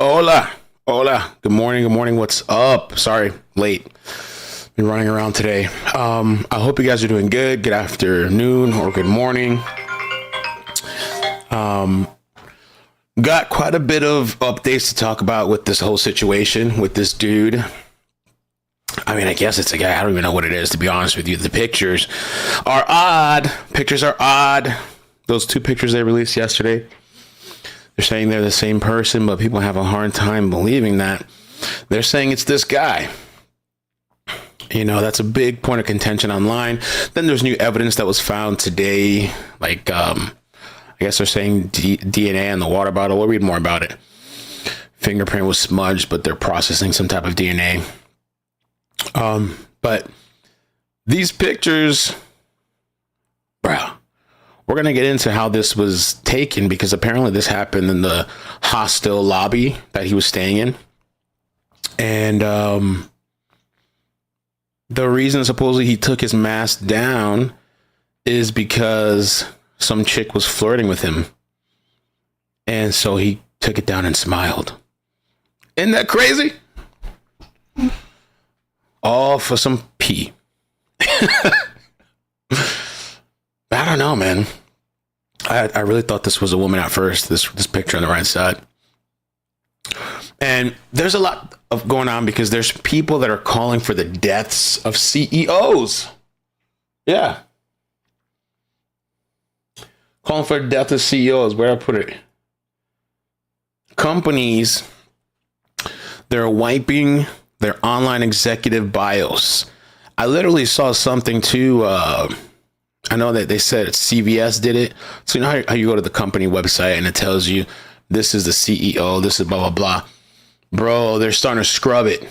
Hola. Hola. Good morning. Good morning. What's up? Sorry, late. Been running around today. I hope you guys are doing good. Good afternoon or good morning. Got quite a bit of updates to talk about with this whole situation with this dude. I mean, I guess it's a guy. I don't even know what it is, to be honest with you. The pictures are odd. Pictures are odd. Those two pictures they released yesterday. They're saying they're the same person, but people have a hard time believing that. They're saying it's this guy. You know, that's a big point of contention online. Then there's new evidence that was found today. Like, I guess they're saying DNA in the water bottle. We'll read more about it. Fingerprint was smudged, but they're processing some type of DNA. But these pictures, bro. We're going to get into how this was taken because apparently this happened in the Hostel lobby that he was staying in. And the reason supposedly he took his mask down is because some chick was flirting with him. And so he took it down and smiled. Isn't that crazy? All for some pee. I don't know, man. I really thought this was a woman at first, this picture on the right side. And there's a lot of going on because there's people that are calling for the deaths of CEOs. Yeah. Calling for the death of CEOs. Where I put it? Companies, they're wiping their online executive bios. I literally saw something too. I know that they said CVS did it. So you know how you go to the company website and it tells you this is the CEO, this is blah, blah, blah. Bro, they're starting to scrub it.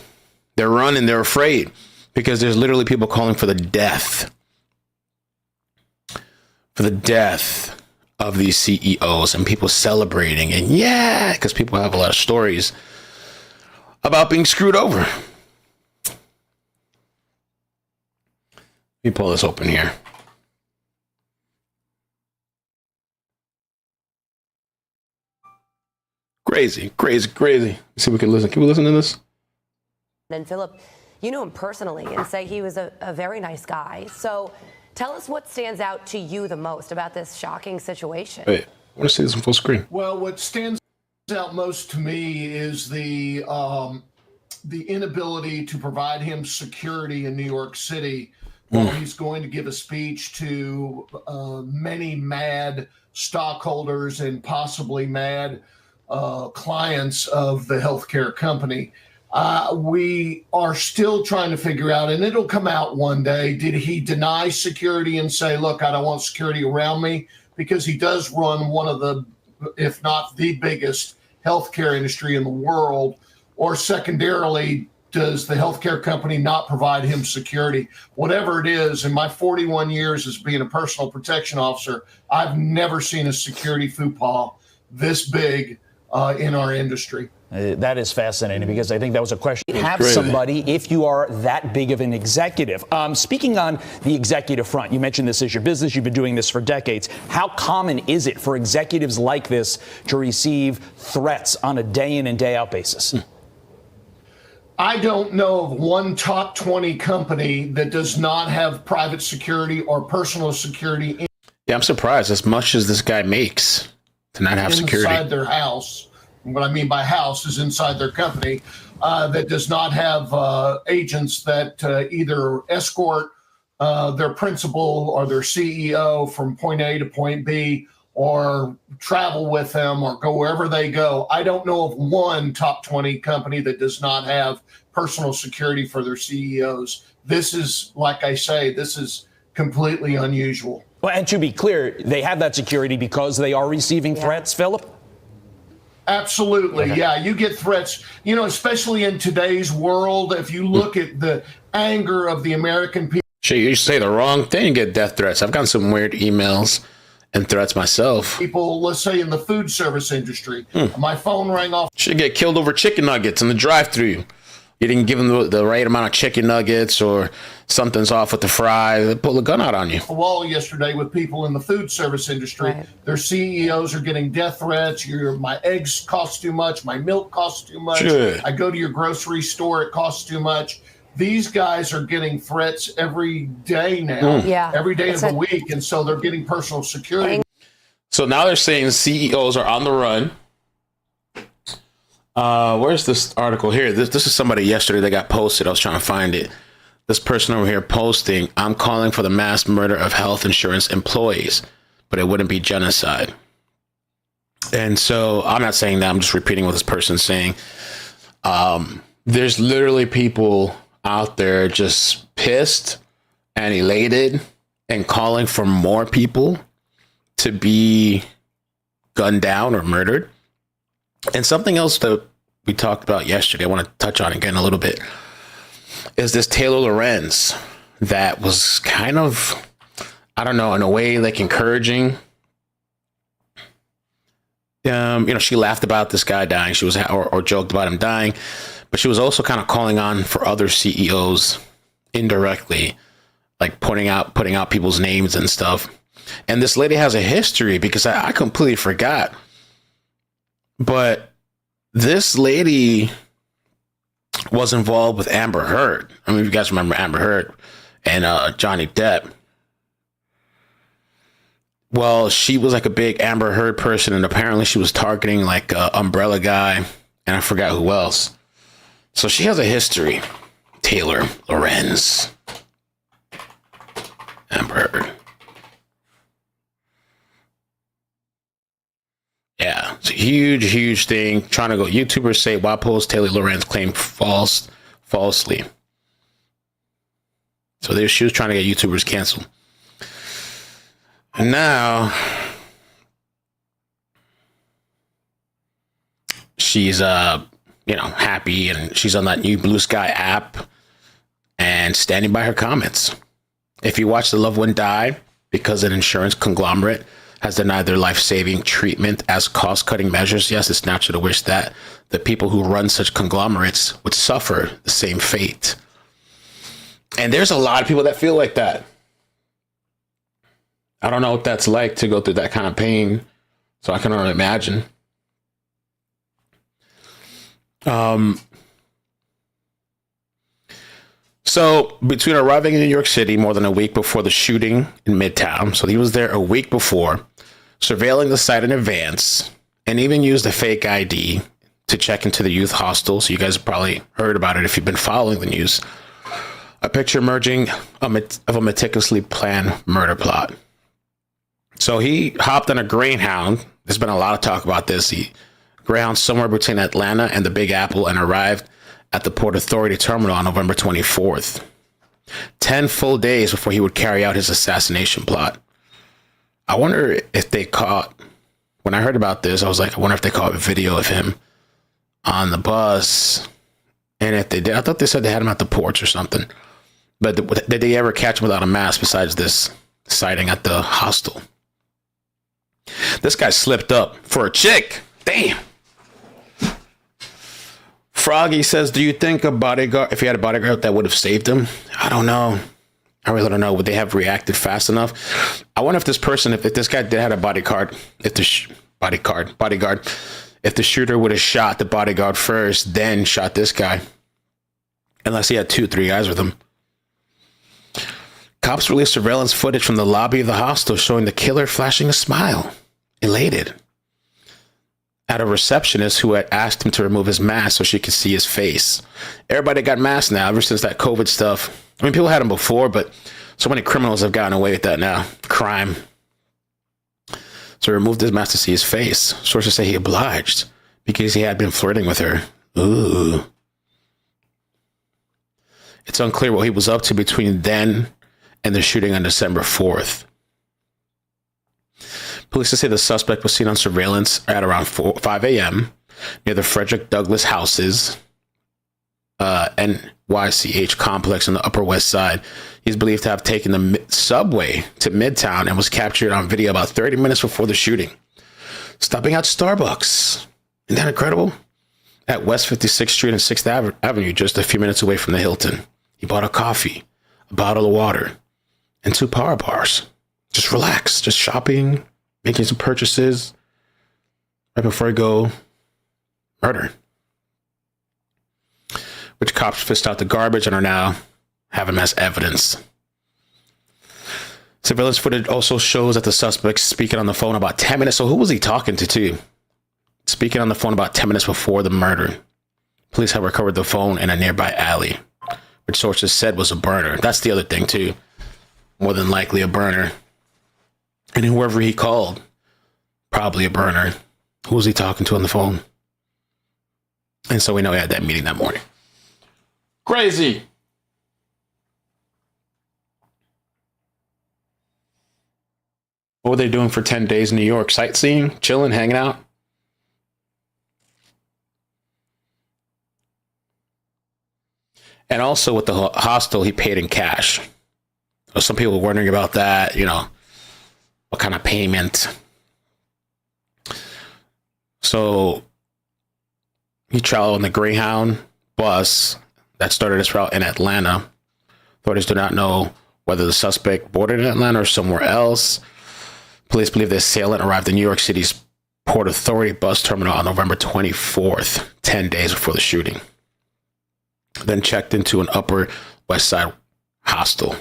They're running. They're afraid because there's literally people calling for the death. For the death of these CEOs and people celebrating. And yeah, because people have a lot of stories about being screwed over. Let me pull this open here. Crazy. See, we can listen. Can we listen to this? And Philip, you know him personally and say he was a very nice guy. So tell us what stands out to you the most about this shocking situation. Wait, I want to see this in full screen. Well, what stands out most to me is the inability to provide him security in New York City while he's going to give a speech to many mad stockholders and possibly mad clients of the healthcare company. We are still trying to figure out, and it'll come out one day, did he deny security and say, look, I don't want security around me? Because he does run one of the, if not the biggest healthcare industry in the world. Or secondarily, does the healthcare company not provide him security? Whatever it is, in my 41 years as being a personal protection officer, I've never seen a security faux pas this big in our industry. That is fascinating because I think that was a question. Have somebody if you are that big of an executive. Speaking on the executive front, you mentioned this is your business. You've been doing this for decades. How common is it for executives like this to receive threats on a day in and day out basis? I don't know of one top 20 company that does not have private security or personal security. Yeah, I'm surprised as much as this guy makes to not have security inside their house. What I mean by house is inside their company that does not have agents that either escort their principal or their CEO from point A to point B or travel with them or go wherever they go. I don't know of one top 20 company that does not have personal security for their CEOs. This is, like I say, this is completely unusual. Well, and to be clear, they have that security because they are receiving threats, Philip? Absolutely. Okay. Yeah, you get threats, you know, especially in today's world. If you look at the anger of the American people. Shit, you say the wrong thing and get death threats. I've gotten some weird emails and threats myself. People, let's say in the food service industry, my phone rang off. Should get killed over chicken nuggets in the drive-thru. You didn't give them the right amount of chicken nuggets, or something's off with the fry. They pull a gun out on you. A wall yesterday with people in the food service industry. Right. Their CEOs are getting death threats. My eggs cost too much. My milk costs too much. Sure. I go to your grocery store. It costs too much. These guys are getting threats every day now. Yeah. Every day of the week. And so they're getting personal security. So now they're saying CEOs are on the run. Where's this article here? This is somebody yesterday that got posted. I was trying to find it. This person over here posting, I'm calling for the mass murder of health insurance employees, but it wouldn't be genocide. And so I'm not saying that. I'm just repeating what this person's saying. There's literally people out there just pissed and elated and calling for more people to be gunned down or murdered. And something else that we talked about yesterday, I want to touch on again a little bit, is this Taylor Lorenz that was kind of, I don't know, in a way like encouraging. She laughed about this guy dying. She was or joked about him dying, but she was also kind of calling on for other CEOs indirectly, like putting out people's names and stuff. And this lady has a history, because I completely forgot. But this lady was involved with Amber Heard. I mean, if you guys remember Amber Heard and Johnny Depp. Well, she was like a big Amber Heard person, and apparently she was targeting like Umbrella Guy, and I forgot who else. So she has a history. Taylor Lorenz. Amber Heard. Yeah, it's a huge thing. Trying to go. YouTubers say why post Taylor Lorenz claim falsely. So she was trying to get YouTubers canceled. And now she's happy, and she's on that new Blue Sky app and standing by her comments. If you watch the loved one die because an insurance conglomerate has denied their life-saving treatment as cost-cutting measures, yes, it's natural to wish that the people who run such conglomerates would suffer the same fate. And there's a lot of people that feel like that. I don't know what that's like to go through that kind of pain, so I can only imagine. So between arriving in New York City more than a week before the shooting in Midtown, so he was there a week before, surveilling the site in advance, and even used a fake ID to check into the youth hostel. So you guys have probably heard about it if you've been following the news. A picture emerging of a meticulously planned murder plot. So he hopped on a Greyhound. There's been a lot of talk about this. Greyhound somewhere between Atlanta and the Big Apple, and arrived at the Port Authority terminal on November 24th. 10 full days before he would carry out his assassination plot. I wonder if they caught, when I heard about this, I was like, I wonder if they caught a video of him on the bus. And if they did, I thought they said they had him at the porch or something. But did they ever catch him without a mask besides this sighting at the hostel? This guy slipped up for a chick. Damn. Froggy says, do you think if he had a bodyguard that would have saved him? I don't know. I really don't know. Would they have reacted fast enough? I wonder if this person, if this guy did have a bodyguard, if the shooter would have shot the bodyguard first, then shot this guy. Unless he had 2-3 guys with him. Cops released surveillance footage from the lobby of the hostel showing the killer flashing a smile, elated, at a receptionist who had asked him to remove his mask so she could see his face. Everybody got masks now ever since that COVID stuff. I mean, people had them before, but so many criminals have gotten away with that now. Crime. So he removed his mask to see his face. Sources say he obliged because he had been flirting with her. Ooh. It's unclear what he was up to between then and the shooting on December 4th. Police say the suspect was seen on surveillance at around 5 a.m. near the Frederick Douglass houses, NYCH complex on the Upper West Side. He's believed to have taken the subway to Midtown and was captured on video about 30 minutes before the shooting, stopping at Starbucks. Isn't that incredible? at West 56th Street and 6th Avenue, just a few minutes away from the Hilton. He bought a coffee, a bottle of water, and 2 power bars. Just relax, just shopping, making some purchases right before he go murder. Which cops fished out the garbage and are now have him as evidence. Surveillance footage also shows that the suspect speaking on the phone about 10 minutes. So who was he talking to too? Speaking on the phone about 10 minutes before the murder. Police have recovered the phone in a nearby alley, which sources said was a burner. That's the other thing too. More than likely a burner. And whoever he called, probably a burner. Who was he talking to on the phone? And so we know he had that meeting that morning. Crazy. What were they doing for 10 days in New York? Sightseeing, chilling, hanging out? And also with the hostel, he paid in cash. So some people were wondering about that, what kind of payment. So he traveled on the Greyhound bus that started his route in Atlanta. Authorities do not know whether the suspect boarded in Atlanta or somewhere else. Police believe the assailant arrived in New York City's Port Authority bus terminal on November 24th, 10 days before the shooting. Then checked into an Upper West Side hostel.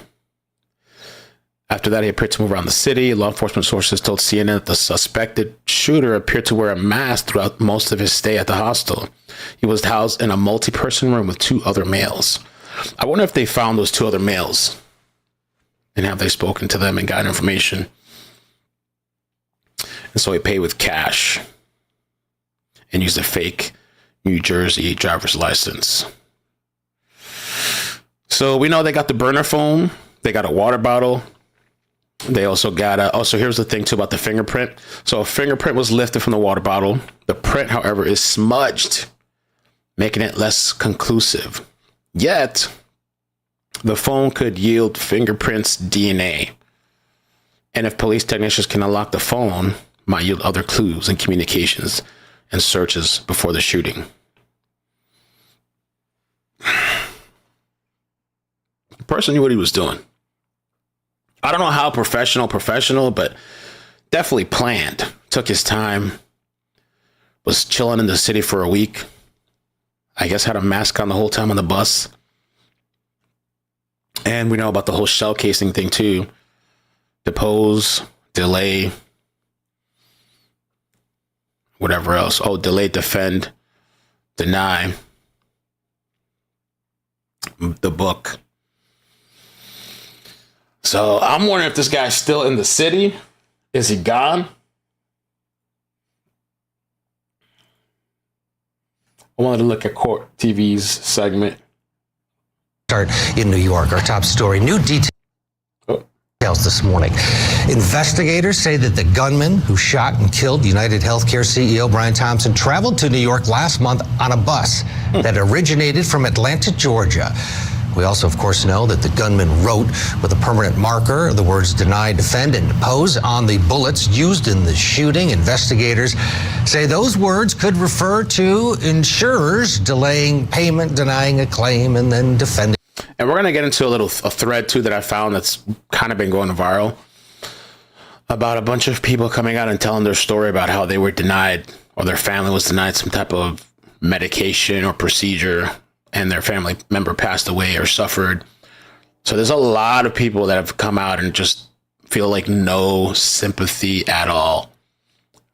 After that, he appeared to move around the city. Law enforcement sources told CNN that the suspected shooter appeared to wear a mask throughout most of his stay at the hostel. He was housed in a multi-person room with 2 other males. I wonder if they found those 2 other males and have they spoken to them and gotten information. And so he paid with cash and used a fake New Jersey driver's license. So we know they got the burner phone. They got a water bottle. They also got also here's the thing too about the fingerprint. So a fingerprint was lifted from the water bottle. The print, however, is smudged, making it less conclusive. Yet the phone could yield fingerprints DNA. And if police technicians can unlock the phone, might yield other clues in communications and searches before the shooting. The person knew what he was doing. I don't know how professional, but definitely planned. Took his time. Was chilling in the city for a week. I guess had a mask on the whole time on the bus. And we know about the whole shell casing thing too. Depose, delay, whatever else. Oh, delay, defend, deny. The book. So I'm wondering if this guy's still in the city. Is he gone? I wanted to look at Court TV's segment. Start in New York. Our top story. New details this morning. Investigators say that the gunman who shot and killed UnitedHealthcare CEO Brian Thompson traveled to New York last month on a bus that originated from Atlanta, Georgia. We also, of course, know that the gunman wrote with a permanent marker the words deny, defend, and depose on the bullets used in the shooting. Investigators say those words could refer to insurers delaying payment, denying a claim, and then defending. And we're going to get into a thread, too, that I found that's kind of been going viral about a bunch of people coming out and telling their story about how they were denied or their family was denied some type of medication or procedure and their family member passed away or suffered. So there's a lot of people that have come out and just feel like no sympathy at all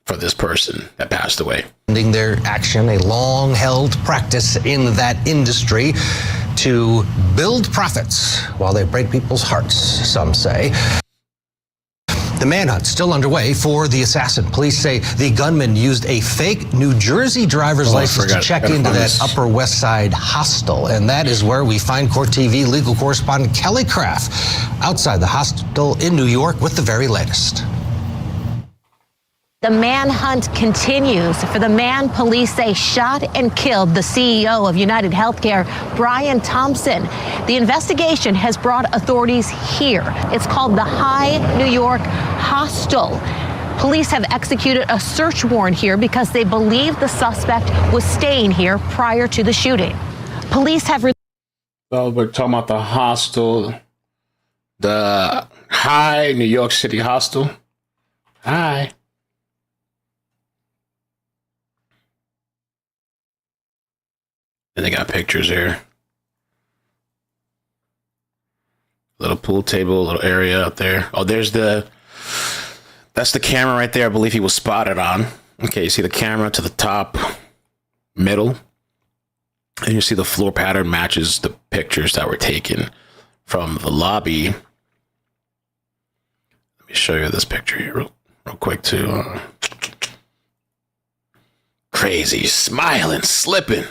for this person that passed away. Their action, a long-held practice in that industry to build profits while they break people's hearts, some say. The manhunt still underway for the assassin. Police say the gunman used a fake New Jersey driver's license to check into that Upper West Side hostel. And that is where we find Court TV legal correspondent Kelly Craft outside the hostel in New York with the very latest. The manhunt continues for the man police say shot and killed the CEO of UnitedHealthcare, Brian Thompson. The investigation has brought authorities here. It's called the High New York Hostel. Police have executed a search warrant here because they believe the suspect was staying here prior to the shooting. Police have... So we're talking about the Hostel, the New York City Hostel. Hi. And they got pictures here. Little pool table, little area out there. Oh, that's the camera right there. I believe he was spotted on. Okay, you see the camera to the top, middle. And you see the floor pattern matches the pictures that were taken from the lobby. Let me show you this picture here real quick too. Crazy, smiling, slipping.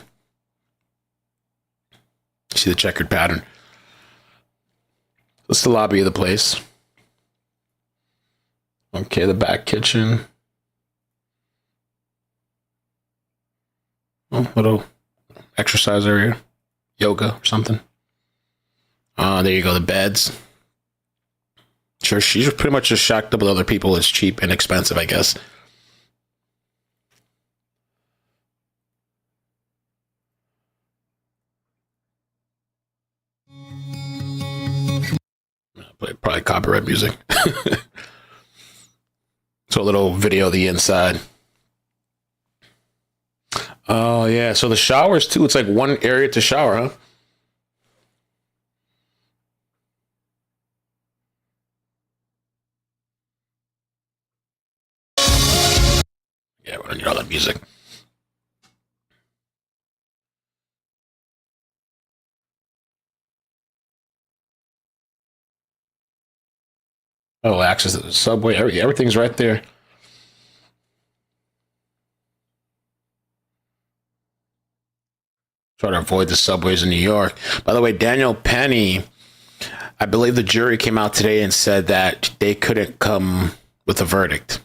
See the checkered pattern. That's the lobby of the place. Okay, the back kitchen. Oh, little exercise area, yoga or something. There you go, the beds. Sure, she's pretty much just shacked up with other people. It's cheap and expensive, I guess. Probably copyright music. So a little video of the inside. Oh yeah, so the showers too. It's like one area to shower, huh? Yeah, we don't need all that music. Oh, access to the subway. Everything's right there. Try to avoid the subways in New York. By the way, Daniel Penny, I believe the jury came out today and said that they couldn't come with a verdict.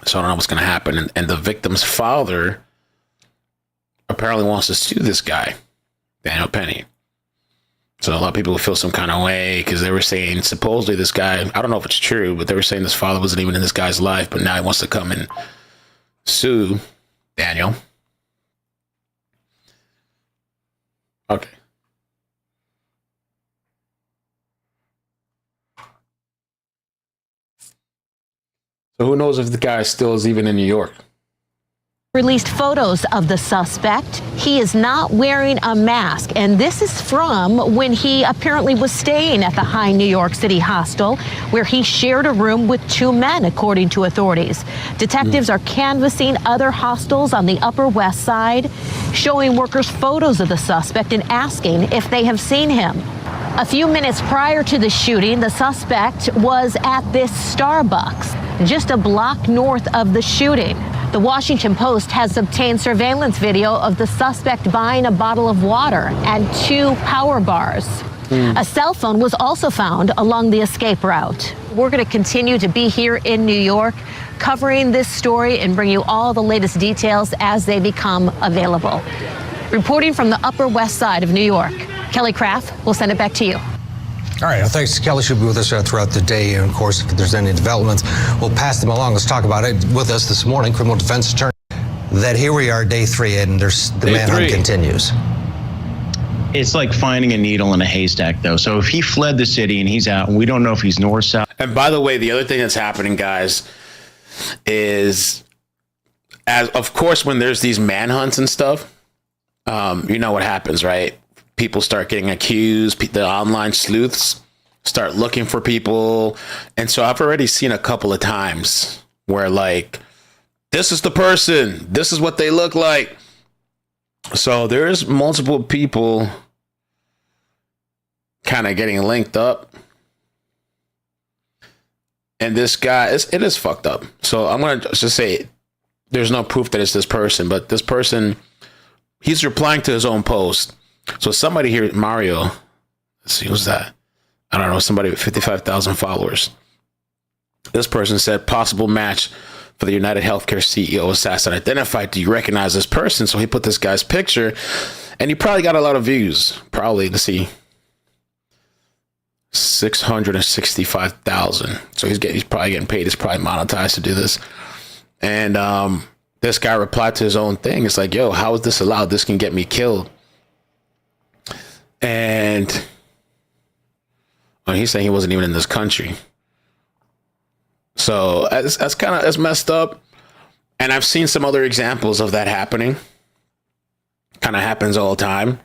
So I don't know what's going to happen. And the victim's father apparently wants to sue this guy, Daniel Penny. So a lot of people feel some kind of way because they were saying supposedly this guy, I don't know if it's true, but they were saying this father wasn't even in this guy's life, but now he wants to come and sue Daniel. Okay. So who knows if the guy still is even in New York? Released photos of the suspect. He is not wearing a mask, and this is from when he apparently was staying at the High New York City Hostel, where he shared a room with two men, according to authorities. Detectives are canvassing other hostels on the Upper West Side, showing workers photos of the suspect and asking if they have seen him. A few minutes prior to the shooting, the suspect was at this Starbucks, just a block north of the shooting. The Washington Post has obtained surveillance video of the suspect buying a bottle of water and 2 power bars. A cell phone was also found along the escape route. We're going to continue to be here in New York covering this story and bring you all the latest details as they become available. Reporting from the Upper West Side of New York, Kelly Craft, we'll send it back to you. All right, well, thanks. Kelly should be with us throughout the day. And of course, if there's any developments, we'll pass them along. Let's talk about it. With us this morning, criminal defense attorney. That here we are, day 3, and the manhunt continues. It's like finding a needle in a haystack, though. So if he fled the city and he's out, and we don't know if he's north, south. And by the way, the other thing that's happening, guys, is of course, when there's these manhunts and stuff, you know what happens, right? People start getting accused. The online sleuths start looking for people. And so I've already seen a couple of times where, like, this is the person. This is what they look like. So there's multiple people kind of getting linked up. And this guy, it is fucked up. So I'm going to just say there's no proof that it's this person. But this person, he's replying to his own post. So somebody here, Mario, let's see, who's that? I don't know, somebody with 55,000 followers. This person said, possible match for the UnitedHealthcare CEO assassin identified. Do you recognize this person? So he put this guy's picture, and he probably got a lot of views. Probably, let's see. $665,000. So he's probably getting paid. He's probably monetized to do this. And this guy replied to his own thing. It's like, yo, how is this allowed? This can get me killed. And he's saying he wasn't even in this country. So that's messed up. And I've seen some other examples of that happening. Kind of happens all the time.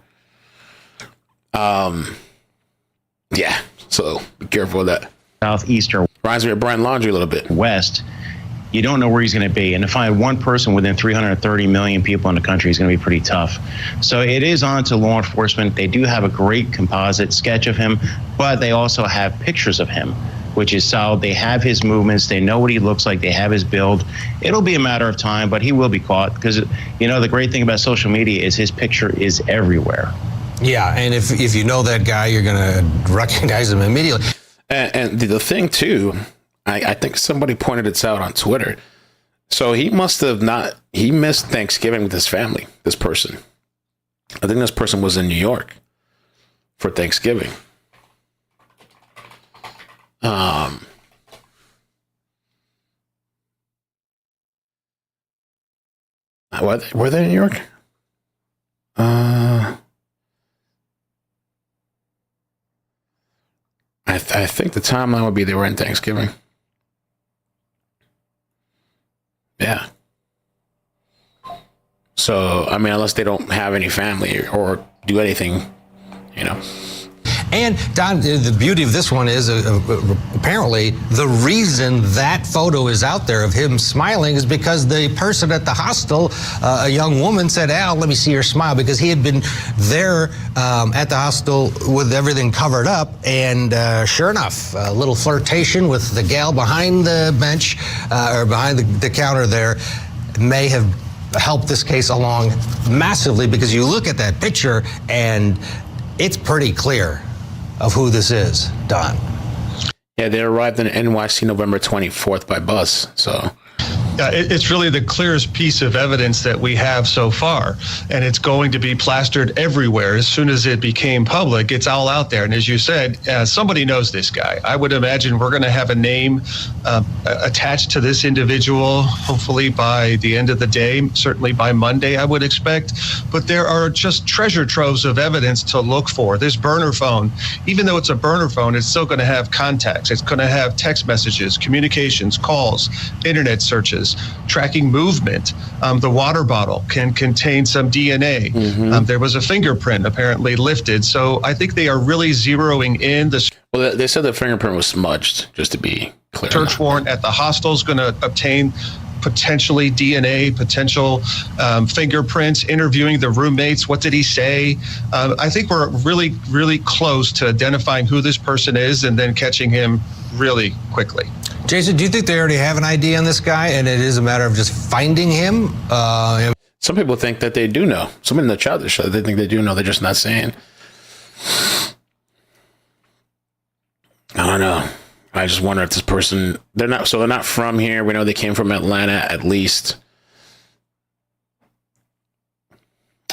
Yeah. So be careful with that. Southeastern. Reminds me of Brian Laundrie a little bit. West. You don't know where he's going to be. And to find one person within 330 million people in the country is going to be pretty tough. So it is on to law enforcement. They do have a great composite sketch of him, but they also have pictures of him, which is solid. They have his movements. They know what he looks like. They have his build. It'll be a matter of time, but he will be caught because, you know, the great thing about social media is his picture is everywhere. Yeah, and if you know that guy, you're going to recognize him immediately. And the thing, too, I think somebody pointed this out on Twitter. So he must have he missed Thanksgiving with his family, this person. I think this person was in New York for Thanksgiving. Were they in New York? I think the timeline would be they were in Thanksgiving. Yeah. So, I mean, unless they don't have any family or do anything, you know. And Don, the beauty of this one is apparently the reason that photo is out there of him smiling is because the person at the hostel, a young woman, said, Al, let me see your smile, because he had been there at the hostel with everything covered up. And sure enough, a little flirtation with the gal behind the bench or behind the counter there may have helped this case along massively, because you look at that picture and it's pretty clear of who this is, Don. Yeah, they arrived in NYC November 24th by bus, so... It's really the clearest piece of evidence that we have so far, and it's going to be plastered everywhere. As soon as it became public, it's all out there. And as you said, somebody knows this guy. I would imagine we're going to have a name attached to this individual, hopefully by the end of the day, certainly by Monday, I would expect. But there are just treasure troves of evidence to look for. This burner phone, even though it's a burner phone, it's still going to have contacts. It's going to have text messages, communications, calls, internet searches, tracking movement. The water bottle can contain some DNA. There was a fingerprint apparently lifted. So I think they are really zeroing in. Well, they said the fingerprint was smudged, just to be clear. Search warrant at the hostel is going to obtain potentially DNA, potential fingerprints, interviewing the roommates. What did he say? I think we're really, really close to identifying who this person is and then catching him really quickly. Jason, do you think they already have an ID on this guy and it is a matter of just finding him? Some people think that they do know. Some in the chat, they think they do know. They're just not saying. I don't know. I just wonder if this person, they're not from here. We know they came from Atlanta at least.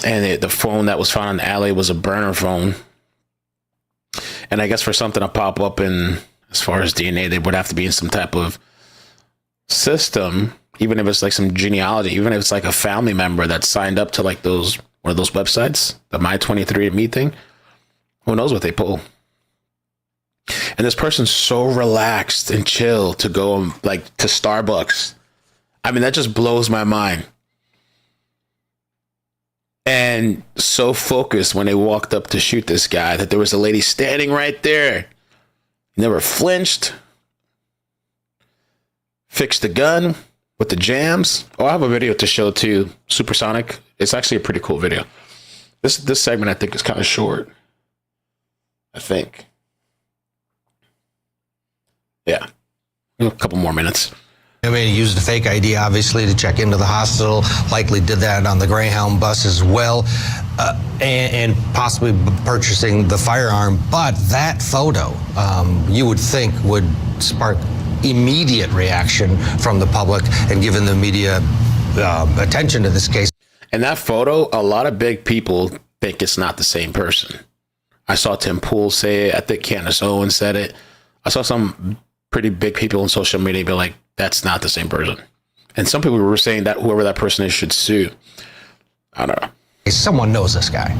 And the phone that was found in the alley was a burner phone. And I guess for something to pop up in, as far as DNA, they would have to be in some type of system, even if it's like some genealogy, even if it's like a family member that signed up to like one of those websites, the My23andMe thing. Who knows what they pull? And this person's so relaxed and chill to go like to Starbucks. I mean, that just blows my mind. And so focused when they walked up to shoot this guy that there was a lady standing right there. Never flinched. Fixed the gun with the jams. Oh, I have a video to show too. Supersonic. It's actually a pretty cool video. This segment I think is kind of short. I think. Yeah. A couple more minutes. I mean, he used a fake ID, obviously, to check into the hospital. Likely did that on the Greyhound bus as well, and possibly purchasing the firearm. But that photo, you would think, would spark immediate reaction from the public and given the media attention to this case. And that photo, a lot of big people think it's not the same person. I saw Tim Pool say it. I think Candace Owens said it. I saw some pretty big people on social media be like, that's not the same person. And some people were saying that whoever that person is should sue. I don't know. Someone knows this guy.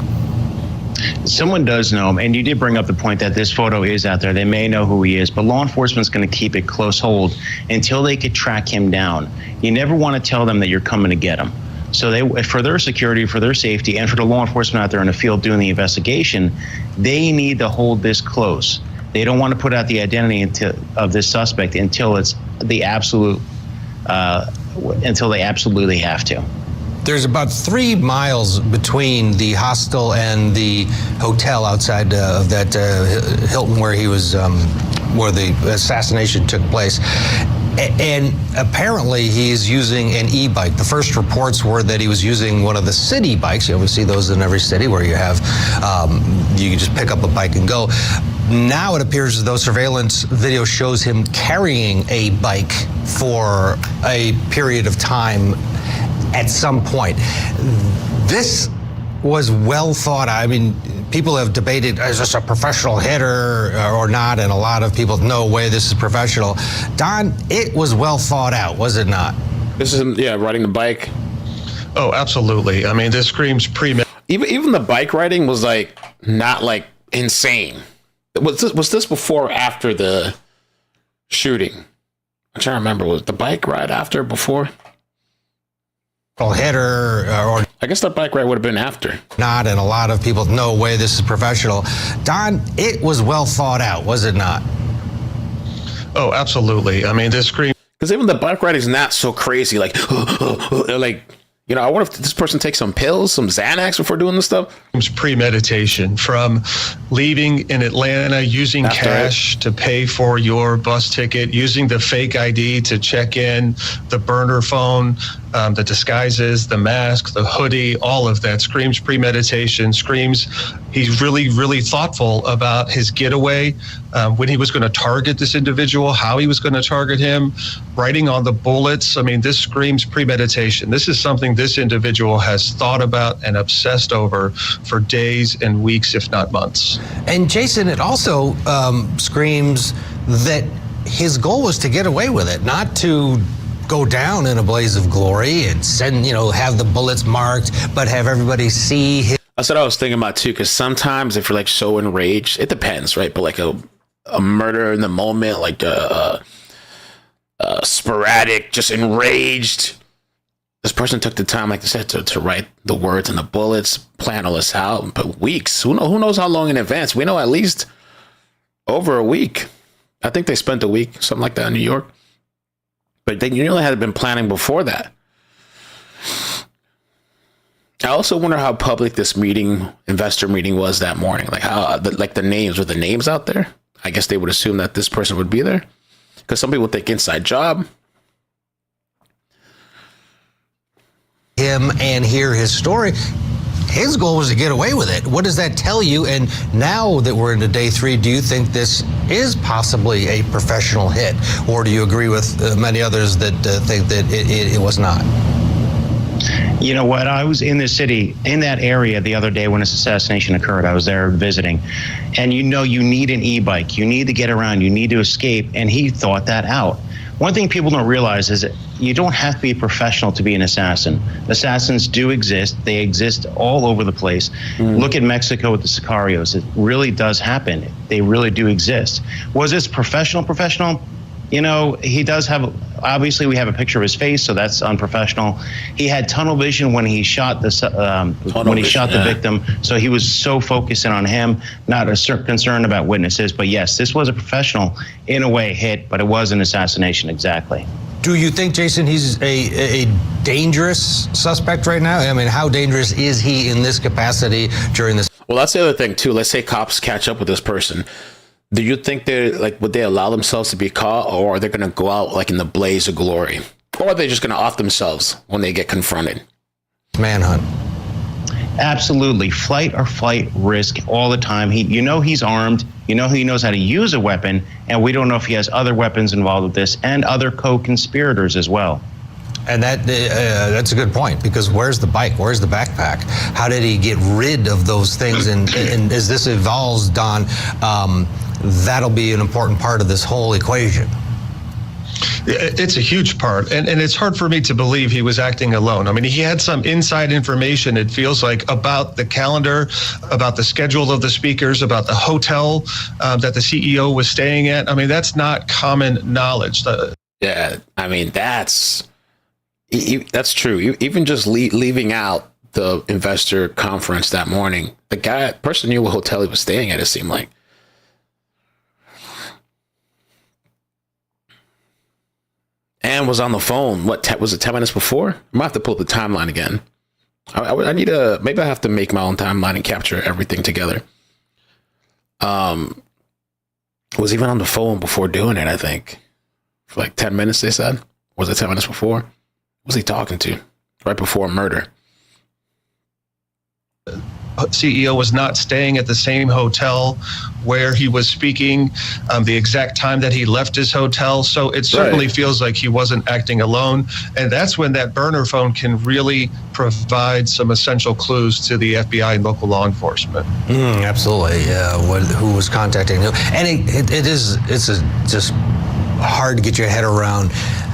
Someone does know him, and you did bring up the point that this photo is out there. They may know who he is, but law enforcement's going to keep it close hold until they could track him down. You never want to tell them that you're coming to get him. So they, for their security, for their safety, and for the law enforcement out there in the field doing the investigation, they need to hold this close. They don't want to put out the identity of this suspect until it's the absolute, until they absolutely have to. There's about 3 miles between the hostel and the hotel outside of that Hilton where he was, where the assassination took place. And apparently he's using an e-bike. The first reports were that he was using one of the city bikes. You always see those in every city where you have, you can just pick up a bike and go. Now it appears as though surveillance video shows him carrying a bike for a period of time at some point. This was well thought. I mean, people have debated, is this a professional hitter or not? And a lot of people, no way, this is professional. Don, it was well thought out, was it not? This is him, yeah, riding the bike. Oh, absolutely. I mean, this screams Even the bike riding was like not like insane. Was this before or after the shooting? I'm trying to remember. Was the bike ride after or before? Hitter or I guess the bike ride would have been after. Not, and a lot of people, no way, this is professional. Don, it was well thought out, was it not? Oh, absolutely. I mean, this screams. Because even the bike riding is not so crazy. Like, like, you know, I wonder if this person takes some pills, some Xanax before doing this stuff. Premeditation, from leaving in Atlanta, using cash to pay for your bus ticket, using the fake ID to check in, the burner phone, the disguises, the mask, the hoodie, all of that screams premeditation, screams he's really, really thoughtful about his getaway, when he was going to target this individual, how he was going to target him, writing on the bullets. I mean, this screams premeditation. This is something this individual has thought about and obsessed over for days and weeks, if not months. And Jason, it also screams that his goal was to get away with it, not to go down in a blaze of glory and send, have the bullets marked, but have everybody see his. That's what I was thinking about too, because sometimes if you're like so enraged, it depends, right? But like a murder in the moment, like a sporadic, just enraged. This person took the time, like I said, to write the words and the bullets, plan all this out, but weeks. Who knows how long in advance? We know at least over a week. I think they spent a week, something like that in New York. But they nearly had been planning before that. I also wonder how public this investor meeting was that morning. Like how, the names, were the names out there? I guess they would assume that this person would be there. Because some people think inside job. Him and hear his story. His goal was to get away with it. What does that tell you? And now that we're into day 3, do you think this is possibly a professional hit? Or do you agree with many others that think that it was not? You know what? I was in the city, in that area the other day when this assassination occurred. I was there visiting. And you need an e-bike. You need to get around. You need to escape. And he thought that out. One thing people don't realize is that you don't have to be a professional to be an assassin. Assassins do exist. They exist all over the place. Look at Mexico with the sicarios. It really does happen. They really do exist. Was this professional? He does have, obviously we have a picture of his face, so that's unprofessional. He had tunnel vision when he shot the victim, so he was so focused in on him, not concerned about witnesses. But yes, this was a professional, in a way, hit, but it was an assassination, exactly. Do you think, Jason, he's a dangerous suspect right now? I mean, how dangerous is he in this capacity during this? Well, that's the other thing too. Let's say cops catch up with this person. Do you think would they allow themselves to be caught, or are they going to go out like in the blaze of glory, or are they just going to off themselves when they get confronted? Manhunt. Absolutely. Flight or flight risk all the time. He's armed. He knows how to use a weapon, and we don't know if he has other weapons involved with this and other co-conspirators as well. And that's a good point, because where's the bike? Where's the backpack? How did he get rid of those things? And as this evolves, Don, that'll be an important part of this whole equation. It's a huge part, and it's hard for me to believe he was acting alone. I mean, he had some inside information, it feels like, about the calendar, about the schedule of the speakers, about the hotel that the CEO was staying at. I mean, that's not common knowledge. Yeah, I mean, that's true. Even just leaving out the investor conference that morning, the person knew what hotel he was staying at, it seemed like. And was on the phone. Was it 10 minutes before? I might have to pull up the timeline again. I need to, maybe I have to make my own timeline and capture everything together. Was even on the phone before doing it, I think. For like 10 minutes, they said. Was it 10 minutes before? What was he talking to? Right before murder. CEO was not staying at the same hotel where he was speaking, the exact time that he left his hotel. So it certainly feels like he wasn't acting alone. And that's when that burner phone can really provide some essential clues to the FBI and local law enforcement. Absolutely. Who was contacting who? And it's just hard to get your head around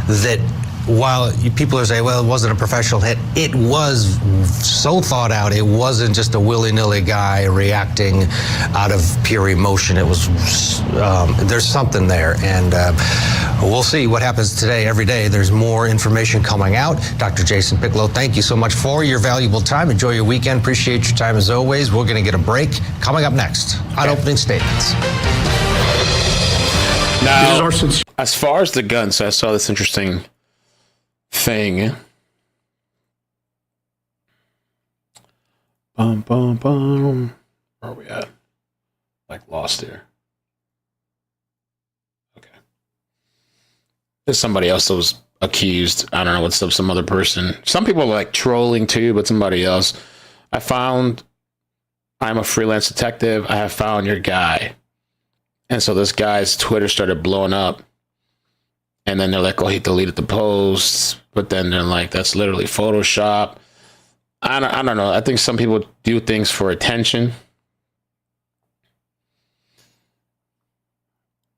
that. While people are saying, well, it wasn't a professional hit, it was so thought out. It wasn't just a willy-nilly guy reacting out of pure emotion. It was, there's something there. And we'll see what happens today. Every day, there's more information coming out. Dr. Jason Piccolo, thank you so much for your valuable time. Enjoy your weekend. Appreciate your time as always. We're going to get a break. Coming up next on Opening Statements. Now, as far as the gun, so I saw this interesting thing. Where are we at? Like lost here. Okay. There's somebody else that was accused. I don't know what's up, some other person. Some people are like trolling too, but somebody else. I'm a freelance detective. I have found your guy. And so this guy's Twitter started blowing up. And then they're like, oh, he deleted the posts. But then they're like, that's literally Photoshop. I don't know. I think some people do things for attention.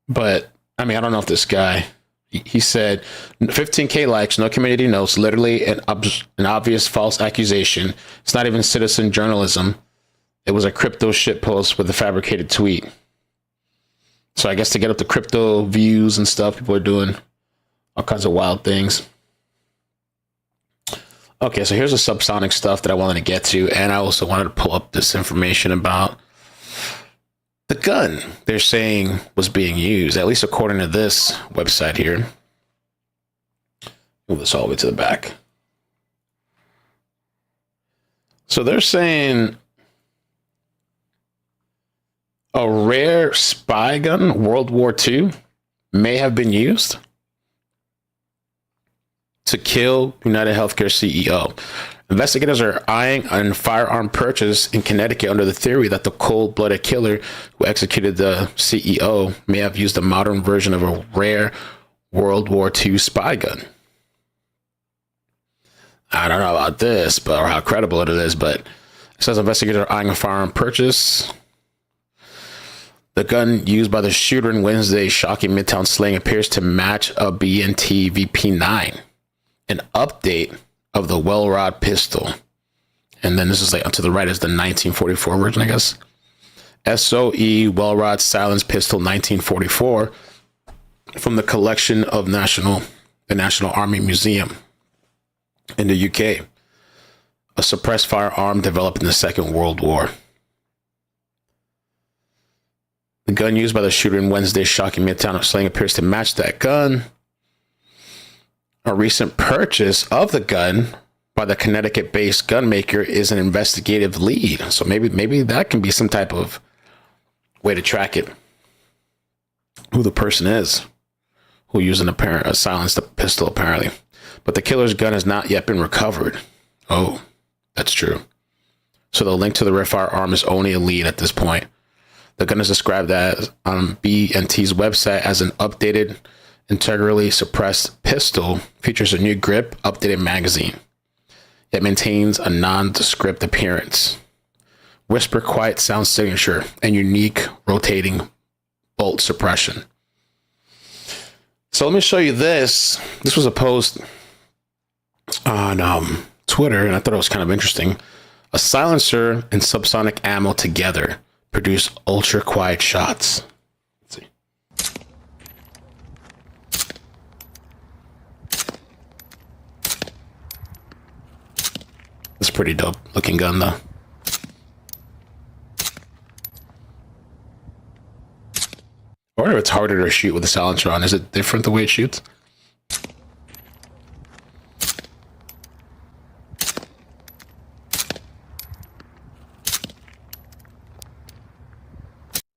But, I mean, I don't know if this guy, he said, 15K likes, no community notes, literally an obvious false accusation. It's not even citizen journalism. It was a crypto shit post with a fabricated tweet. So I guess to get up the crypto views and stuff, people are doing all kinds of wild things. Okay, so here's the subsonic stuff that I wanted to get to, and I also wanted to pull up this information about the gun they're saying was being used, at least according to this website here. Move this all the way to the back. So they're saying a rare spy gun, World War II, may have been used to kill UnitedHealthcare CEO. Investigators are eyeing a firearm purchase in Connecticut under the theory that the cold-blooded killer who executed the CEO may have used a modern version of a rare World War II spy gun. I don't know about this, or how credible it is, but it says investigators are eyeing a firearm purchase. The gun used by the shooter in Wednesday's shocking Midtown slaying appears to match a B&T VP9. An update of the Wellrod pistol. And then this is like to the right is the 1944 version, I guess. SOE Wellrod Silence Pistol 1944 from the collection of the National Army Museum in the UK. A suppressed firearm developed in the Second World War. The gun used by the shooter in Wednesday's shocking Midtown slaying appears to match that gun. A recent purchase of the gun by the Connecticut-based gun maker is an investigative lead. So maybe that can be some type of way to track it. Who the person is who used a silenced pistol, apparently. But the killer's gun has not yet been recovered. Oh, that's true. So the link to the rare firearm is only a lead at this point. The gun is described as on B&T's website as an updated integrally suppressed pistol features a new grip, updated magazine. It maintains a nondescript appearance, whisper quiet sound signature, and unique rotating bolt suppression. So let me show you this. This was a post on Twitter, and I thought it was kind of interesting. A silencer and subsonic ammo together produce ultra quiet shots. Let's see. It's a pretty dope looking gun though. I wonder if it's harder to shoot with a silencer on. Is it different the way it shoots?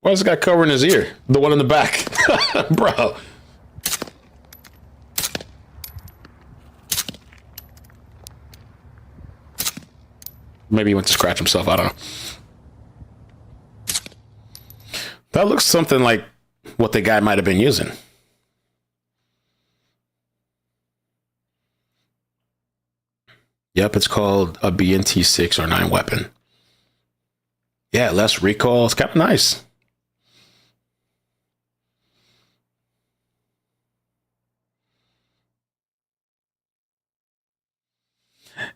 Why is this guy covering his ear? The one in the back. Bro. Maybe he went to scratch himself. I don't know. That looks something like what the guy might have been using. Yep, it's called a BNT6 or 9 weapon. Yeah, less recoil. It's kind of nice.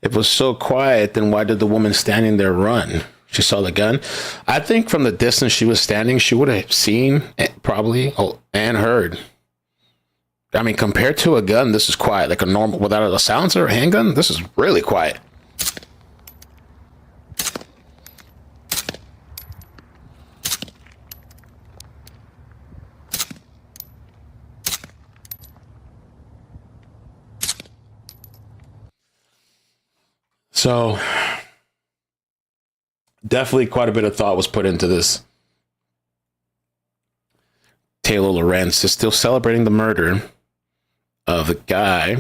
If it was so quiet, then why did the woman standing there run? She saw the gun. I think from the distance she was standing, she would have seen it probably and heard. I mean, compared to a gun, this is quiet. Like a normal, without a silencer or a handgun, this is really quiet. So definitely quite a bit of thought was put into this. Taylor Lorenz is still celebrating the murder of the guy.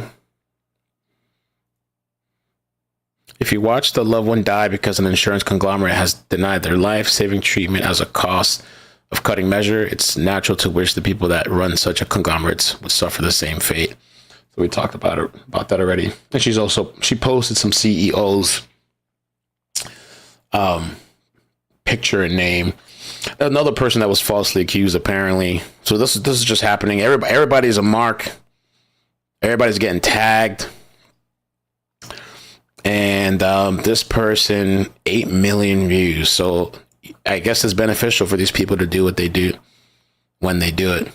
If you watch the loved one die because an insurance conglomerate has denied their life-saving treatment as a cost of cutting measure, it's natural to wish the people that run such a conglomerate would suffer the same fate. So we talked about that already. And she posted some CEOs picture and name. Another person that was falsely accused, apparently. So this is just happening. Everybody's a mark. Everybody's getting tagged. And this person, 8 million views. So I guess it's beneficial for these people to do what they do when they do it.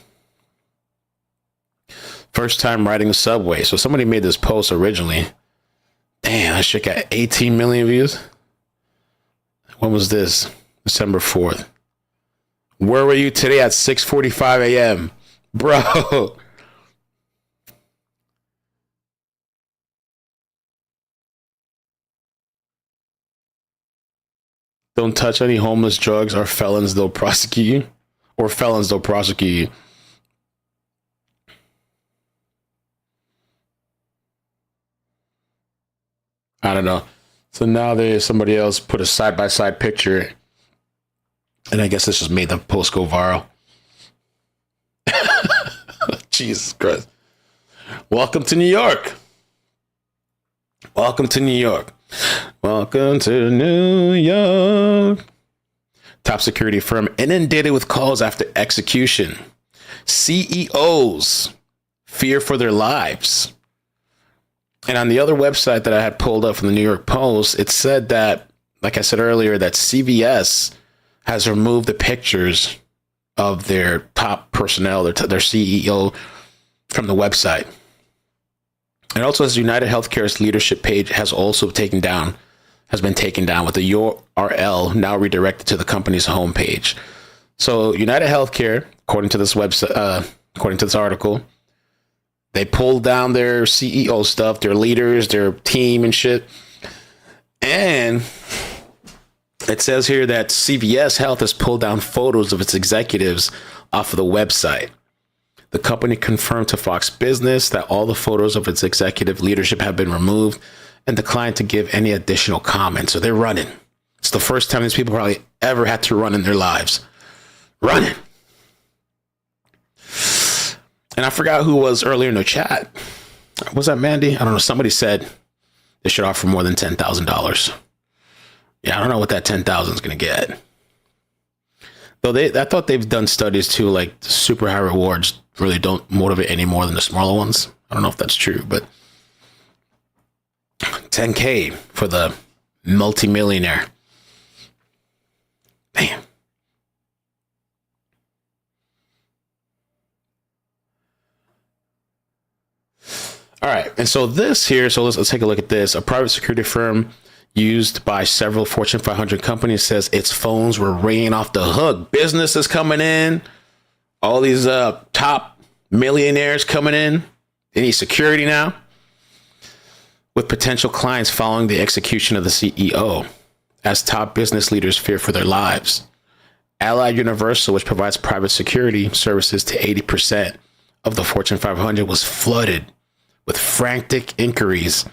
First time riding the subway. So somebody made this post originally. Damn, that shit got 18 million views. When was this? December 4th. Where were you today at 6:45 a.m.? Bro. Don't touch any homeless, drugs, or felons, they'll prosecute you. Or felons, they'll prosecute you. I don't know. So now there's somebody else put a side-by-side picture. And I guess this just made the post go viral. Jesus Christ. Welcome to New York. Welcome to New York. Welcome to New York. Top security firm inundated with calls after execution. CEOs fear for their lives. And on the other website that I had pulled up from the New York Post, it said that, like I said earlier, that CVS has removed the pictures of their top personnel, their CEO, from the website. And also, as UnitedHealthcare's leadership page has been taken down with the URL now redirected to the company's homepage. So UnitedHealthcare, according to this website, according to this article, they pulled down their CEO stuff, their leaders, their team and shit. And it says here that CVS Health has pulled down photos of its executives off of the website. The company confirmed to Fox Business that all the photos of its executive leadership have been removed and declined to give any additional comments. So they're running. It's the first time these people probably ever had to run in their lives. Running. And I forgot who was earlier in the chat. Was that Mandy? I don't know. Somebody said they should offer more than $10,000. Yeah, I don't know what that 10,000 is going to get. Though I thought they've done studies too, like super high rewards really don't motivate any more than the smaller ones. I don't know if that's true, but 10K for the multimillionaire. Damn. All right, and so this here, so let's take a look at this. A private security firm used by several Fortune 500 companies says its phones were ringing off the hook. Business is coming in. All these top millionaires coming in. They need security now. With potential clients following the execution of the CEO, as top business leaders fear for their lives. Allied Universal, which provides private security services to 80% of the Fortune 500, was flooded with frantic inquiries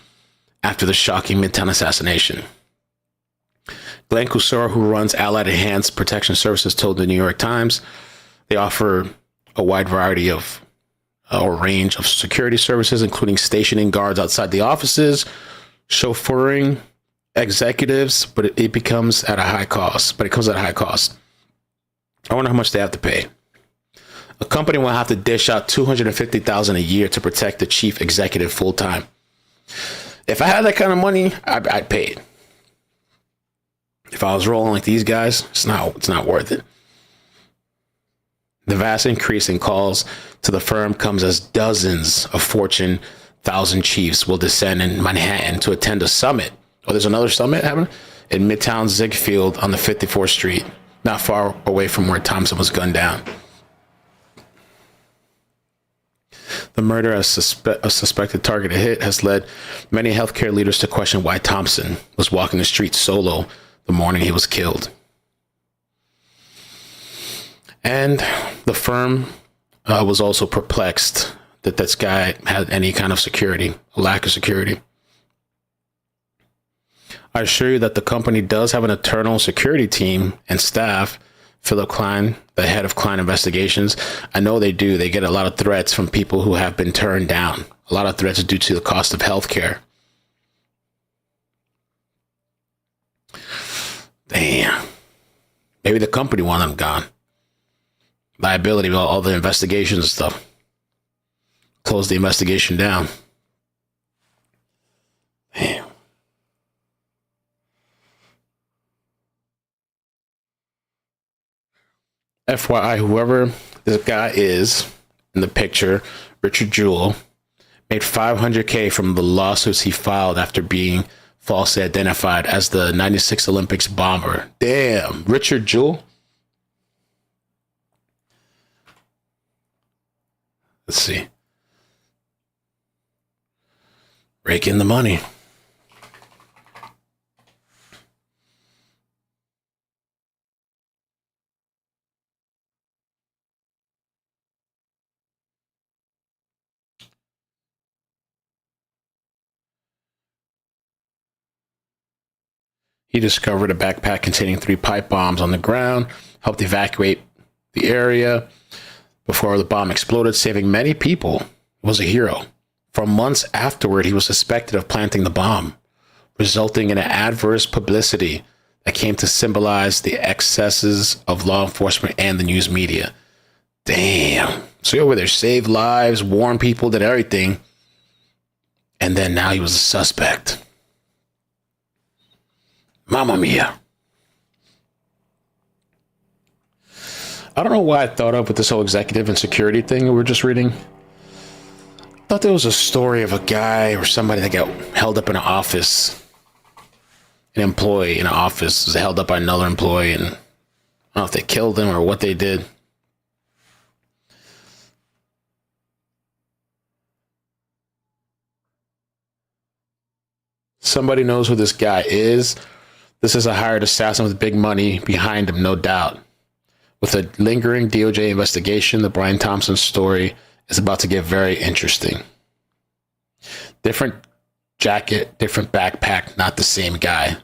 after the shocking Midtown assassination. Glenn Cusora, who runs Allied Enhanced Protection Services, told the New York Times they offer a wide variety of or range of security services, including stationing guards outside the offices, chauffeuring executives, but it becomes at a high cost. But it comes at a high cost. I wonder how much they have to pay. A company will have to dish out $250,000 a year to protect the chief executive full time. If I had that kind of money, I'd pay it. If I was rolling like these guys, it's not worth it. The vast increase in calls to the firm comes as dozens of Fortune 1000 chiefs will descend in Manhattan to attend a summit. Oh, there's another summit happening in Midtown Ziegfeld on the 54th Street, not far away from where Thompson was gunned down. The murder of a suspected targeted hit has led many healthcare leaders to question why Thompson was walking the streets solo the morning he was killed. And the firm was also perplexed that this guy had any kind of security, a lack of security. I assure you that the company does have an internal security team and staff. Philip Klein, the head of Klein Investigations, I know they do. They get a lot of threats from people who have been turned down. A lot of threats due to the cost of healthcare. Damn. Maybe the company wanted them gone. Liability, all the investigations and stuff. Close the investigation down. Damn. FYI, whoever this guy is in the picture, Richard Jewell, made $500K from the lawsuits he filed after being falsely identified as the '96 Olympics bomber. Damn, Richard Jewell. Let's see. Rake in the money. He discovered a backpack containing 3 pipe bombs on the ground, helped evacuate the area before the bomb exploded, saving many people. Was a hero. For months afterward, he was suspected of planting the bomb, resulting in an adverse publicity that came to symbolize the excesses of law enforcement and the news media. Damn. So he over there saved lives, warned people, did everything. And then now he was a suspect. Mamma mia. I don't know why I thought up with this whole executive and security thing we were just reading. I thought there was a story of a guy or somebody that got held up in an office. An employee in an office was held up by another employee, and I don't know if they killed him or what they did. Somebody knows who this guy is. This is a hired assassin with big money behind him, no doubt. With a lingering DOJ investigation, the Brian Thompson story is about to get very interesting. Different jacket, different backpack, not the same guy.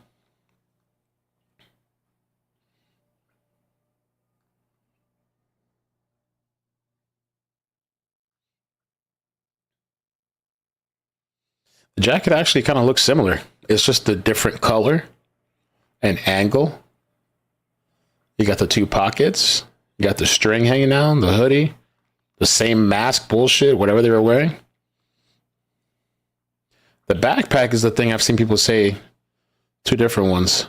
The jacket actually kind of looks similar. It's just a different color and angle. You got the 2 pockets. You got the string hanging down, the hoodie, the same mask bullshit, whatever they were wearing. The backpack is the thing I've seen people say 2 different ones.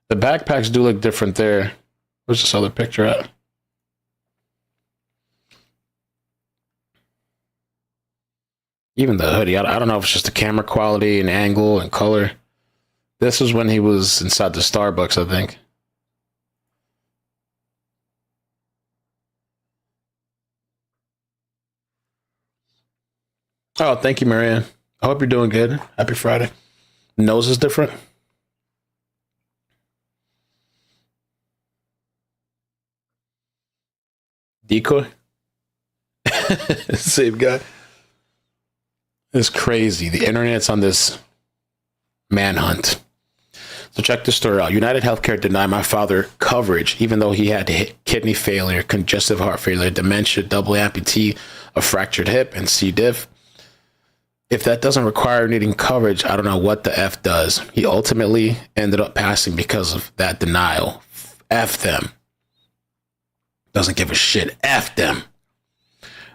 The backpacks do look different there. Where's this other picture at? Even the hoodie, I don't know if it's just the camera quality and angle and color. This was when he was inside the Starbucks, I think. Oh, thank you, Marianne. I hope you're doing good. Happy Friday. Nose is different. Decoy. Same guy. It's crazy. The internet's on this manhunt. So check this story out. UnitedHealthcare denied my father coverage, even though he had kidney failure, congestive heart failure, dementia, double amputee, a fractured hip, and C. diff. If that doesn't require needing coverage, I don't know what the F does. He ultimately ended up passing because of that denial. F them. Doesn't give a shit. F them.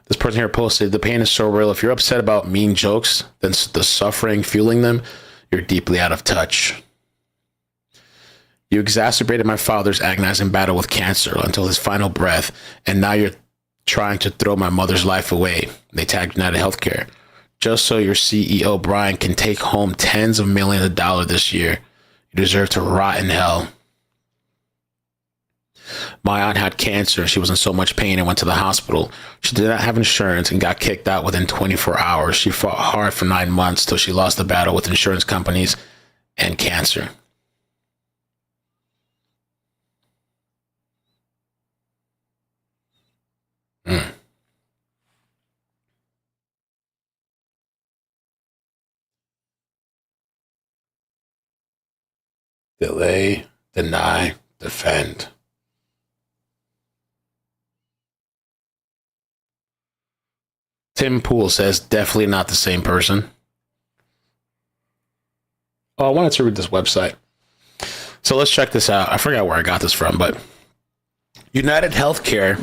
This person here posted, the pain is so real. If you're upset about mean jokes, then the suffering fueling them, you're deeply out of touch. You exacerbated my father's agonizing battle with cancer until his final breath, and now you're trying to throw my mother's life away. They tagged UnitedHealthcare. Just so your CEO, Brian, can take home tens of millions of dollars this year. You deserve to rot in hell. My aunt had cancer. She was in so much pain and went to the hospital. She did not have insurance and got kicked out within 24 hours. She fought hard for 9 months till she lost the battle with insurance companies and cancer. Delay, deny, defend. Tim Poole says, definitely not the same person. Oh, I wanted to read this website. So let's check this out. I forgot where I got this from, but UnitedHealthcare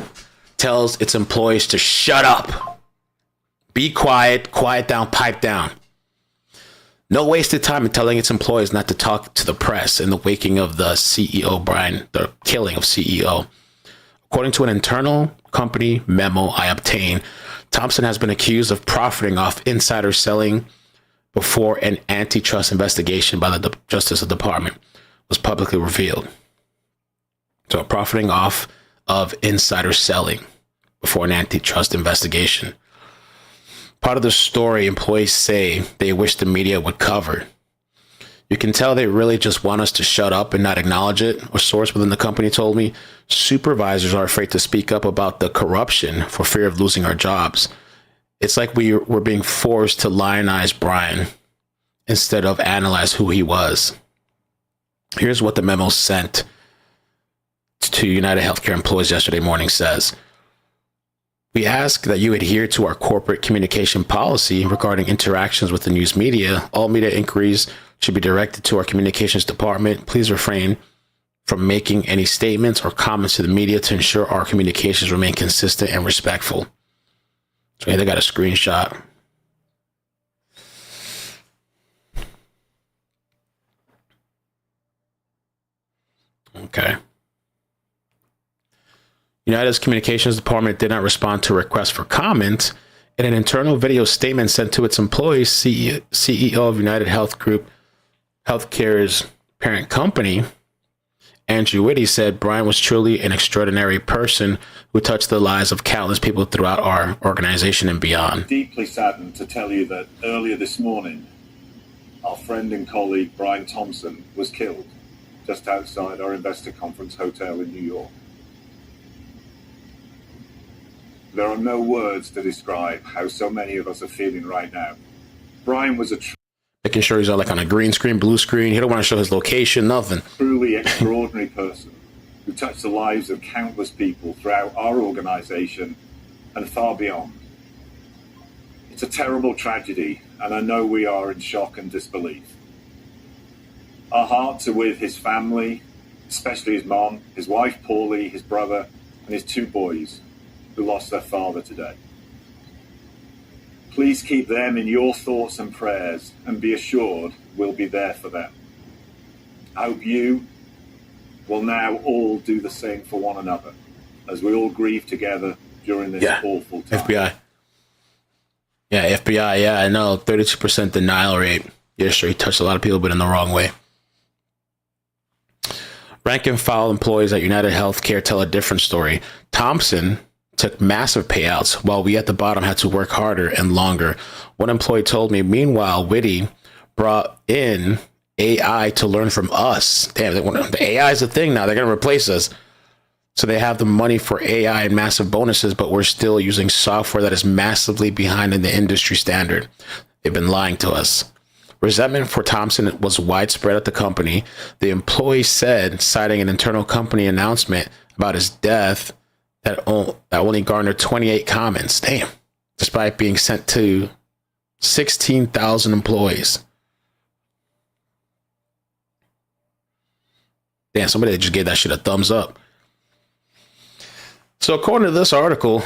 tells its employees to shut up. Be quiet, quiet down, pipe down. No wasted time in telling its employees not to talk to the press in the waking of the CEO, Brian, the killing of CEO. According to an internal company memo I obtained, Thompson has been accused of profiting off insider selling before an antitrust investigation by the Justice Department was publicly revealed. So profiting off of insider selling before an antitrust investigation. Part of the story, employees say they wish the media would cover. You can tell they really just want us to shut up and not acknowledge it. A source within the company told me supervisors are afraid to speak up about the corruption for fear of losing our jobs. It's like we were being forced to lionize Brian instead of analyze who he was. Here's what the memo sent to UnitedHealthcare employees yesterday morning says. We ask that you adhere to our corporate communication policy regarding interactions with the news media. All media inquiries should be directed to our communications department. Please refrain from making any statements or comments to the media to ensure our communications remain consistent and respectful. So they got a screenshot. Okay. United's communications department did not respond to requests for comment. In an internal video statement sent to its employees, CEO of United Health Group, Healthcare's parent company, Andrew Whitty, said Brian was truly an extraordinary person who touched the lives of countless people throughout our organization and beyond. Deeply saddened to tell you that earlier this morning, our friend and colleague Brian Thompson was killed just outside our investor conference hotel in New York. There are no words to describe how so many of us are feeling right now. Brian was a making sure he's on a green screen, blue screen. He don't want to show his location, nothing. Truly extraordinary person who touched the lives of countless people throughout our organization and far beyond. It's a terrible tragedy, and I know we are in shock and disbelief. Our hearts are with his family, especially his mom, his wife Paulie, his brother, and his 2 boys who lost their father today. Please keep them in your thoughts and prayers, and be assured we'll be there for them. I hope you will now all do the same for one another as we all grieve together during this awful time. FBI. Yeah, FBI. Yeah, I know. 32% denial rate. Yeah, sure, he touched a lot of people, but in the wrong way. Rank and file employees at UnitedHealthcare tell a different story. Thompson took massive payouts while we at the bottom had to work harder and longer. One employee told me, meanwhile, Witty brought in AI to learn from us. Damn, the AI is a thing now. They're going to replace us. So they have the money for AI and massive bonuses, but we're still using software that is massively behind in the industry standard. They've been lying to us. Resentment for Thompson was widespread at the company. The employee said, citing an internal company announcement about his death, that only garnered 28 comments. Damn. Despite being sent to 16,000 employees. Damn, somebody just gave that shit a thumbs up. So according to this article,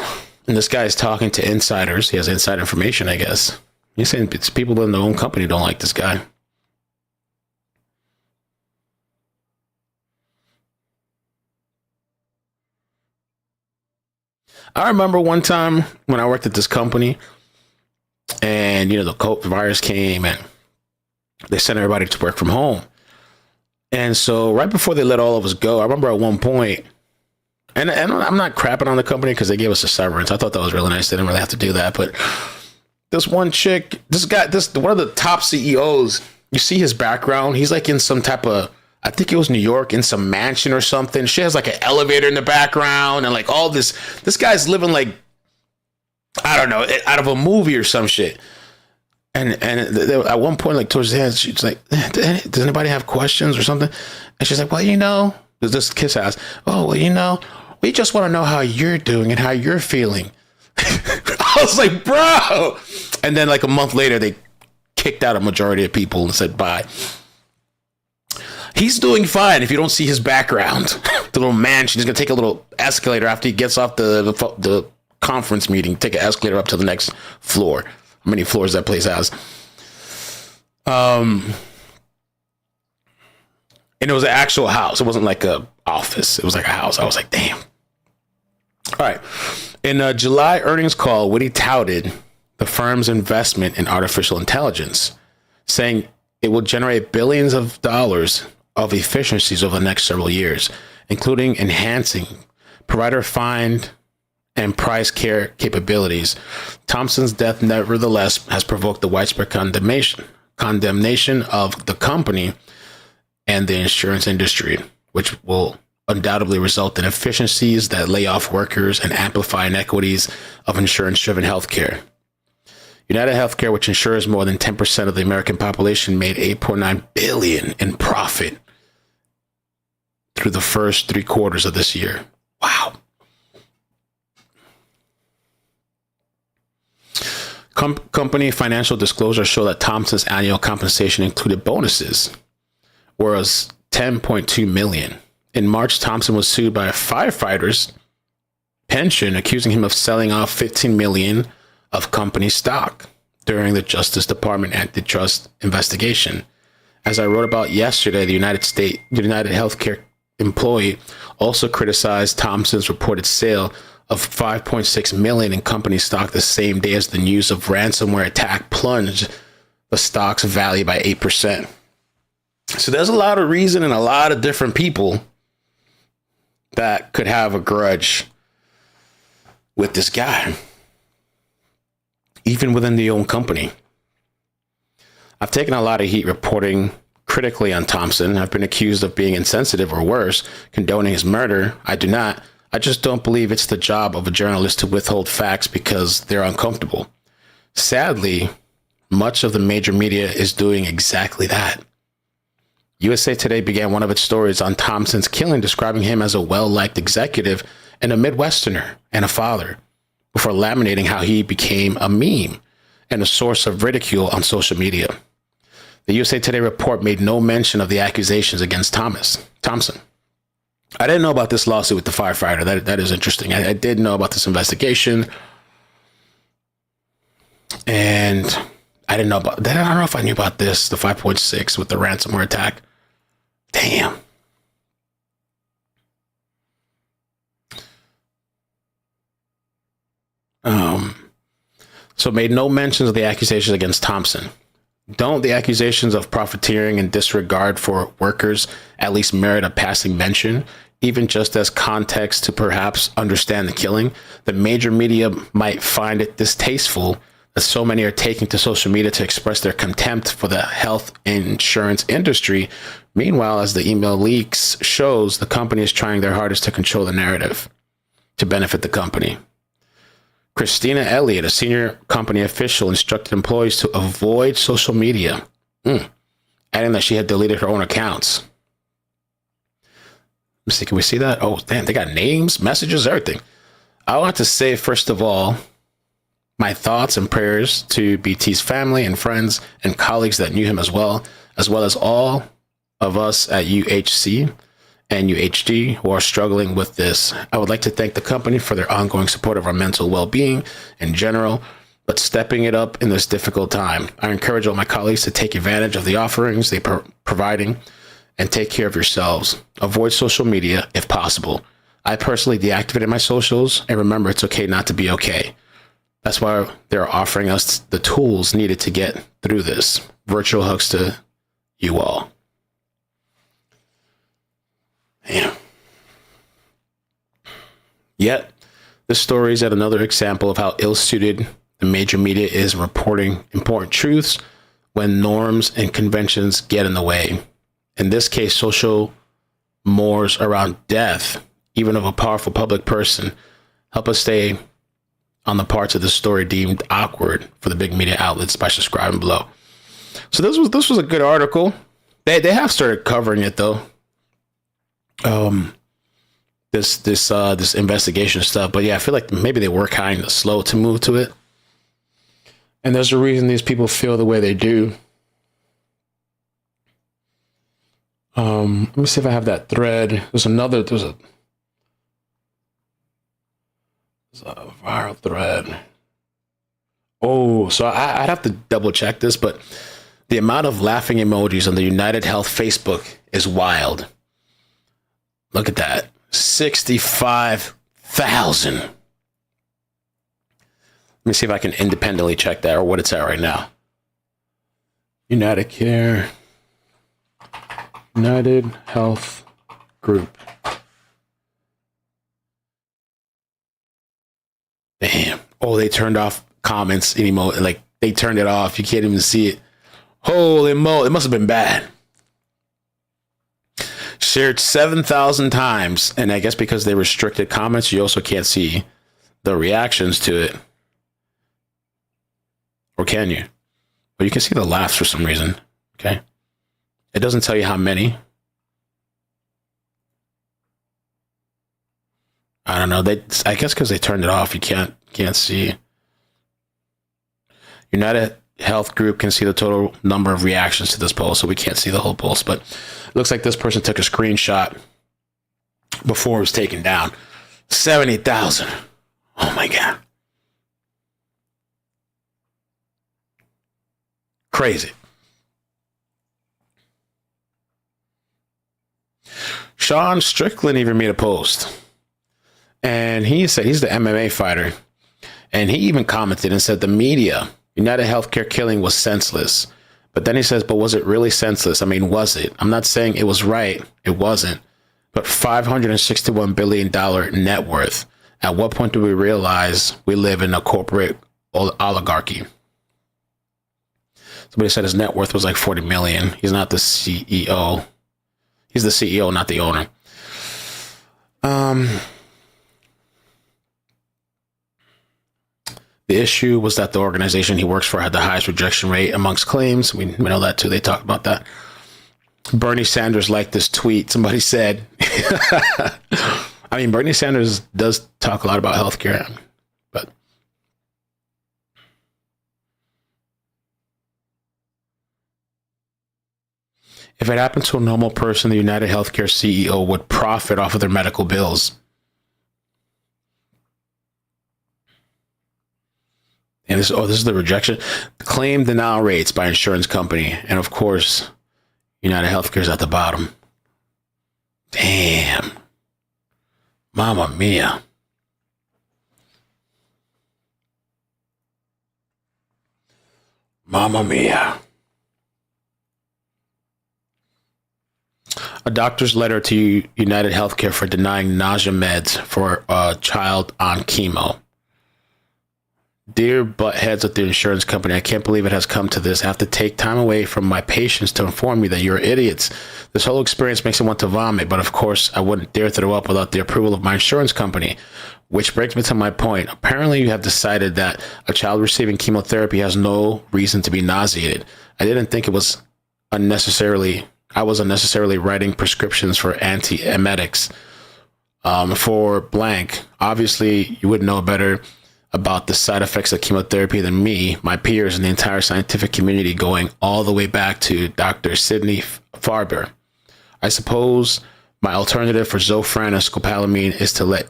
and this guy is talking to insiders. He has inside information, I guess. He's saying it's people in their own company don't like this guy. I remember one time when I worked at this company and, the COVID virus came and they sent everybody to work from home. And so right before they let all of us go, I remember at one point, and I'm not crapping on the company because they gave us a severance. I thought that was really nice. They didn't really have to do that. But this one chick, one of the top CEOs, you see his background. He's like in some type of, I think it was New York, in some mansion or something. She has like an elevator in the background and like all this. This guy's living like, I don't know, out of a movie or some shit. And at one point, like towards the end, she's like, does anybody have questions or something? And she's like, well, this kid asked, we just want to know how you're doing and how you're feeling. I was like, bro. And then like a month later, they kicked out a majority of people and said bye. He's doing fine if you don't see his background. The little mansion. He's going to take a little escalator after he gets off the conference meeting. Take an escalator up to the next floor. How many floors that place has? And it was an actual house. It wasn't like a office. It was like a house. I was like, damn. All right. In a July earnings call, Witty touted the firm's investment in artificial intelligence, saying it will generate billions of dollars of efficiencies over the next several years, including enhancing provider find and price care capabilities. Thompson's death, nevertheless, has provoked the widespread condemnation of the company and the insurance industry, which will undoubtedly result in efficiencies that lay off workers and amplify inequities of insurance-driven healthcare. UnitedHealthcare, which insures more than 10% of the American population, made $8.9 billion in profit through the first 3 quarters of this year. Wow. Company financial disclosures show that Thompson's annual compensation included bonuses, whereas $10.2 million. In March, Thompson was sued by a firefighter's pension, accusing him of selling off $15 million of company stock during the Justice Department antitrust investigation. As I wrote about yesterday, the UnitedHealthcare employee also criticized Thompson's reported sale of $5.6 million in company stock the same day as the news of ransomware attack plunged the stock's value by 8%. So there's a lot of reason and a lot of different people that could have a grudge with this guy, even within the own company. I've taken a lot of heat reporting critically on Thompson. I've been accused of being insensitive or worse, condoning his murder. I do not. I just don't believe it's the job of a journalist to withhold facts because they're uncomfortable. Sadly, much of the major media is doing exactly that. USA Today began one of its stories on Thompson's killing, describing him as a well-liked executive and a Midwesterner and a father. before laminating how he became a meme and a source of ridicule on social media. The USA Today report made no mention of the accusations against Thompson. I didn't know about this lawsuit with the firefighter. That is interesting. I did know about this investigation. And I didn't know about that. I don't know if I knew about this, the 5.6 with the ransomware attack. Damn. So made no mentions of the accusations against Thompson. Don't the accusations of profiteering and disregard for workers at least merit a passing mention, even just as context to perhaps understand the killing? The major media might find it distasteful that so many are taking to social media to express their contempt for the health insurance industry. Meanwhile, as the email leaks shows, the company is trying their hardest to control the narrative to benefit the company. Christina Elliott, a senior company official, instructed employees to avoid social media, adding that she had deleted her own accounts. Let's see, can we see that? Oh, damn, they got names, messages, everything. I want to say, first of all, my thoughts and prayers to BT's family and friends and colleagues that knew him as well as all of us at UHC and UHD who are struggling with this. I would like to thank the company for their ongoing support of our mental well-being in general, but stepping it up in this difficult time. I encourage all my colleagues to take advantage of the offerings they're providing and take care of yourselves. Avoid social media if possible. I personally deactivated my socials, and remember, it's okay not to be okay. That's why they're offering us the tools needed to get through this. Virtual hugs to you all. Yeah. Yet, this story is yet another example of how ill-suited the major media is reporting important truths when norms and conventions get in the way. In this case, social mores around death, even of a powerful public person, help us stay on the parts of the story deemed awkward for the big media outlets by subscribing below. So this was a good article. They have started covering it though. This investigation stuff, but yeah, I feel like maybe they were kind of slow to move to it, and there's a reason these people feel the way they do. Let me see if I have that thread. There's a viral thread. Oh, so I'd have to double check this, but the amount of laughing emojis on the United Health Facebook is wild. Look at that. 65,000. Let me see if I can independently check that or what it's at right now. UnitedHealthcare. United Health Group. Damn. Oh, they turned off comments anymore. Like, they turned it off. You can't even see it. Holy moly. It must have been bad. Shared 7,000 times, and I guess because they restricted comments, you also can't see the reactions to it. Or can you? But you can see the laughs for some reason. Okay. It doesn't tell you how many. I don't know. I guess because they turned it off, you can't see. United Health Group can see the total number of reactions to this post, so we can't see the whole post, but it looks like this person took a screenshot before it was taken down. 70,000. Oh my God. Crazy. Sean Strickland even made a post, and he said he's the MMA fighter, and he even commented and said the media, UnitedHealthcare killing was senseless. But then he says, but was it really senseless? I mean, was it? I'm not saying it was right. It wasn't. But $561 billion net worth. At what point do we realize we live in a corporate oligarchy? Somebody said his net worth was like 40 million. He's not the CEO. He's the CEO, not the owner. The issue was that the organization he works for had the highest rejection rate amongst claims. We know that too. They talked about that. Bernie Sanders liked this tweet. Somebody said, I mean, Bernie Sanders does talk a lot about healthcare, but If it happened to a normal person, the UnitedHealthcare CEO would profit off of their medical bills. And this is the rejection. Claim denial rates by insurance company. And of course, UnitedHealthcare is at the bottom. Damn. Mamma mia. Mamma mia. A doctor's letter to UnitedHealthcare for denying nausea meds for a child on chemo. Dear buttheads at the insurance company, I can't believe it has come to this. I have to take time away from my patients to inform you that you're idiots. This whole experience makes me want to vomit, but of course I wouldn't dare throw up without the approval of my insurance company. Which brings me to my point. Apparently you have decided that a child receiving chemotherapy has no reason to be nauseated. I didn't think I was unnecessarily writing prescriptions for antiemetics for blank. Obviously you would know better about the side effects of chemotherapy than me, my peers, and the entire scientific community, going all the way back to Dr. Sidney Farber. I suppose my alternative for Zofran and scopolamine is to let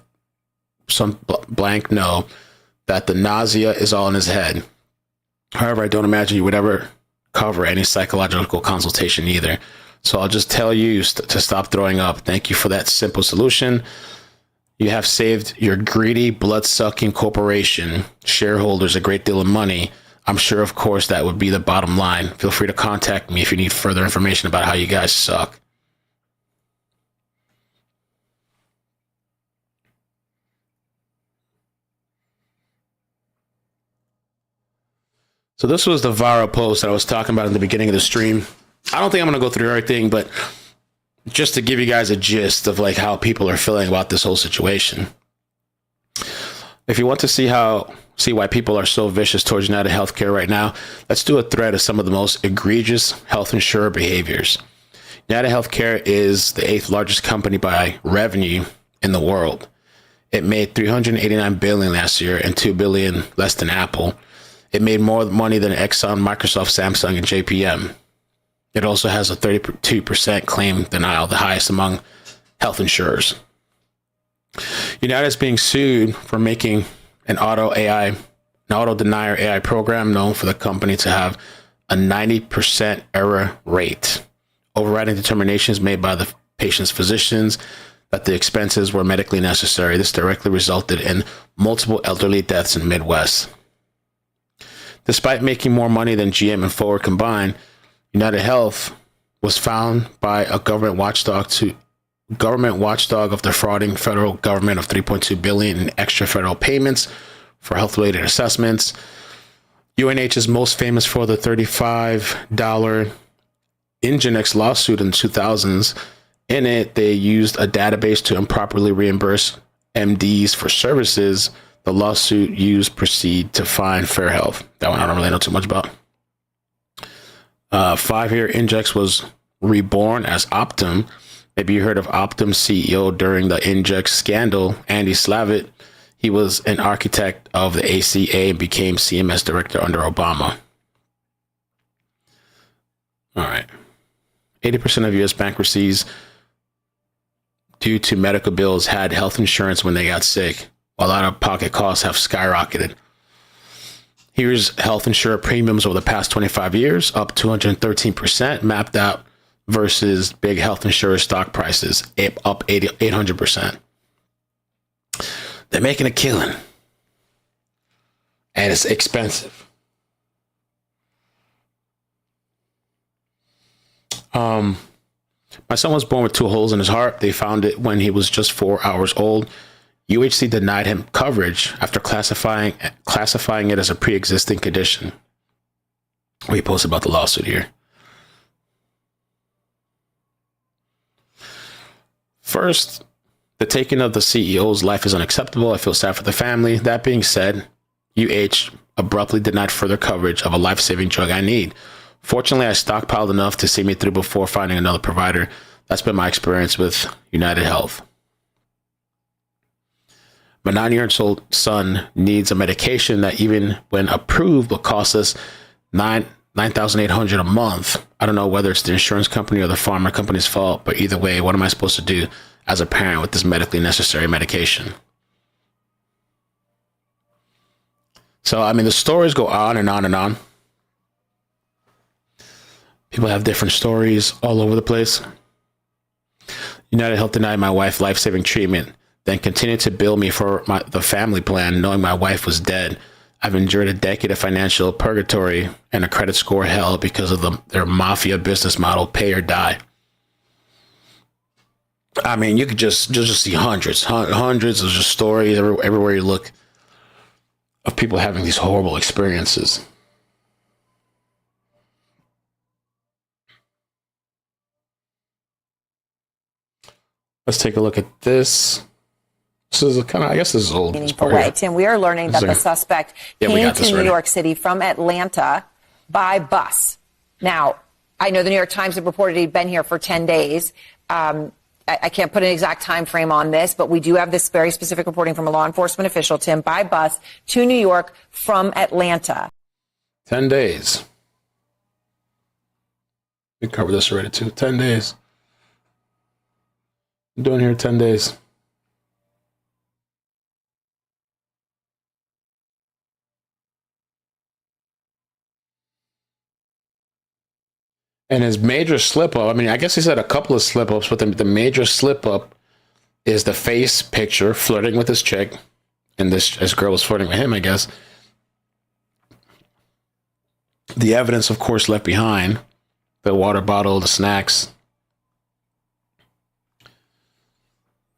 some blank know that the nausea is all in his head. However, I don't imagine you would ever cover any psychological consultation either. So I'll just tell you to stop throwing up. Thank you for that simple solution. You have saved your greedy, blood-sucking corporation shareholders a great deal of money. I'm sure, of course, that would be the bottom line. Feel free to contact me if you need further information about how you guys suck. So this was the viral post that I was talking about in the beginning of the stream. I don't think I'm going to go through everything, but just to give you guys a gist of like how people are feeling about this whole situation. If you want to see why people are so vicious towards UnitedHealthcare right now, let's do a thread of some of the most egregious health insurer behaviors. UnitedHealthcare is the 8th largest company by revenue in the world. It made $389 billion last year and $2 billion less than Apple. It made more money than Exxon, Microsoft, Samsung, and JPM. It also has a 32% claim denial, the highest among health insurers. United is being sued for making an auto denier AI program known for the company to have a 90% error rate, overriding determinations made by the patient's physicians that the expenses were medically necessary. This directly resulted in multiple elderly deaths in the Midwest. Despite making more money than GM and Forward combined, United Health was found by a government watchdog of defrauding federal government of $3.2 billion in extra federal payments for health-related assessments. UNH is most famous for the $35 Ingenex lawsuit in the 2000s. In it, they used a database to improperly reimburse MDs for services. The lawsuit used proceed to find Fair Health. That one I don't really know too much about. 5-year Ingex was reborn as Optum. Maybe you heard of Optum's CEO during the Ingex scandal, Andy Slavitt. He was an architect of the ACA and became CMS director under Obama. All right. 80% of U.S. bankruptcies due to medical bills had health insurance when they got sick, while out-of-pocket costs have skyrocketed. Here's health insurer premiums over the past 25 years, up 213%, mapped out versus big health insurer stock prices, up 800%. They're making a killing, and it's expensive. My son was born with 2 holes in his heart. They found it when he was just 4 hours old. UHC denied him coverage after classifying it as a pre-existing condition. We posted about the lawsuit here. First, the taking of the CEO's life is unacceptable. I feel sad for the family. That being said, UH abruptly denied further coverage of a life-saving drug I need. Fortunately, I stockpiled enough to see me through before finding another provider. That's been my experience with United Health. My 9-year-old son needs a medication that even when approved will cost us $9 $9,800 a month. I don't know whether it's the insurance company or the pharma company's fault, but either way, what am I supposed to do as a parent with this medically necessary medication? So, I mean, the stories go on and on and on. People have different stories all over the place. UnitedHealth denied my wife life-saving treatment, then continued to bill me for the family plan, knowing my wife was dead. I've endured a decade of financial purgatory and a credit score hell because of their mafia business model, pay or die. I mean, you could just see hundreds of just stories everywhere you look of people having these horrible experiences. Let's take a look at this. This is kind of, I guess this is old. Tim, we are learning that the suspect came to New York City from Atlanta by bus. Now, I know the New York Times had reported he'd been here for 10 days. I can't put an exact time frame on this, but we do have this very specific reporting from a law enforcement official, Tim, by bus to New York from Atlanta. 10 days. We covered this already too. 10 days. I'm doing here 10 days. And his major slip up, I mean, I guess he's had a couple of slip ups, but the major slip up is the face picture flirting with this chick. And this girl was flirting with him, I guess. The evidence, of course, left behind. The water bottle, the snacks.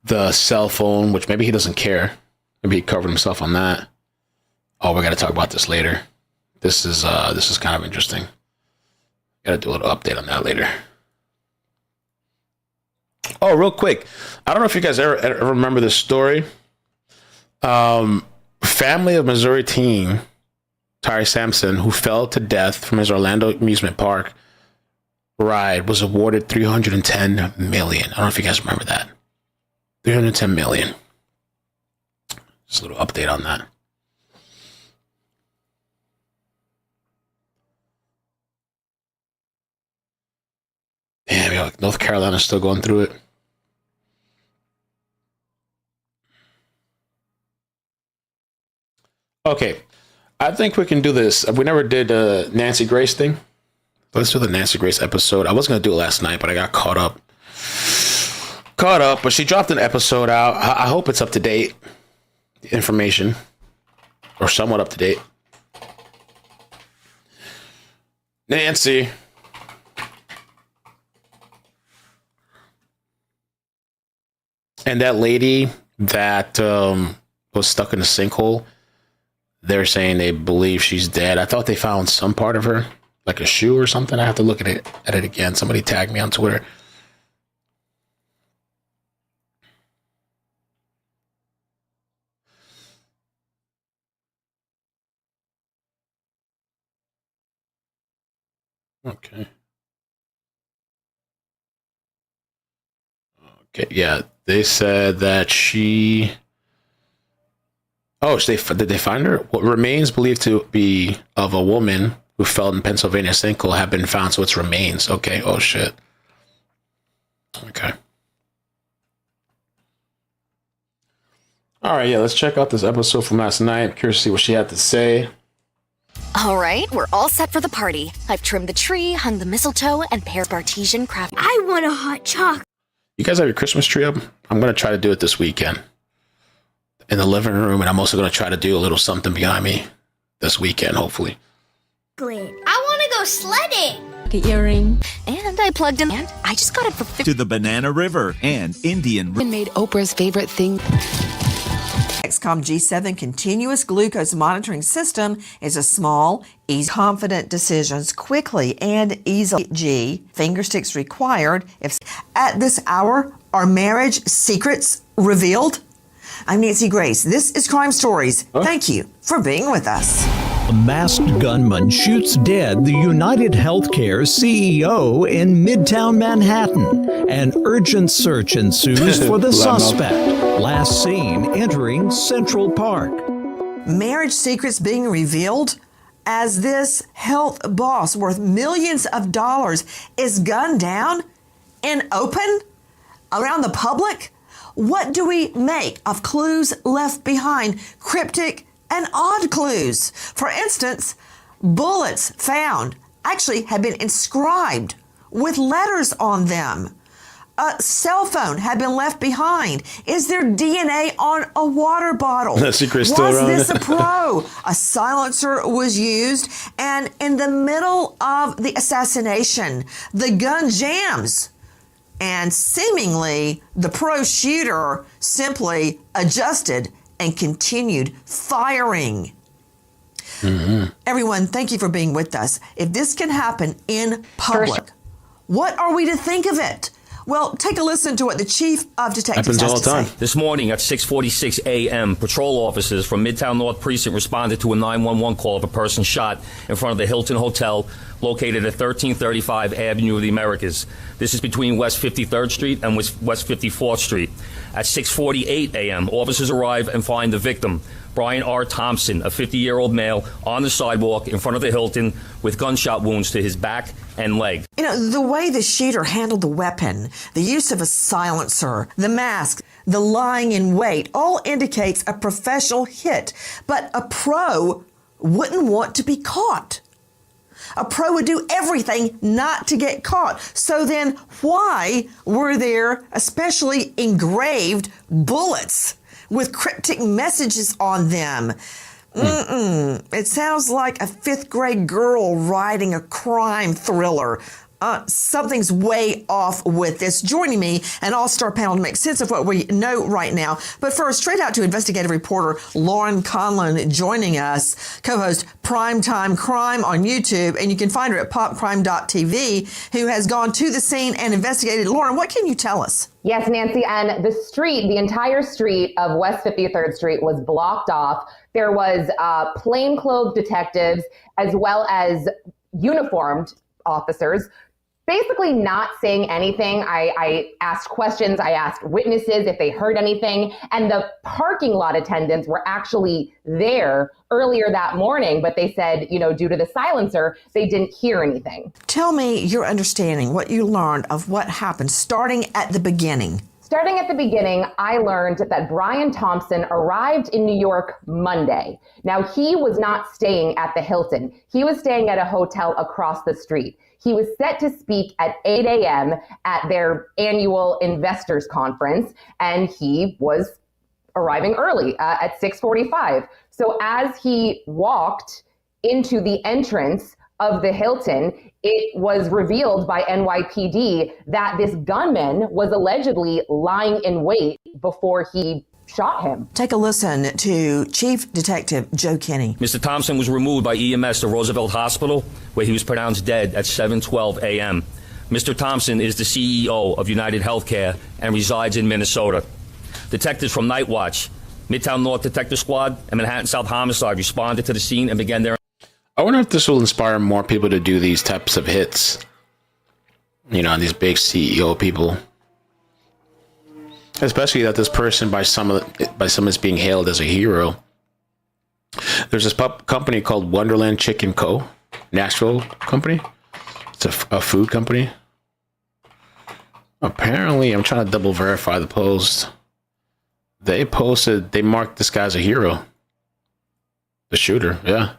The cell phone, which maybe he doesn't care. Maybe he covered himself on that. Oh, we got to talk about this later. This is kind of interesting. Got to do a little update on that later. Oh, real quick. I don't know if you guys ever remember this story. Family of Missouri teen, Tyree Sampson, who fell to death from his Orlando amusement park ride, was awarded $310 million. I don't know if you guys remember that. $310 million. Just a little update on that. Damn, North Carolina's still going through it. Okay, I think we can do this. We never did a Nancy Grace thing. Let's do the Nancy Grace episode. I was going to do it last night, but I got caught up. But she dropped an episode out. I hope it's up to date information, or somewhat up to date. Nancy. And that lady that was stuck in a sinkhole, they're saying they believe she's dead. I thought they found some part of her, like a shoe or something. I have to look at it again. Somebody tagged me on Twitter. Okay, yeah. They said that she... Oh, did they find her? What remains believed to be of a woman who fell in Pennsylvania sinkhole have been found, so it's remains. Okay, oh shit. Okay. All right, yeah, let's check out this episode from last night. I'm curious to see what she had to say. All right, we're all set for the party. I've trimmed the tree, hung the mistletoe, and paired Bartesian craft. I want a hot chocolate. You guys have your Christmas tree up? I'm going to try to do it this weekend in the living room, and I'm also going to try to do a little something behind me this weekend, hopefully. I want to go sledding. Get your ring. And I plugged in, and I just got it for $50. To the Banana River and Indian River. Made Oprah's favorite thing. Dexcom G7 continuous glucose monitoring system is a small, easy, confident decisions quickly and easily. G, finger sticks required. If at this hour, are marriage secrets revealed? I'm Nancy Grace. This is Crime Stories. Thank you for being with us. A masked gunman shoots dead the UnitedHealthcare CEO in Midtown Manhattan. An urgent search ensues for the suspect. Last seen entering Central Park. Marriage secrets being revealed? as this health boss worth millions of dollars is gunned down in open around the public? What do we make of clues left behind? Cryptic and odd clues. For instance, bullets found actually have been inscribed with letters on them. A cell phone had been left behind. Is there DNA on a water bottle? The secret's still Was around. this a pro? A silencer was used, and in the middle of the assassination, the gun jams. And seemingly, the pro shooter simply adjusted and continued firing. Everyone, thank you for being with us. If this can happen in public, what are we to think of it? Well, take a listen to what the chief of detectives Happens has all to the time. say. This morning at 6:46 a.m., patrol officers from Midtown North Precinct responded to a 911 call of a person shot in front of the Hilton Hotel located at 1335 Avenue of the Americas. This is between West 53rd Street and West 54th Street. At 6:48 a.m., officers arrive and find the victim, Brian R. Thompson, a 50-year-old male, on the sidewalk in front of the Hilton with gunshot wounds to his back and leg. You know, the way the shooter handled the weapon, the use of a silencer, the mask, the lying in wait, all indicates a professional hit. But a pro wouldn't want to be caught. A pro would do everything not to get caught. So then why were there especially engraved bullets with cryptic messages on them? It sounds like a 5th grade girl writing a crime thriller. Something's way off with this. Joining me, an all-star panel to make sense of what we know right now. But first, straight out to investigative reporter Lauren Conlon joining us, co-host Primetime Crime on YouTube, and you can find her at popcrime.tv, who has gone to the scene and investigated. Lauren, what can you tell us? Yes, Nancy, and the entire street of West 53rd Street was blocked off. There was plainclothes detectives as well as uniformed officers basically not saying anything. I asked questions. I asked witnesses if they heard anything. And the parking lot attendants were actually there earlier that morning, but they said, due to the silencer, they didn't hear anything. Tell me your understanding, what you learned of what happened, starting at the beginning. Starting at the beginning, I learned that Brian Thompson arrived in New York Monday. Now, he was not staying at the Hilton. He was staying at a hotel across the street. He was set to speak at 8 a.m. at their annual investors conference, and he was arriving early at 6:45. So as he walked into the entrance of the Hilton, it was revealed by NYPD that this gunman was allegedly lying in wait before he shot him. Take a listen to Chief Detective Joe Kinney. Mr. Thompson was removed by EMS to Roosevelt Hospital, where he was pronounced dead at 7:12 a.m. Mr. Thompson is the CEO of UnitedHealthcare and resides in Minnesota. Detectives from Night Watch, Midtown North Detective Squad, and Manhattan South Homicide responded to the scene and began their... I wonder if this will inspire more people to do these types of hits. These big CEO people. Especially that this person by some is being hailed as a hero. There's this company called Wonderland Chicken Co. Nashville company. It's a food company. Apparently, I'm trying to double verify the post. They marked this guy as a hero. The shooter, yeah.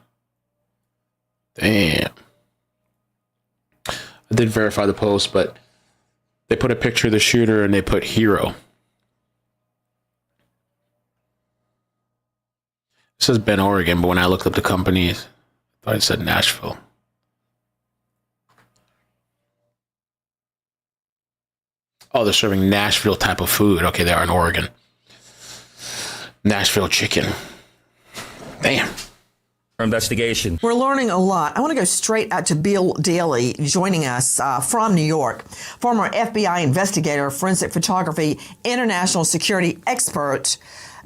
Damn. I did verify the post, but they put a picture of the shooter and they put hero. It says Bend, Oregon, but when I looked up the company, I thought it said Nashville. Oh, they're serving Nashville type of food. Okay, they are in Oregon. Nashville chicken. Damn. Investigation. We're learning a lot. I want to go straight out to Bill Daly joining us from New York. Former FBI investigator, forensic photography, international security expert.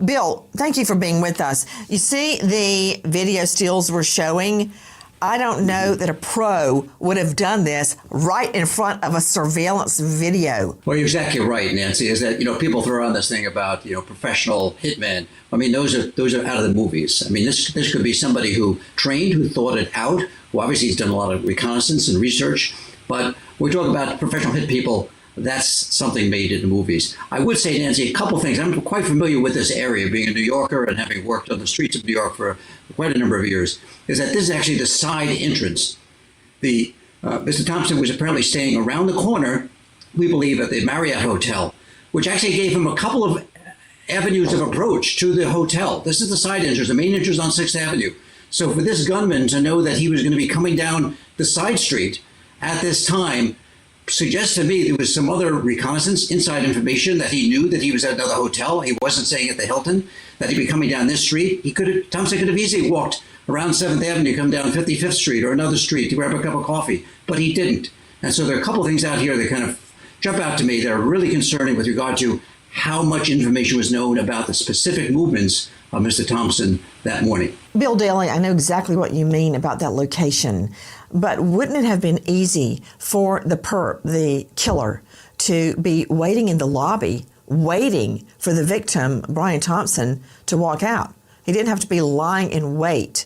Bill, thank you for being with us. You see the video stills we're showing. I don't know that a pro would have done this right in front of a surveillance video. Well, you're exactly right, Nancy, is that, people throw around this thing about, professional hitmen. I mean, those are out of the movies. I mean, this could be somebody who trained, who thought it out, who obviously has done a lot of reconnaissance and research. But we're talking about professional hit people. That's something made in the movies. I would say, Nancy, a couple things. I'm quite familiar with this area, being a New Yorker and having worked on the streets of New York for quite a number of years, is that this is actually the side entrance. Mr. Thompson was apparently staying around the corner, we believe, at the Marriott Hotel, which actually gave him a couple of avenues of approach to the hotel. This is the side entrance, the main entrance on 6th Avenue. So for this gunman to know that he was going to be coming down the side street at this time suggests to me there was some other reconnaissance, inside information, that he knew that he was at another hotel. He wasn't staying at the Hilton, that he'd be coming down this street. Thompson could have easily walked around 7th Avenue, come down 55th Street or another street to grab a cup of coffee, but he didn't. And so there are a couple of things out here that kind of jump out to me that are really concerning with regard to how much information was known about the specific movements of Mr. Thompson that morning. Bill Daly, I know exactly what you mean about that location, but wouldn't it have been easy for the killer, to be waiting in the lobby, waiting for the victim, Brian Thompson, to walk out? He didn't have to be lying in wait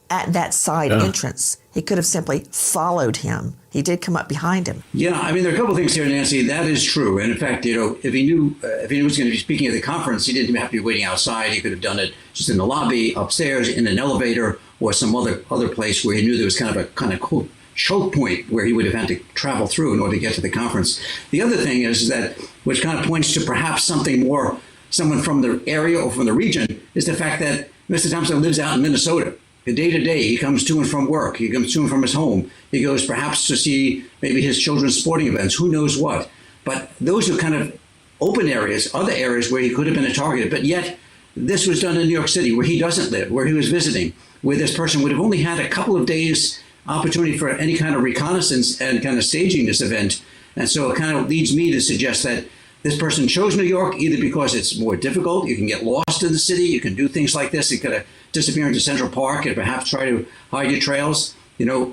at that side entrance. He could have simply followed him. He did come up behind him. Yeah, I mean, there are a couple of things here, Nancy. That is true. And in fact, if he knew he was going to be speaking at the conference, he didn't even have to be waiting outside. He could have done it just in the lobby, upstairs, in an elevator, or some other place where he knew there was kind of cool choke point where he would have had to travel through in order to get to the conference. The other thing is that, which kind of points to perhaps something more, someone from the area or from the region, is the fact that Mr. Thompson lives out in Minnesota. Day to day, he comes to and from work. He comes to and from his home. He goes perhaps to see maybe his children's sporting events, who knows what. But those are kind of open areas, other areas where he could have been a target. But yet, this was done in New York City, where he doesn't live, where he was visiting, where this person would have only had a couple of days opportunity for any kind of reconnaissance and kind of staging this event. And so it kind of leads me to suggest that this person chose New York either because it's more difficult, you can get lost in the city, you can do things like this, you could disappear into Central Park and perhaps try to hide your trails,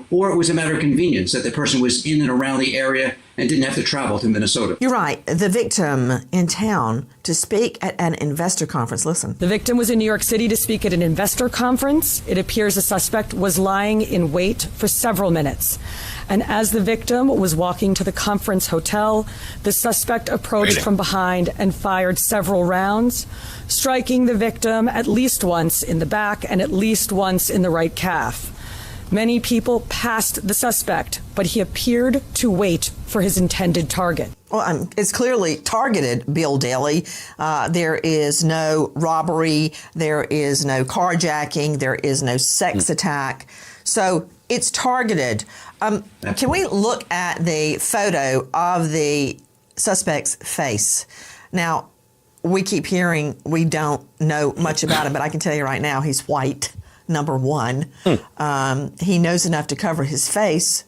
or it was a matter of convenience that the person was in and around the area and didn't have to travel to Minnesota. You're right. The victim in town to speak at an investor conference. Listen. The victim was in New York City to speak at an investor conference. It appears the suspect was lying in wait for several minutes. And as the victim was walking to the conference hotel, the suspect approached from behind and fired several rounds, striking the victim at least once in the back and at least once in the right calf. Many people passed the suspect, but he appeared to wait for his intended target. Well, it's clearly targeted, Bill Daly. There is no robbery. There is no carjacking. There is no sex attack. So it's targeted. Can we look at the photo of the suspect's face? Now, we keep hearing we don't know much about him, but I can tell you right now he's white, number one. He knows enough to cover his face.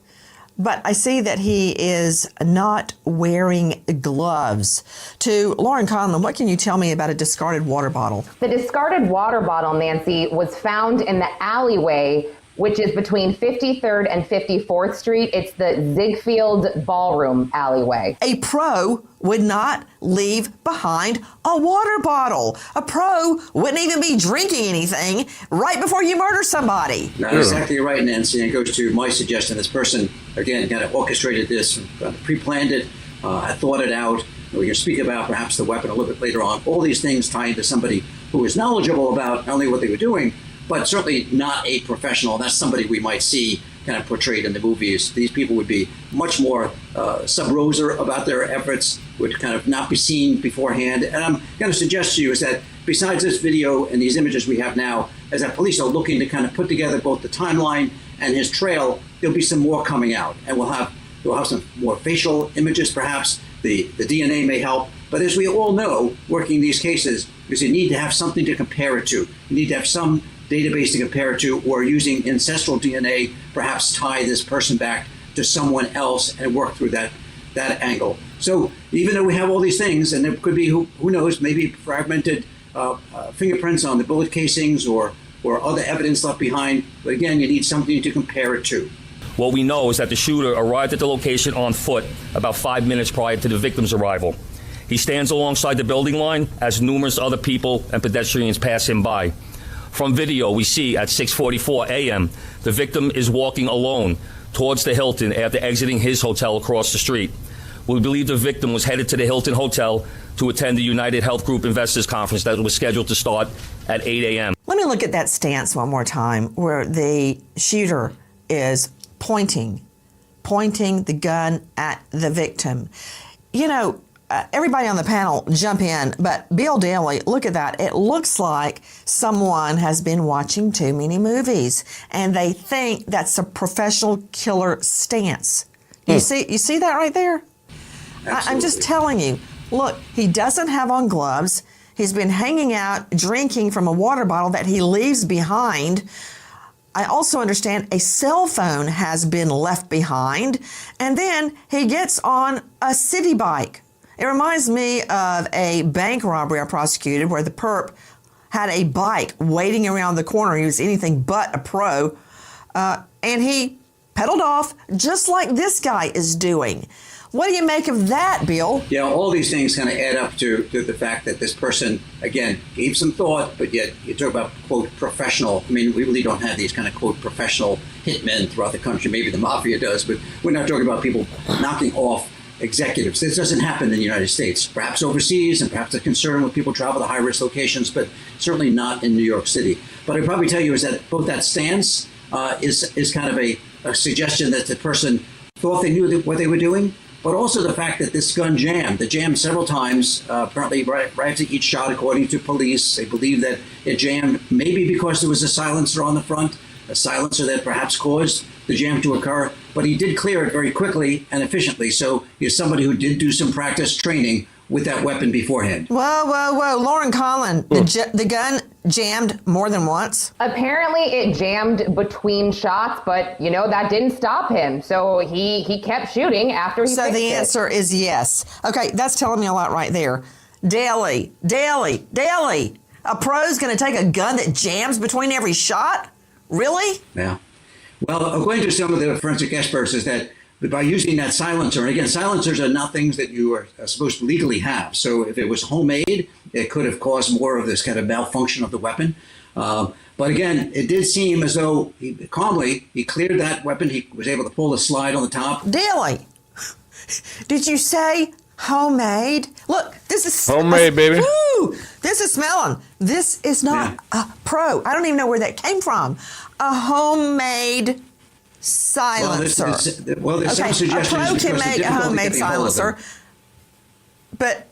But I see that he is not wearing gloves. To Lauren Conlon, what can you tell me about a discarded water bottle? The discarded water bottle, Nancy, was found in the alleyway, which is between 53rd and 54th Street. It's the Ziegfeld Ballroom alleyway. A pro would not leave behind a water bottle. A pro wouldn't even be drinking anything right before you murder somebody. That's exactly right, Nancy. And it goes to my suggestion. This person, again, kind of orchestrated this, pre-planned it, thought it out. We can speak about perhaps the weapon a little bit later on. All these things tie into somebody who is knowledgeable about not only what they were doing, but certainly not a professional. That's somebody we might see kind of portrayed in the movies. These people would be much more sub rosa about their efforts, would kind of not be seen beforehand. And I'm going to suggest to you is that besides this video and these images we have now, as that police are looking to kind of put together both the timeline and his trail, there'll be some more coming out. And we'll have some more facial images perhaps. The DNA may help. But as we all know, working these cases, is you need to have something to compare it to. You need to have some database to compare it to, or using ancestral DNA, perhaps tie this person back to someone else and work through that angle. So even though we have all these things, and there could be, who knows, maybe fragmented fingerprints on the bullet casings or or other evidence left behind. But again, you need something to compare it to. What we know is that the shooter arrived at the location on foot about 5 minutes prior to the victim's arrival. He stands alongside the building line as numerous other people and pedestrians pass him by. From video, we see at 6:44 a.m., the victim is walking alone towards the Hilton after exiting his hotel across the street. We believe the victim was headed to the Hilton Hotel to attend the United Health Group Investors Conference that was scheduled to start at 8 a.m. Let me look at that stance one more time where the shooter is pointing the gun at the victim. You know, everybody on the panel jump in, but Bill Daly, look at that. It looks like someone has been watching too many movies and they think that's a professional killer stance. You see that right there? I'm just telling you, look, he doesn't have on gloves. He's been hanging out, drinking from a water bottle that he leaves behind. I also understand a cell phone has been left behind. And then he gets on a city bike. It reminds me of a bank robbery I prosecuted where the perp had a bike waiting around the corner. He was anything but a pro. And he pedaled off just like this guy is doing. What do you make of that, Bill? Yeah, all these things kind of add up to the fact that this person, again, gave some thought, but yet you talk about, quote, professional. I mean, we really don't have these kind of, quote, professional hitmen throughout the country. Maybe the mafia does, but we're not talking about people knocking off executives. This doesn't happen in the United States. Perhaps overseas, and perhaps a concern when people travel to high-risk locations, but certainly not in New York City. But I'd probably tell you is that both that stance is kind of a suggestion that the person thought they knew what they were doing, but also the fact that this gun jammed. It jammed several times, apparently right after each shot, according to police. They believe that it jammed maybe because there was a silencer on the front, a silencer that perhaps caused the jam to occur. But he did clear it very quickly and efficiently. So he's somebody who did do some practice training with that weapon beforehand. Whoa. Lauren Collin, the gun jammed more than once? Apparently it jammed between shots, but, you know, that didn't stop him. So he kept shooting after he fixed it. So the answer is yes. Okay, that's telling me a lot right there. Daly. A pro's going to take a gun that jams between every shot? Really? Yeah. Well, according to some of the forensic experts, is that by using that silencer, and again, silencers are not things that you are supposed to legally have. So if it was homemade, it could have caused more of this kind of malfunction of the weapon. But again, it did seem as though he cleared that weapon. He was able to pull the slide on the top. Daly, did you say homemade? Look, this is homemade, baby. Woo, this is smelling. This is not a pro. I don't even know where that came from. A homemade silencer. There's some suggestions. A pro can make a homemade silencer, but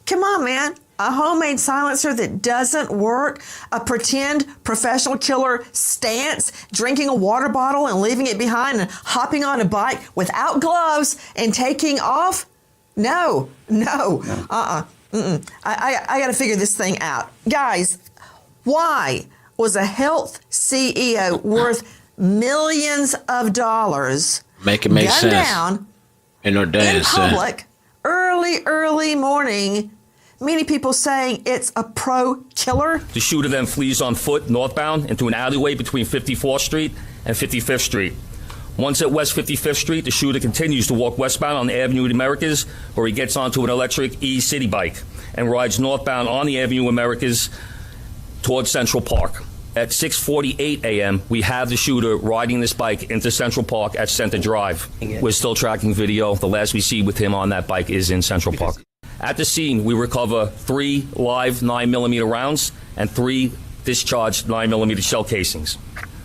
come on, man. A homemade silencer that doesn't work, a pretend professional killer stance, drinking a water bottle and leaving it behind and hopping on a bike without gloves and taking off? No. I got to figure this thing out. Guys, why was a health CEO worth millions of dollars make it make gunned sense down in public early morning? Many people saying it's a pro killer. The shooter then flees on foot northbound into an alleyway between 54th Street and 55th Street. Once at West 55th Street, the shooter continues to walk westbound on the Avenue of the Americas, where he gets onto an electric e-city bike and rides northbound on the Avenue of Americas towards Central Park. At 6:48 a.m., we have the shooter riding this bike into Central Park at Center Drive. We're still tracking video. The last we see with him on that bike is in Central Park. At the scene, we recover 3 live 9mm rounds and 3 discharged 9mm shell casings.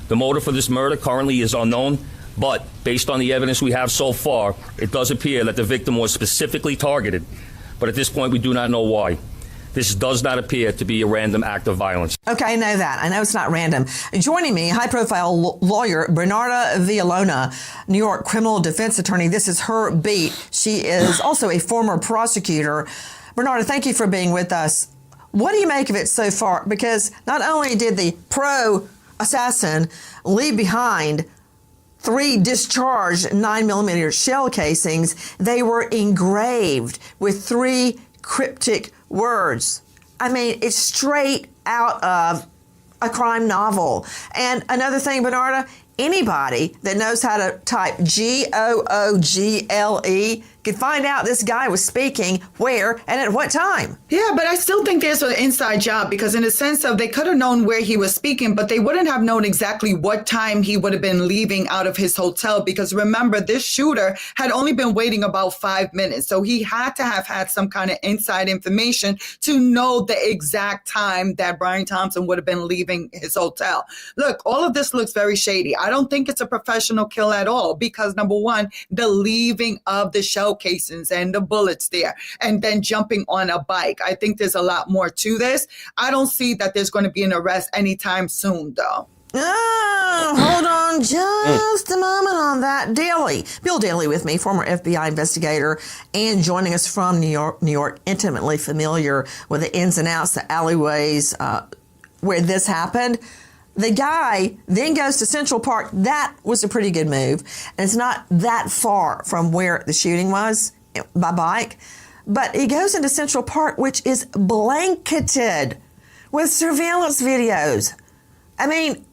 The motive for this murder currently is unknown, but based on the evidence we have so far, it does appear that the victim was specifically targeted. But at this point, we do not know why. This does not appear to be a random act of violence. Okay, I know that. I know it's not random. Joining me, high-profile lawyer Bernarda Villalona, New York criminal defense attorney. This is her beat. She is also a former prosecutor. Bernarda, thank you for being with us. What do you make of it so far? Because not only did the pro assassin leave behind 3 discharged 9mm shell casings, they were engraved with 3 cryptic words. I mean, it's straight out of a crime novel. And another thing, Bernarda, anybody that knows how to type Google could find out this guy was speaking where and at what time. Yeah, but I still think there's an inside job, because in the sense of they could have known where he was speaking, but they wouldn't have known exactly what time he would have been leaving out of his hotel. Because remember, this shooter had only been waiting about 5 minutes. So he had to have had some kind of inside information to know the exact time that Brian Thompson would have been leaving his hotel. Look, all of this looks very shady. I don't think it's a professional kill at all, because number one, the leaving of the shell casings and the bullets there, and then jumping on a bike. I think there's a lot more to this. I don't see that there's going to be an arrest anytime soon, though. Hold on just a moment on that. Bill Daly with me, former FBI investigator, and joining us from New York, intimately familiar with the ins and outs, the alleyways where this happened. The guy then goes to Central Park. That was a pretty good move. And it's not that far from where the shooting was by bike. But he goes into Central Park, which is blanketed with surveillance videos. I mean,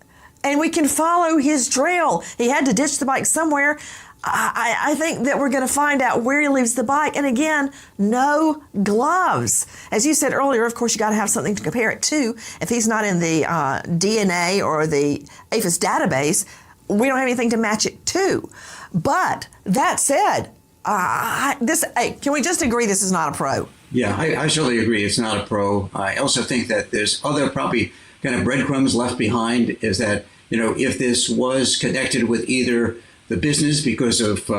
and we can follow his trail. He had to ditch the bike somewhere. I think that we're going to find out where he leaves the bike. And again, no gloves. As you said earlier, of course, you got to have something to compare it to. If he's not in the DNA or the APHIS database, we don't have anything to match it to. But that said, can we just agree this is not a pro? Yeah, I certainly agree it's not a pro. I also think that there's other probably kind of breadcrumbs left behind, is that, if this was connected with either the business because of,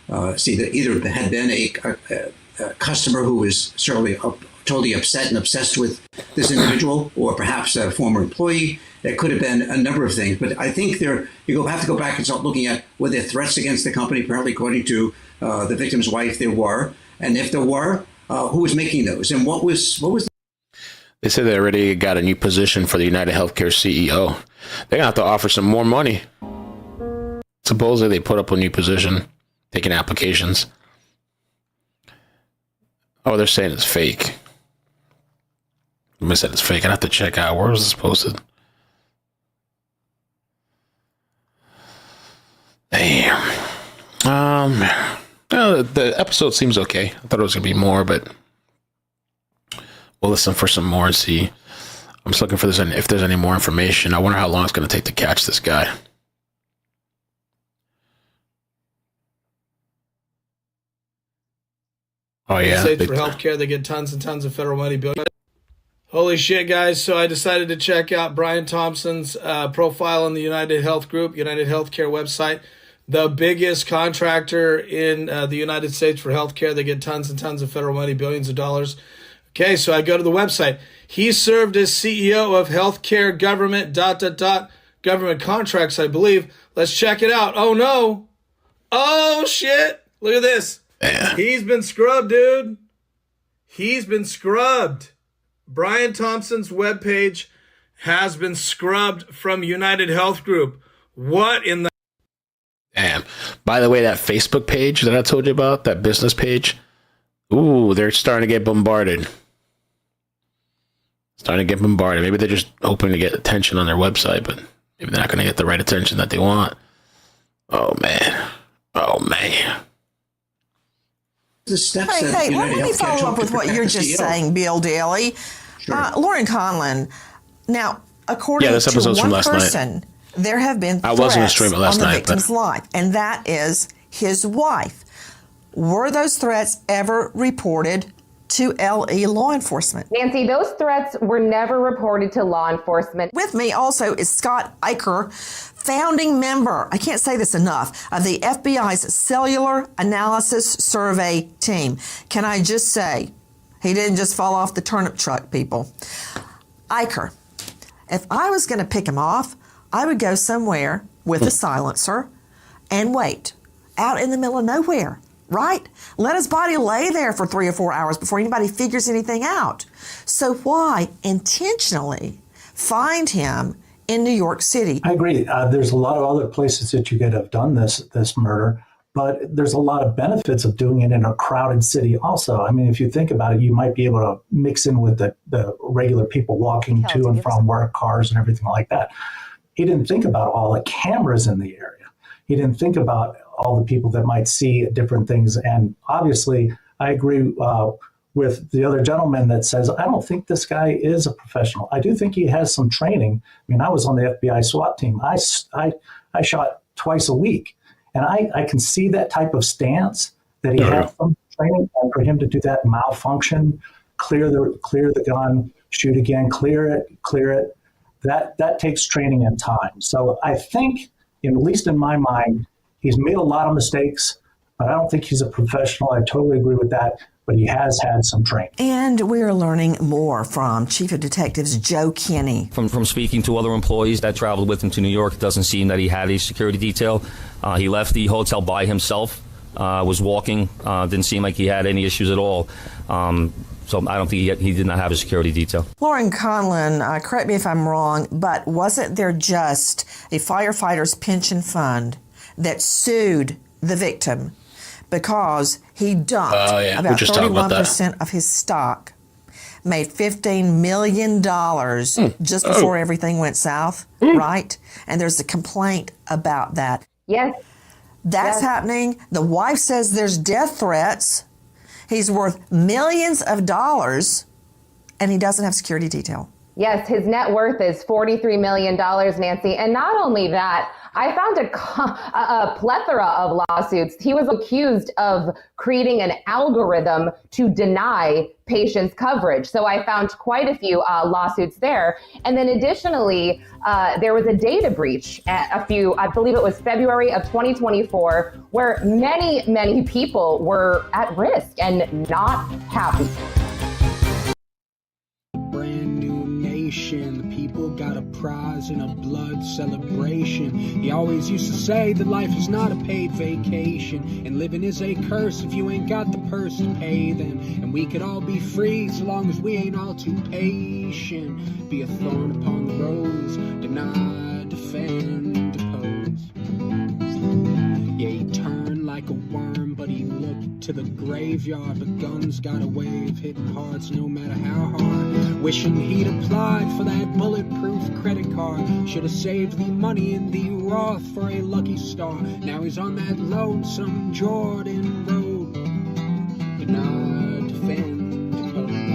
either had been a customer who was certainly totally upset and obsessed with this individual, or perhaps a former employee. It could have been a number of things. But I think you have to go back and start looking at, were there threats against the company? Apparently, according to the victim's wife, there were. And if there were, who was making those? And what was They said they already got a new position for the UnitedHealthcare CEO. They're going to have to offer some more money. Supposedly they put up a new position, taking applications. Oh, they're saying it's fake. I said it's fake. I'd have to check out. Where was this posted? Damn. The episode seems okay. I thought it was going to be more, but we'll listen for some more and see. I'm just looking for if there's any more information. I wonder how long it's going to take to catch this guy. Oh, yeah. States for healthcare, they get tons and tons of federal money. Holy shit, guys. So I decided to check out Brian Thompson's profile on the United Health Group, UnitedHealthcare website. The biggest contractor in the United States for healthcare. They get tons and tons of federal money, billions of dollars. Okay, so I go to the website. He served as CEO of healthcare government, government contracts, I believe. Let's check it out. Oh, no. Oh, shit. Look at this. Yeah. He's been scrubbed, dude. He's been scrubbed. Brian Thompson's webpage has been scrubbed from United Health Group. What in the... Damn. By the way, that Facebook page that I told you about, that business page, ooh, they're starting to get bombarded. Maybe they're just hoping to get attention on their website, but maybe they're not going to get the right attention that they want. Oh, man. The steps let me follow up with what you're just saying, Bill Daly. Sure. Lauren Conlon. Now, according this episode's to from one last person, night. There have been threats on the victim's life, and that is his wife. Were those threats ever reported to LE law enforcement? Nancy, those threats were never reported to law enforcement. With me also is Scott Eicher, founding member, I can't say this enough, of the FBI's Cellular Analysis Survey team. Can I just say, he didn't just fall off the turnip truck, people. Eicher, if I was going to pick him off, I would go somewhere with a silencer and wait out in the middle of nowhere, right? Let his body lay there for 3 or 4 hours before anybody figures anything out. So why intentionally find him in New York City? I agree. There's a lot of other places that you could have done this murder. but there's a lot of benefits of doing it in a crowded city also. I mean, if you think about it, you might be able to mix in with the regular people walking to and from work, cars and everything like that. He didn't think about all the cameras in the area. He didn't think about all the people that might see different things. And obviously, I agree with the other gentleman that says, I don't think this guy is a professional. I do think he has some training. I mean, I was on the FBI SWAT team. I shot twice a week. And I can see that type of stance that he had from training, and for him to do that malfunction, clear the gun, shoot again, clear it, that takes training and time. So I think, at least in my mind, he's made a lot of mistakes, but I don't think he's a professional. I totally agree with that, but he has had some training. And we're learning more from Chief of Detectives Joe Kinney. From speaking to other employees that traveled with him to New York, it doesn't seem that he had a security detail. He left the hotel by himself, was walking, didn't seem like he had any issues at all. So I don't think he did not have a security detail. Lauren Conlon, correct me if I'm wrong, but wasn't there just a firefighter's pension fund that sued the victim because he dumped about 31% of his stock, made $15 million just before everything went south, right? And there's a complaint about that. Yes. That's happening. The wife says there's death threats. He's worth millions of dollars, and he doesn't have security detail. Yes, his net worth is $43 million, Nancy. And not only that, I found a plethora of lawsuits. He was accused of creating an algorithm to deny patients coverage. So I found quite a few lawsuits there. And then additionally, there was a data breach I believe it was February of 2024, where many people were at risk and not happy. Brand new nation, the people got a prize and a blood celebration. He always used to say that life is not a paid vacation, and living is a curse if you ain't got the purse to pay them. And we could all be free so long as we ain't all too patient. Be a thorn upon the rose, deny, defend, oppose. Yeah, he turned like a worm, but he looked to the graveyard. But guns got a way of hitting hearts no matter how hard. Wishing he'd applied for that bulletproof credit card. Should have saved the money in the Roth for a lucky star. Now he's on that lonesome Jordan road. Deny, defend, oppose.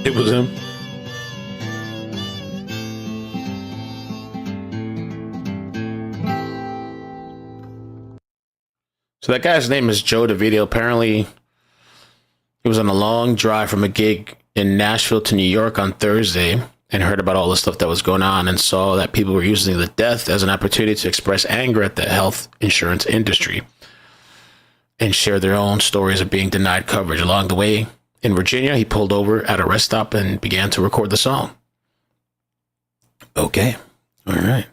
It was him. So that guy's name is Joe DeVito. Apparently, he was on a long drive from a gig in Nashville to New York on Thursday and heard about all the stuff that was going on and saw that people were using the death as an opportunity to express anger at the health insurance industry and share their own stories of being denied coverage. Along the way, in Virginia, he pulled over at a rest stop and began to record the song. Okay. All right.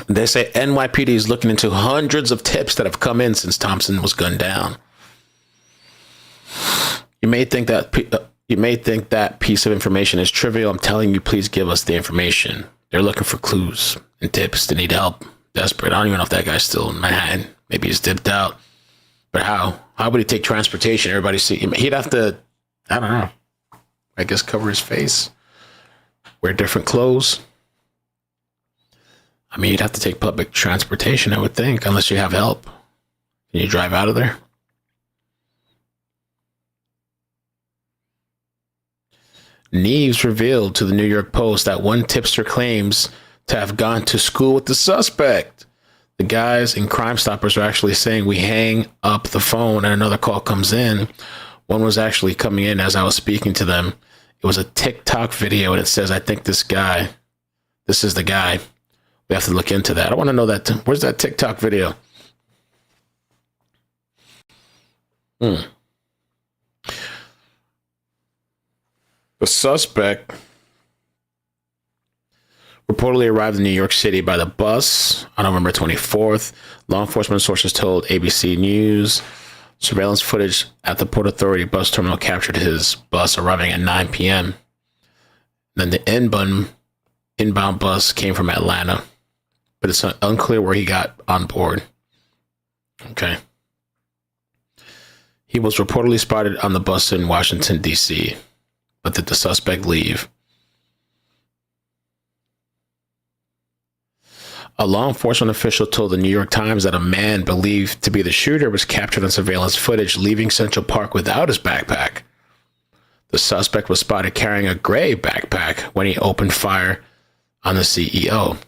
They say NYPD is looking into hundreds of tips that have come in since Thompson was gunned down. You may think that piece of information is trivial. I'm telling you, please give us the information. They're looking for clues and tips. They need help. Desperate. I don't even know if that guy's still in Manhattan. Maybe he's dipped out. But how? How would he take transportation? Everybody see him. He'd have to, I don't know, I guess cover his face, wear different clothes. I mean, you'd have to take public transportation, I would think, unless you have help. Can you drive out of there? Neves revealed to the New York Post that one tipster claims to have gone to school with the suspect. The guys in Crime Stoppers are actually saying we hang up the phone and another call comes in. One was actually coming in as I was speaking to them. It was a TikTok video and it says, I think this is the guy. We have to look into that. I want to know that. Where's that TikTok video? The suspect reportedly arrived in New York City by the bus on November 24th. Law enforcement sources told ABC News Surveillance footage at the Port Authority bus terminal captured his bus arriving at 9 p.m. Then the inbound bus came from Atlanta, but it's unclear where he got on board. Okay. He was reportedly spotted on the bus in Washington, D.C., but did the suspect leave? A law enforcement official told the New York Times that a man believed to be the shooter was captured on surveillance footage leaving Central Park without his backpack. The suspect was spotted carrying a gray backpack when he opened fire on the CEO.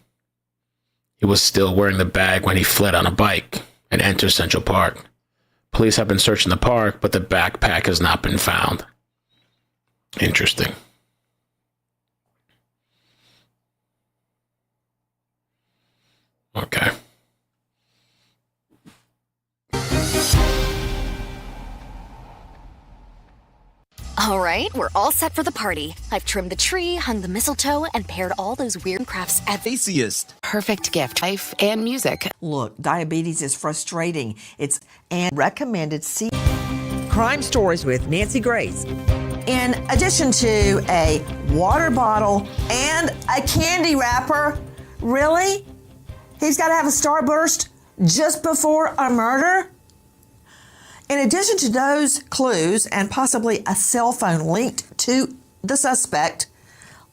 He was still wearing the bag when he fled on a bike and entered Central Park. Police have been searching the park, but the backpack has not been found. Interesting. Okay. All right, we're all set for the party. I've trimmed the tree, hung the mistletoe, and paired all those weird crafts at the easiest. Perfect gift, life and music. Look, diabetes is frustrating. It's and recommended Crime Stories with Nancy Grace. In addition to a water bottle and a candy wrapper, really? He's got to have a starburst just before a murder? In addition to those clues and possibly a cell phone linked to the suspect,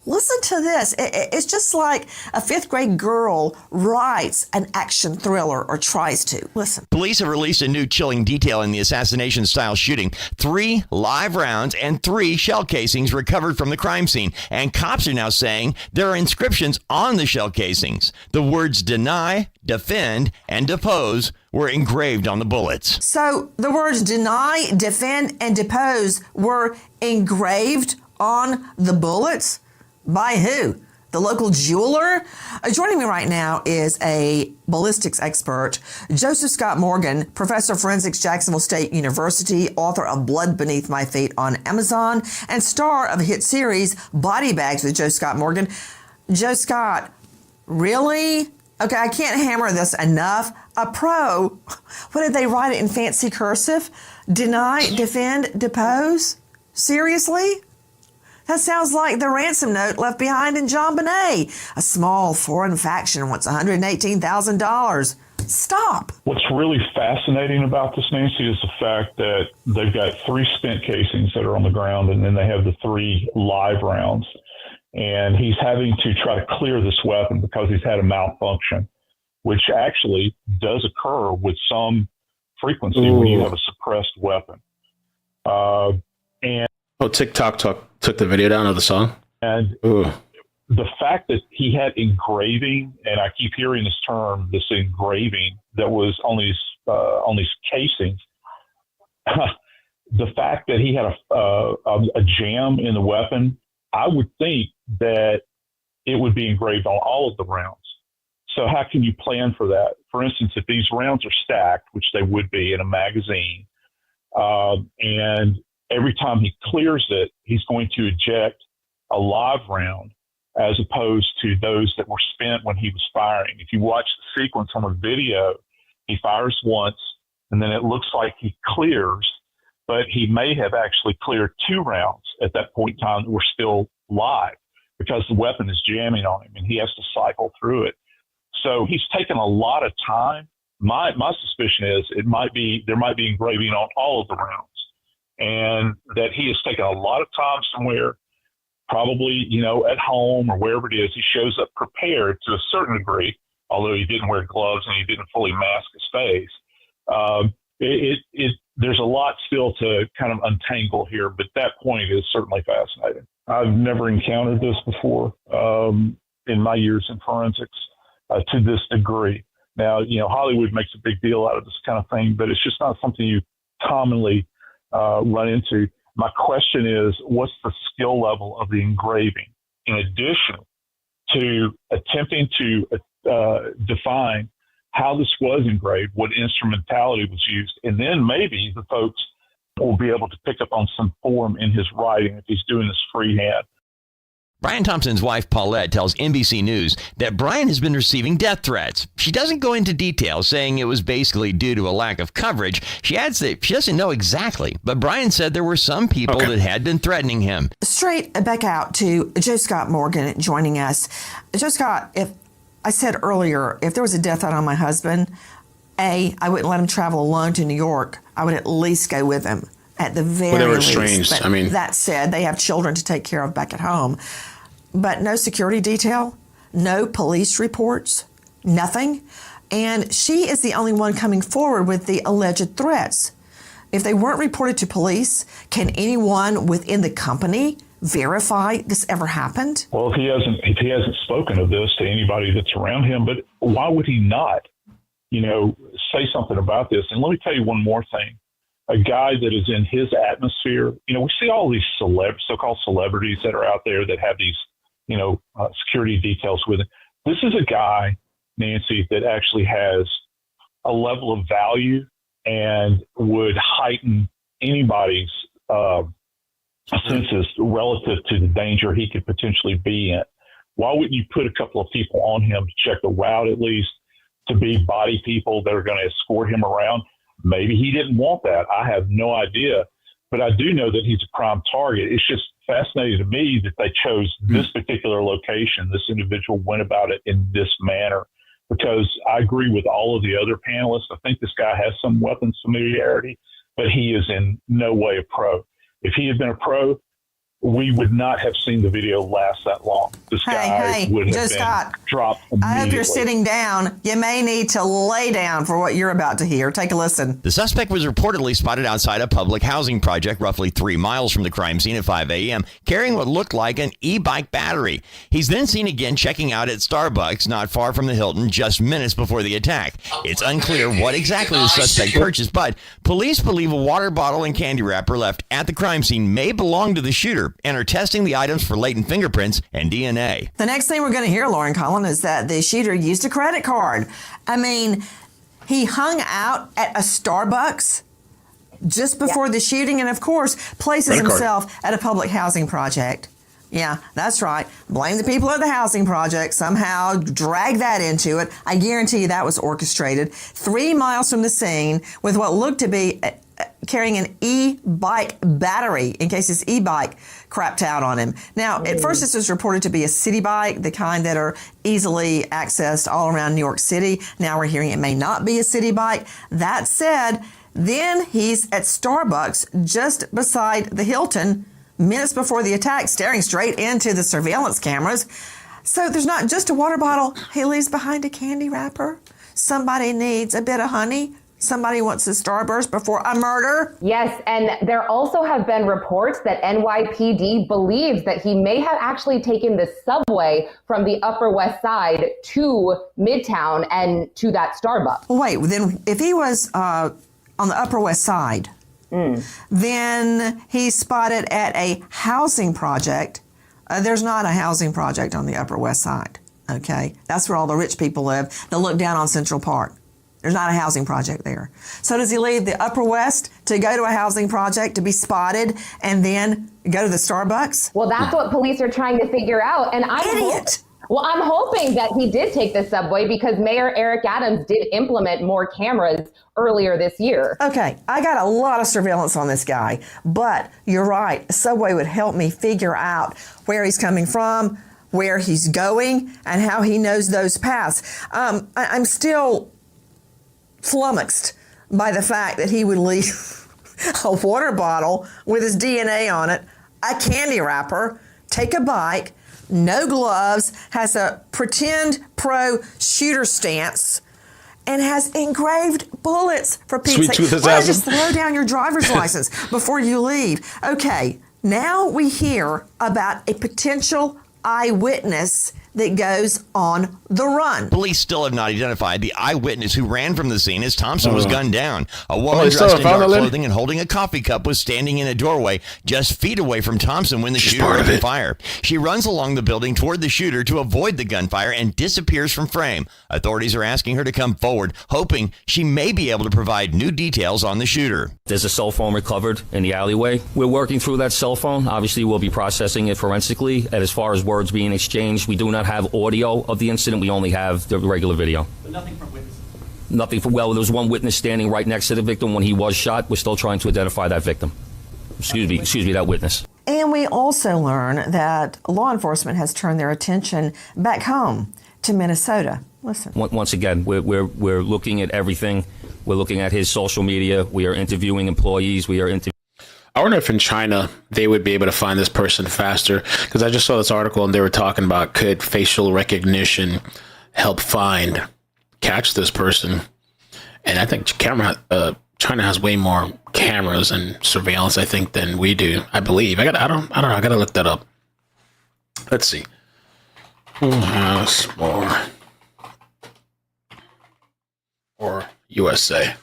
listen to this. It's just like a fifth grade girl writes an action thriller or tries to. Listen. Police have released a new chilling detail in the assassination-style shooting. 3 live rounds and 3 shell casings recovered from the crime scene. And cops are now saying there are inscriptions on the shell casings. The words deny, defend, and depose were engraved on the bullets. So the words deny, defend, and depose were engraved on the bullets? By who? The local jeweler? Joining me right now is a ballistics expert, Joseph Scott Morgan, professor of forensics, Jacksonville State University, author of Blood Beneath My Feet on Amazon, and star of the hit series Body Bags with Joe Scott Morgan. Joe Scott, really? Okay, I can't hammer this enough. A pro, what did they write it in fancy cursive? Deny, defend, depose? Seriously? That sounds like the ransom note left behind in John Bonet. A small foreign faction wants $118,000. Stop. What's really fascinating about this, Nancy, is the fact that they've got 3 spent casings that are on the ground, and then they have the 3 live rounds. And he's having to try to clear this weapon because he's had a malfunction, which actually does occur with some frequency when you have a suppressed weapon. TikTok took the video down of the song? And the fact that he had engraving, and I keep hearing this term, this engraving that was on these casings, the fact that he had a jam in the weapon, I would think that it would be engraved on all of the rounds. So how can you plan for that? For instance, if these rounds are stacked, which they would be in a magazine, and every time he clears it, he's going to eject a live round as opposed to those that were spent when he was firing. If you watch the sequence on the video, he fires once, and then it looks like he clears, but he may have actually cleared 2 rounds at that point in time that were still live because the weapon is jamming on him and he has to cycle through it. So he's taken a lot of time. My suspicion is there might be engraving on all of the rounds, and that he has taken a lot of time somewhere, probably, at home or wherever it is. He shows up prepared to a certain degree, although he didn't wear gloves and he didn't fully mask his face. There's a lot still to kind of untangle here, but that point is certainly fascinating. I've never encountered this before in my years in forensics to this degree. Now, Hollywood makes a big deal out of this kind of thing, but it's just not something you commonly run into. My question is, what's the skill level of the engraving in addition to attempting to define how this was engraved, what instrumentality was used, and then maybe the folks will be able to pick up on some form in his writing if he's doing this freehand. Brian Thompson's wife, Paulette, tells NBC News that Brian has been receiving death threats. She doesn't go into detail, saying it was basically due to a lack of coverage. She adds that she doesn't know exactly, but Brian said there were some people that had been threatening him. Straight back out to Joe Scott Morgan joining us. Joe Scott, if I said earlier, if there was a death threat on my husband, I wouldn't let him travel alone to New York. I would at least go with him at the very least. Strange. But that said, they have children to take care of back at home. But no security detail, no police reports, nothing. And she is the only one coming forward with the alleged threats. If they weren't reported to police, can anyone within the company verify this ever happened? Well, if he hasn't spoken of this to anybody that's around him, but why would he not, say something about this? And let me tell you one more thing. A guy that is in his atmosphere, we see all these so-called celebrities that are out there that have these, security details with it. This is a guy, Nancy, that actually has a level of value and would heighten anybody's senses relative to the danger he could potentially be in. Why wouldn't you put a couple of people on him to check the route at least, to be body people that are going to escort him around? Maybe he didn't want that. I have no idea. But I do know that he's a prime target. It's just fascinating to me that they chose this particular location. This individual went about it in this manner, because I agree with all of the other panelists. I think this guy has some weapons familiarity, but he is in no way a pro. If he had been a pro, we would not have seen the video last that long. This guy would have been dropped immediately. I hope you're sitting down. You may need to lay down for what you're about to hear. Take a listen. The suspect was reportedly spotted outside a public housing project roughly 3 miles from the crime scene at 5 a.m., carrying what looked like an e-bike battery. He's then seen again checking out at Starbucks not far from the Hilton just minutes before the attack. It's unclear what exactly the suspect purchased, but police believe a water bottle and candy wrapper left at the crime scene may belong to the shooter and are testing the items for latent fingerprints and DNA. The next thing we're going to hear, Lauren Cullen, is that the shooter used a credit card. I mean, he hung out at a Starbucks just before the shooting and, of course, places himself at a public housing project. Yeah, that's right. Blame the people at the housing project. Somehow drag that into it. I guarantee you that was orchestrated. 3 miles from the scene with what looked to be carrying an e-bike battery in case his e-bike crapped out on him. Now, at first this was reported to be a city bike, the kind that are easily accessed all around New York City. Now we're hearing it may not be a city bike. That said, then he's at Starbucks just beside the Hilton minutes before the attack, staring straight into the surveillance cameras. So there's not just a water bottle. He leaves behind a candy wrapper. Somebody needs a bit of honey. Somebody wants a starburst before a murder. Yes, and there also have been reports that NYPD believes that he may have actually taken the subway from the Upper West Side to Midtown and to that Starbucks. Wait, then if he was on the Upper West Side, then he's spotted at a housing project. There's not a housing project on the Upper West Side, okay? That's where all the rich people live. They'll look down on Central Park. There's not a housing project there. So does he leave the Upper West to go to a housing project to be spotted and then go to the Starbucks? Well, that's what police are trying to figure out. And I'm hoping that he did take the subway because Mayor Eric Adams did implement more cameras earlier this year. Okay, I got a lot of surveillance on this guy, but you're right. A subway would help me figure out where he's coming from, where he's going, and how he knows those paths. I'm still flummoxed by the fact that he would leave a water bottle with his DNA on it, a candy wrapper, take a bike, no gloves, has a pretend pro shooter stance, and has engraved bullets for Pete's sake. Why don't you just throw down your driver's license before you leave? Okay, now we hear about a potential eyewitness that goes on the run. Police still have not identified the eyewitness who ran from the scene as Thompson was gunned down. A woman dressed in dark clothing and holding a coffee cup was standing in a doorway just feet away from Thompson when the shooter opened fire. She runs along the building toward the shooter to avoid the gunfire and disappears from frame. Authorities are asking her to come forward, hoping she may be able to provide new details on the shooter. There's a cell phone recovered in the alleyway. We're working through that cell phone. Obviously, we'll be processing it forensically. And as far as words being exchanged. We do not have audio of the incident. We only have the regular video. But nothing from witnesses? Nothing from, well, there was one witness standing right next to the victim when he was shot. We're still trying to identify that victim. Excuse me, that witness. And we also learn that law enforcement has turned their attention back home to Minnesota. Listen. Once again, we're looking at everything. We're looking at his social media. We are interviewing employees. I wonder if in China they would be able to find this person faster, because I just saw this article and they were talking about could facial recognition help catch this person. And I think China has way more cameras and surveillance, I think, than we do. I believe. I don't know. I gotta look that up. Let's see. Who has more? Or USA.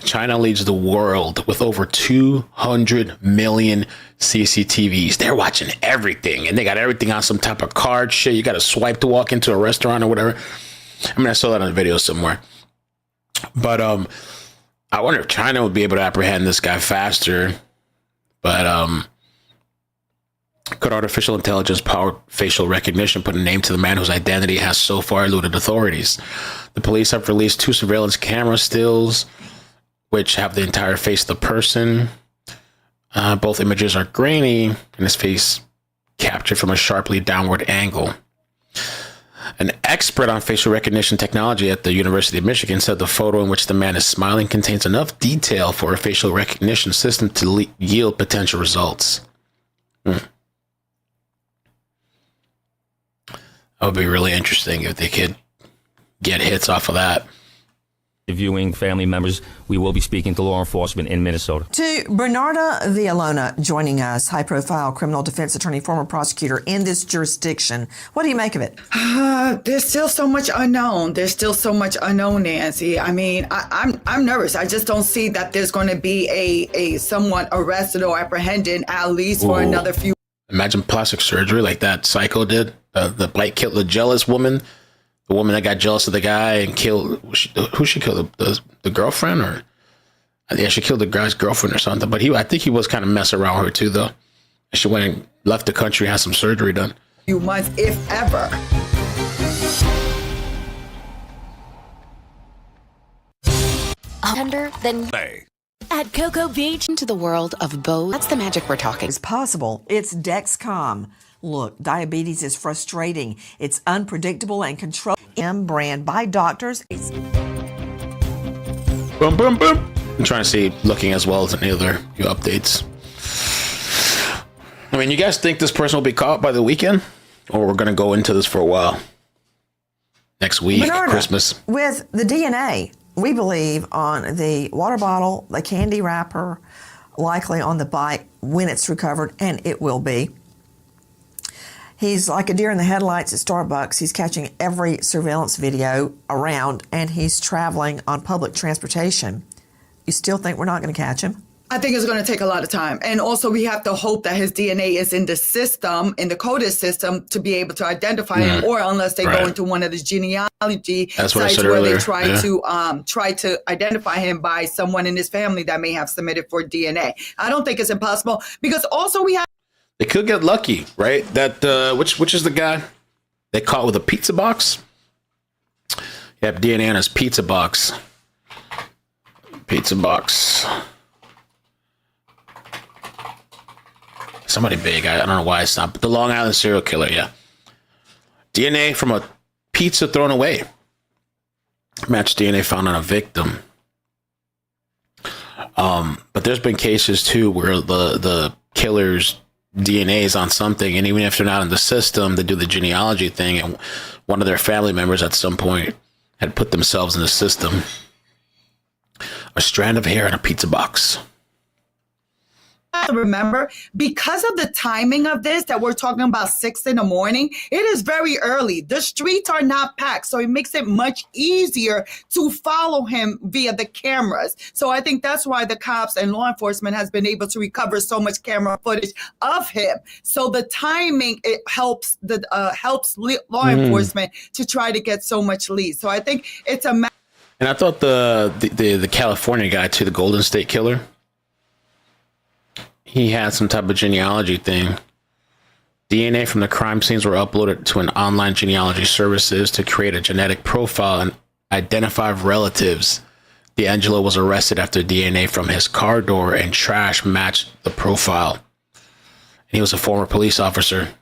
China leads the world with over 200 million CCTVs. They're watching everything, and they got everything on some type of card shit. You got to swipe to walk into a restaurant or whatever. I mean, I saw that on a video somewhere. But I wonder if China would be able to apprehend this guy faster. But could artificial intelligence powered facial recognition put a name to the man whose identity has so far eluded authorities? The police have released 2 surveillance camera stills, which have the entire face of the person. Both images are grainy, and his face captured from a sharply downward angle. An expert on facial recognition technology at the University of Michigan said the photo in which the man is smiling contains enough detail for a facial recognition system to yield potential results. That would be really interesting if they could get hits off of that. Viewing family members, we will be speaking to law enforcement in Minnesota. To Bernarda Villalona joining us, high-profile criminal defense attorney, former prosecutor in this jurisdiction. What do you make of it? There's still so much unknown. Nancy. I mean, I'm nervous. I just don't see that there's going to be a someone arrested or apprehended at least for another few. Imagine plastic surgery like that psycho did. The bite killed the jealous woman. The woman that got jealous of the guy and killed, who she killed, the girlfriend, or yeah, she killed the guy's girlfriend or something. But I think he was kind of messing around with her too, though. And she went and left the country, had some surgery done. Few months, if ever. Then at Cocoa Beach. Into the world of Bo. That's the magic we're talking. It's possible. It's Dexcom. Look, diabetes is frustrating. It's unpredictable and controlled. Brand by doctors. Boom, boom, boom. I'm trying to see, looking as well as any other new updates. I mean, you guys think this person will be caught by the weekend? Or we're going to go into this for a while? Next week, Bernarda, Christmas. With the DNA, we believe on the water bottle, the candy wrapper, likely on the bike when it's recovered, and it will be. He's like a deer in the headlights at Starbucks. He's catching every surveillance video around, and he's traveling on public transportation. You still think we're not going to catch him? I think it's going to take a lot of time. And also we have to hope that his DNA is in the system, in the coded system, to be able to identify him, or unless they go into one of the genealogy sites where they try to identify him by someone in his family that may have submitted for DNA. I don't think it's impossible, because also we have. They could get lucky, right? That which is the guy they caught with a pizza box? You have DNA in his pizza box. Pizza box. Somebody big. I don't know why it's not. But the Long Island serial killer, yeah. DNA from a pizza thrown away. Matched DNA found on a victim. But there's been cases too where the killer's DNA is on something, and even if they're not in the system, they do the genealogy thing, and one of their family members at some point had put themselves in the system. A strand of hair in a pizza box. Remember, because of the timing of this, that we're talking about 6 a.m, it is very early. The streets are not packed, so it makes it much easier to follow him via the cameras. So I think that's why the cops and law enforcement has been able to recover so much camera footage of him. So the timing, it helps law enforcement to try to get so much lead. So I think it's a. And I thought the California guy too, the Golden State Killer. He had some type of genealogy thing. DNA from the crime scenes were uploaded to an online genealogy services to create a genetic profile and identify relatives. D'Angelo was arrested after DNA from his car door and trash matched the profile. And he was a former police officer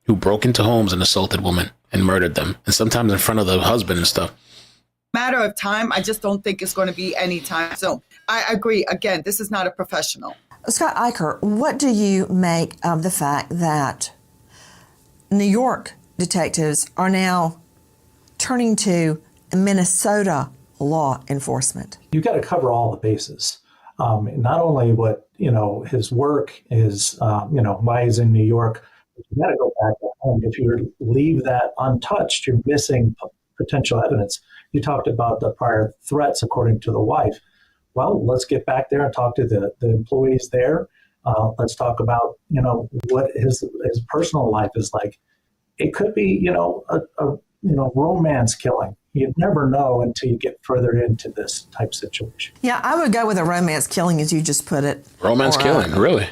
who broke into homes and assaulted women and murdered them, and sometimes in front of the husband and stuff. Matter of time. I just don't think it's going to be any time soon. I agree. Again, this is not a professional. Scott Eicher, what do you make of the fact that New York detectives are now turning to Minnesota law enforcement? You've got to cover all the bases. Not only what, his work is, why he's in New York, but you got to go back to home. If you leave that untouched, you're missing potential evidence. You talked about the prior threats, according to the wife. Well, let's get back there and talk to the employees there. Let's talk about, what his personal life is like. It could be, a romance killing. You never know until you get further into this type situation. Yeah, I would go with a romance killing, as you just put it. Romance killing, really?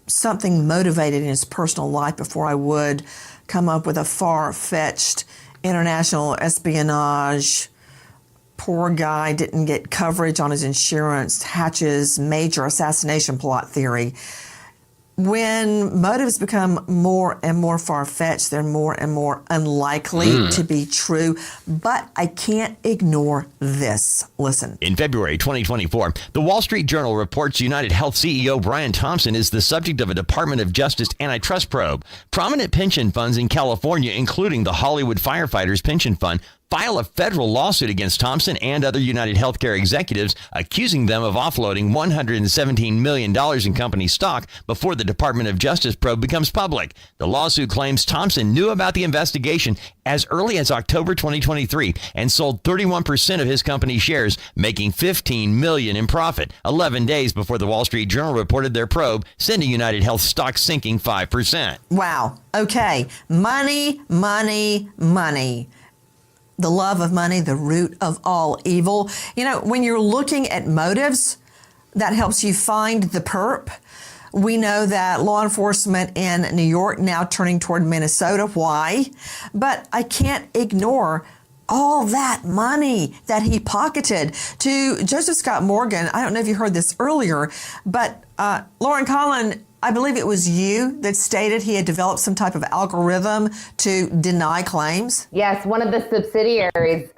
Something motivated in his personal life before I would come up with a far-fetched international espionage. Poor guy didn't get coverage on his insurance, hatches major assassination plot theory. When motives become more and more far-fetched, they're more and more unlikely to be true. But I can't ignore this. Listen. In February 2024, the Wall Street Journal reports UnitedHealth CEO Brian Thompson is the subject of a Department of Justice antitrust probe. Prominent pension funds in California, including the Hollywood Firefighters Pension Fund, file a federal lawsuit against Thompson and other UnitedHealthcare executives, accusing them of offloading $117 million in company stock before the Department of Justice probe becomes public. The lawsuit claims Thompson knew about the investigation as early as October 2023 and sold 31% of his company shares, making $15 million in profit, 11 days before the Wall Street Journal reported their probe, sending UnitedHealth stock sinking 5%. Wow. Okay. Money, money, money. The love of money, the root of all evil. When you're looking at motives, that helps you find the perp. We know that law enforcement in New York now turning toward Minnesota. Why? But I can't ignore all that money that he pocketed to Joseph Scott Morgan. I don't know if you heard this earlier, but Lauren Collin, I believe it was you that stated he had developed some type of algorithm to deny claims. Yes, one of the subsidiaries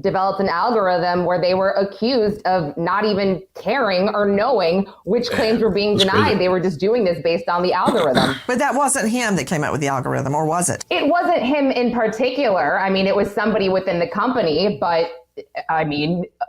developed an algorithm where they were accused of not even caring or knowing which claims were being denied. Crazy. They were just doing this based on the algorithm. But that wasn't him that came up with the algorithm, or was it? It wasn't him in particular. I mean, it was somebody within the company, but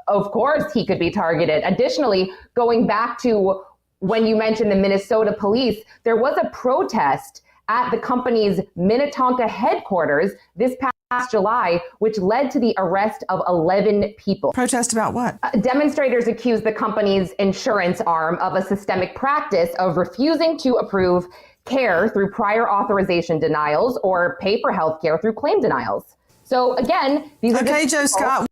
of course he could be targeted. Additionally, going back to when you mentioned the Minnesota police, there was a protest at the company's Minnetonka headquarters this past July, which led to the arrest of 11 people. Protest about what? Demonstrators accused the company's insurance arm of a systemic practice of refusing to approve care through prior authorization denials or pay for health care through claim denials. So again, these are Joe Scott.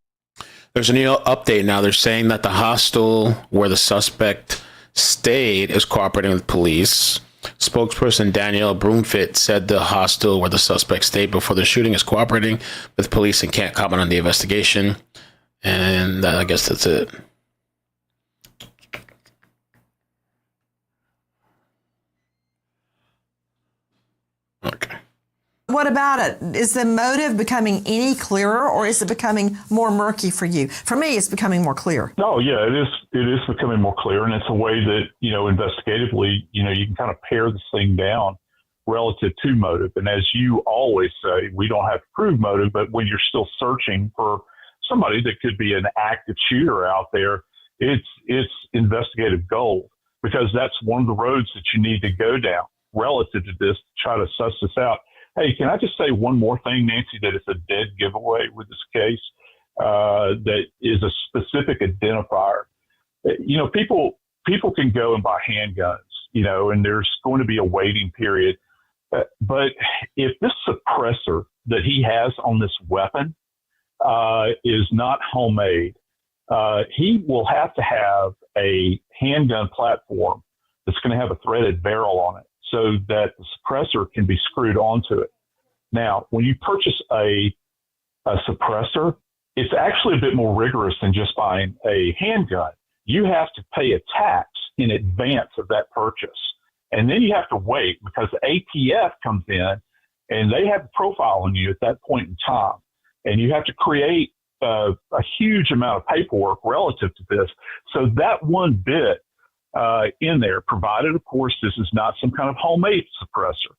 There's a new update now. They're saying that the hostel where the suspect stayed is cooperating with police. Spokesperson Danielle Broomfitt said the hostel where the suspect stayed before the shooting is cooperating with police and can't comment on the investigation. And I guess that's it. Okay. What about it? Is the motive becoming any clearer, or is it becoming more murky for you? For me, it's becoming more clear. No, yeah, it is. It is becoming more clear, and it's a way that, investigatively, you can kind of pare this thing down relative to motive. And as you always say, we don't have to prove motive, but when you're still searching for somebody that could be an active shooter out there, it's investigative gold, because that's one of the roads that you need to go down relative to this to try to suss this out. Hey, can I just say one more thing, Nancy, that it's a dead giveaway with this case that is a specific identifier. People can go and buy handguns, and there's going to be a waiting period. But if this suppressor that he has on this weapon is not homemade, he will have to have a handgun platform that's going to have a threaded barrel on it. so that the suppressor can be screwed onto it. Now, when you purchase a suppressor, it's actually a bit more rigorous than just buying a handgun. You have to pay a tax in advance of that purchase. And then you have to wait because the ATF comes in and they have a profile on you at that point in time. And you have to create a huge amount of paperwork relative to this. So that one bit in there, provided, of course, this is not some kind of homemade suppressor,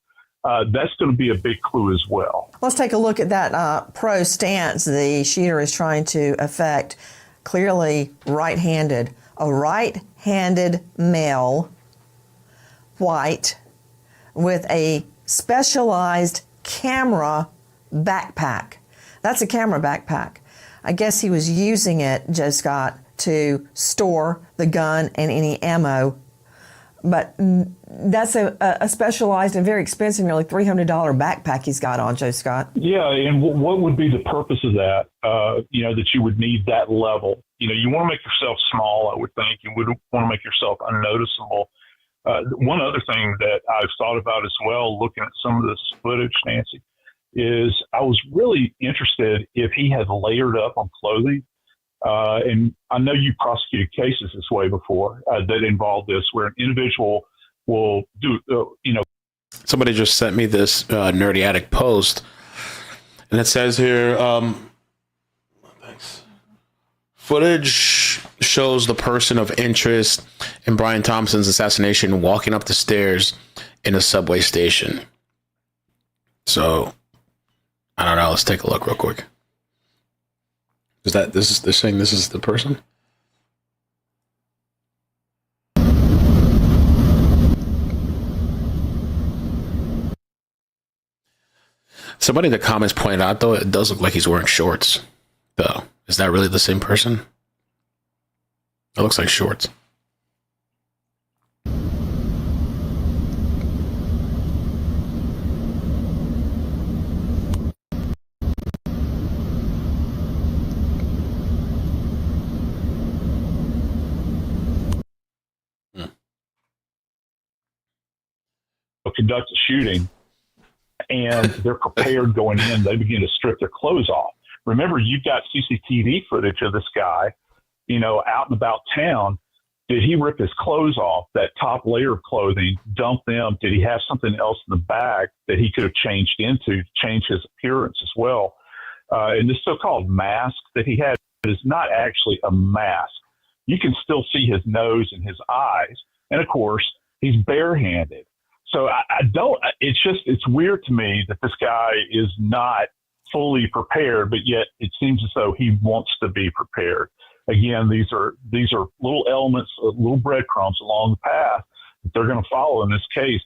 that's going to be a big clue as well. Let's take a look at that pro stance the shooter is trying to affect. Clearly right-handed. A right-handed male, white, with a specialized camera backpack. That's a camera backpack. I guess he was using it, Joe Scott, to store the gun and any ammo. But that's a specialized and very expensive, nearly $300 backpack he's got on, Joe Scott. Yeah, and what would be the purpose of that, that you would need that level? You want to make yourself small, I would think. You would want to make yourself unnoticeable. One other thing that I've thought about as well, looking at some of this footage, Nancy, is I was really interested if he had layered up on clothing. And I know you prosecuted cases this way before that involved this, where an individual will do, Somebody just sent me this Nerdy Addict post, and it says here, footage shows the person of interest in Brian Thompson's assassination walking up the stairs in a subway station. So, I don't know. Let's take a look real quick. They're saying this is the person? Somebody in the comments pointed out, though, it does look like he's wearing shorts, though. Is that really the same person? It looks like shorts. Conduct a shooting, and they're prepared going in. They begin to strip their clothes off. Remember, you've got CCTV footage of this guy, out and about town. Did he rip his clothes off, that top layer of clothing, dump them? Did he have something else in the bag that he could have changed into to change his appearance as well? And this so-called mask that he had is not actually a mask. You can still see his nose and his eyes. And, of course, he's barehanded. So it's weird to me that this guy is not fully prepared, but yet it seems as though he wants to be prepared. Again, these are little elements, little breadcrumbs along the path that they're going to follow in this case.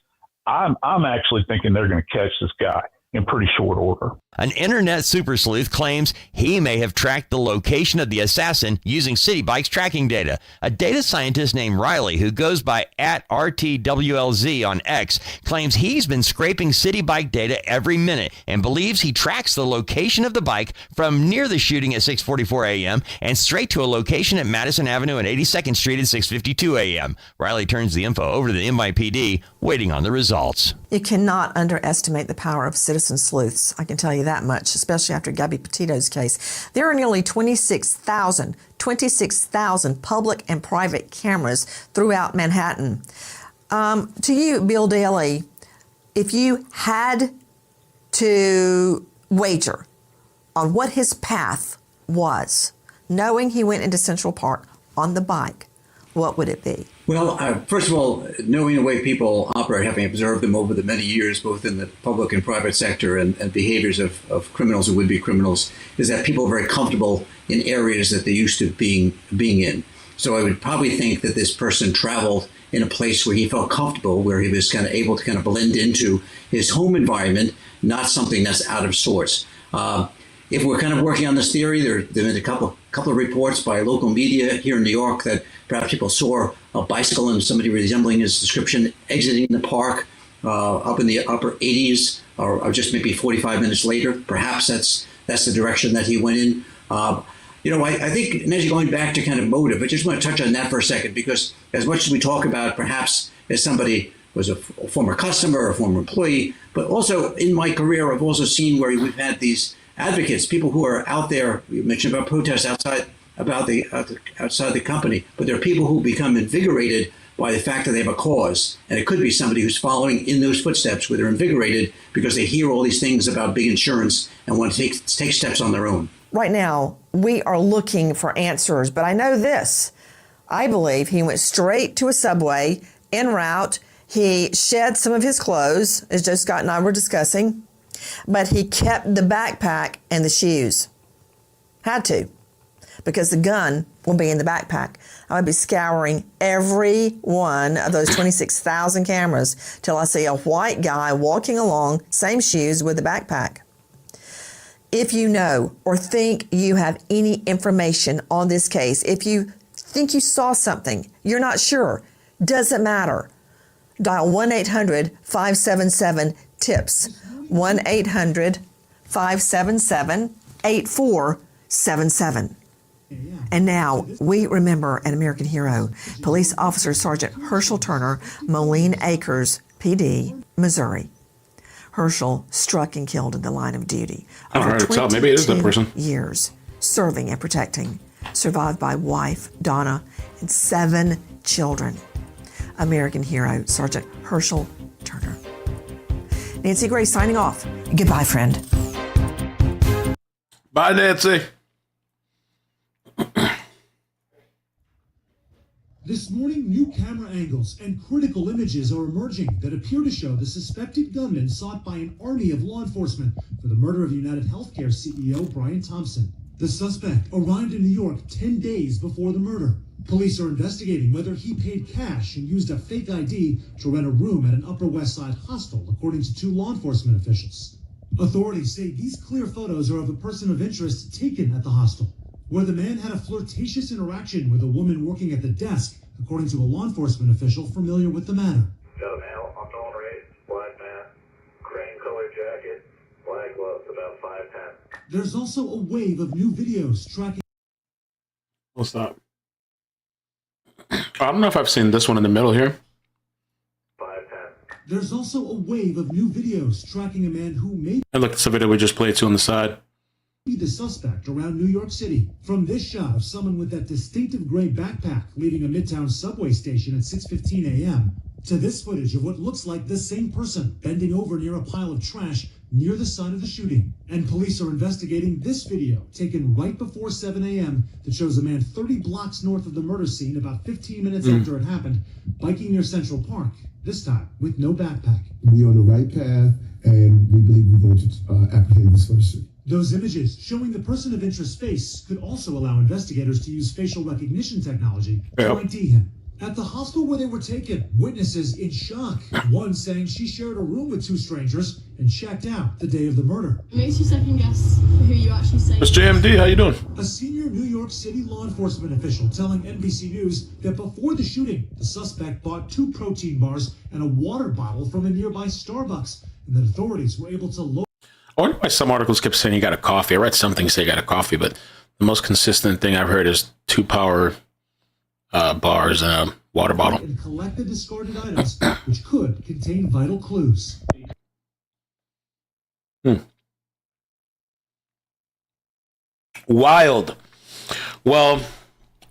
I'm actually thinking they're going to catch this guy in pretty short order. An internet super sleuth claims he may have tracked the location of the assassin using City Bike's tracking data. A data scientist named Riley, who goes by @RTWLZ on X, claims he's been scraping City Bike data every minute and believes he tracks the location of the bike from near the shooting at 6:44 a.m. and straight to a location at Madison Avenue and 82nd Street at 6:52 a.m. Riley turns the info over to the NYPD, waiting on the results. You cannot underestimate the power of citizen sleuths. I can tell you that much, especially after Gabby Petito's case. There are nearly 26,000 public and private cameras throughout Manhattan. To you, Bill Daly, if you had to wager on what his path was, knowing he went into Central Park on the bike, what would it be? Well, first of all, knowing the way people operate, having observed them over the many years, both in the public and private sector, and behaviors of criminals and would-be criminals, is that people are very comfortable in areas that they're used to being in. So I would probably think that this person traveled in a place where he felt comfortable, where he was kind of able to kind of blend into his home environment, not something that's out of sorts. If we're kind of working on this theory, there have been a couple of reports by local media here in New York that perhaps people saw a bicycle and somebody resembling his description exiting the park up in the upper 80s or just maybe 45 minutes later. Perhaps that's the direction that he went in. I think, Nancy, going back to kind of motive, I just want to touch on that for a second, because as much as we talk about perhaps as somebody was a former customer, a former employee. But also in my career, I've also seen where we've had these advocates, people who are out there. You mentioned about protests outside the company, but there are people who become invigorated by the fact that they have a cause. And it could be somebody who's following in those footsteps where they're invigorated because they hear all these things about big insurance and want to take steps on their own. Right now, we are looking for answers, but I know this. I believe he went straight to a Subway en route. He shed some of his clothes, as Joe Scott and I were discussing, but he kept the backpack and the shoes. Had to, because the gun will be in the backpack. I would be scouring every one of those 26,000 cameras till I see a white guy walking along, same shoes with a backpack. If you know or think you have any information on this case, if you think you saw something, you're not sure, doesn't matter. Dial 1-800-577-TIPS, 1-800-577-8477. And now we remember an American hero, Police Officer Sergeant Herschel Turner, Moline Acres, PD, Missouri. Herschel struck and killed in the line of duty. Over 22 maybe it is that person. years serving and protecting, survived by wife, Donna, and 7 children. American hero, Sergeant Herschel Turner. Nancy Grace signing off. Goodbye, friend. Bye, Nancy. This morning, new camera angles and critical images are emerging that appear to show the suspected gunman sought by an army of law enforcement for the murder of UnitedHealthcare CEO Brian Thompson. The suspect arrived in New York 10 days before the murder. Police are investigating whether he paid cash and used a fake ID to rent a room at an Upper West Side hostel, according to 2 law enforcement officials. Authorities say these clear photos are of a person of interest taken at the hostel, where the man had a flirtatious interaction with a woman working at the desk, according to a law enforcement official familiar with the matter. Got a male, I'm going right, black man, cream colored jacket, black gloves, about 5'10". There's also a wave of new videos tracking. What's that? I don't know if I've seen this one in the middle here. There's also a wave of new videos tracking a man who may And look, it's the video we just played to on the side. be the suspect around New York City. From this shot of someone with that distinctive gray backpack leaving a Midtown subway station at 6:15 a.m. to this footage of what looks like the same person bending over near a pile of trash near the site of the shooting. And police are investigating this video taken right before 7 a.m. that shows a man 30 blocks north of the murder scene about 15 minutes after it happened, biking near Central Park, this time with no backpack. We're on the right path, and we believe we're going to apprehend this person. Those images showing the person of interest's face could also allow investigators to use facial recognition technology to ID him. At the hostel where they were taken, witnesses in shock. One saying she shared a room with 2 strangers and checked out the day of the murder. It makes you second guess who you actually say. It's JMD, how you doing? A senior New York City law enforcement official telling NBC News that before the shooting, the suspect bought 2 protein bars and a water bottle from a nearby Starbucks, and that authorities were able to locate. I wonder why some articles kept saying you got a coffee. I read something say you got a coffee, but the most consistent thing I've heard is 2 power bars and a water bottle. And collect the discarded items, which could contain vital clues. Wild. Well,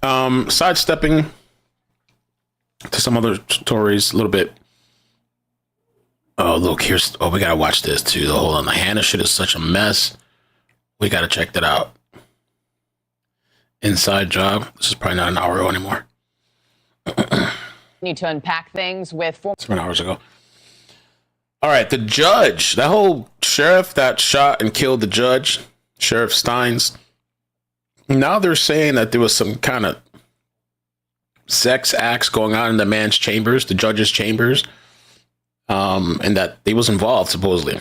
sidestepping to some other stories a little bit. Oh, look, here's... Oh, we got to watch this, too. Hold on. The Hannah shit is such a mess. We got to check that out. Inside Job. This is probably not an hour ago anymore. Need to unpack things with 7 hours ago. All right, the judge. That whole sheriff that shot and killed the judge, Sheriff Steins. Now they're saying that there was some kind of sex acts going on in the man's chambers, the judge's chambers. And that he was involved, supposedly.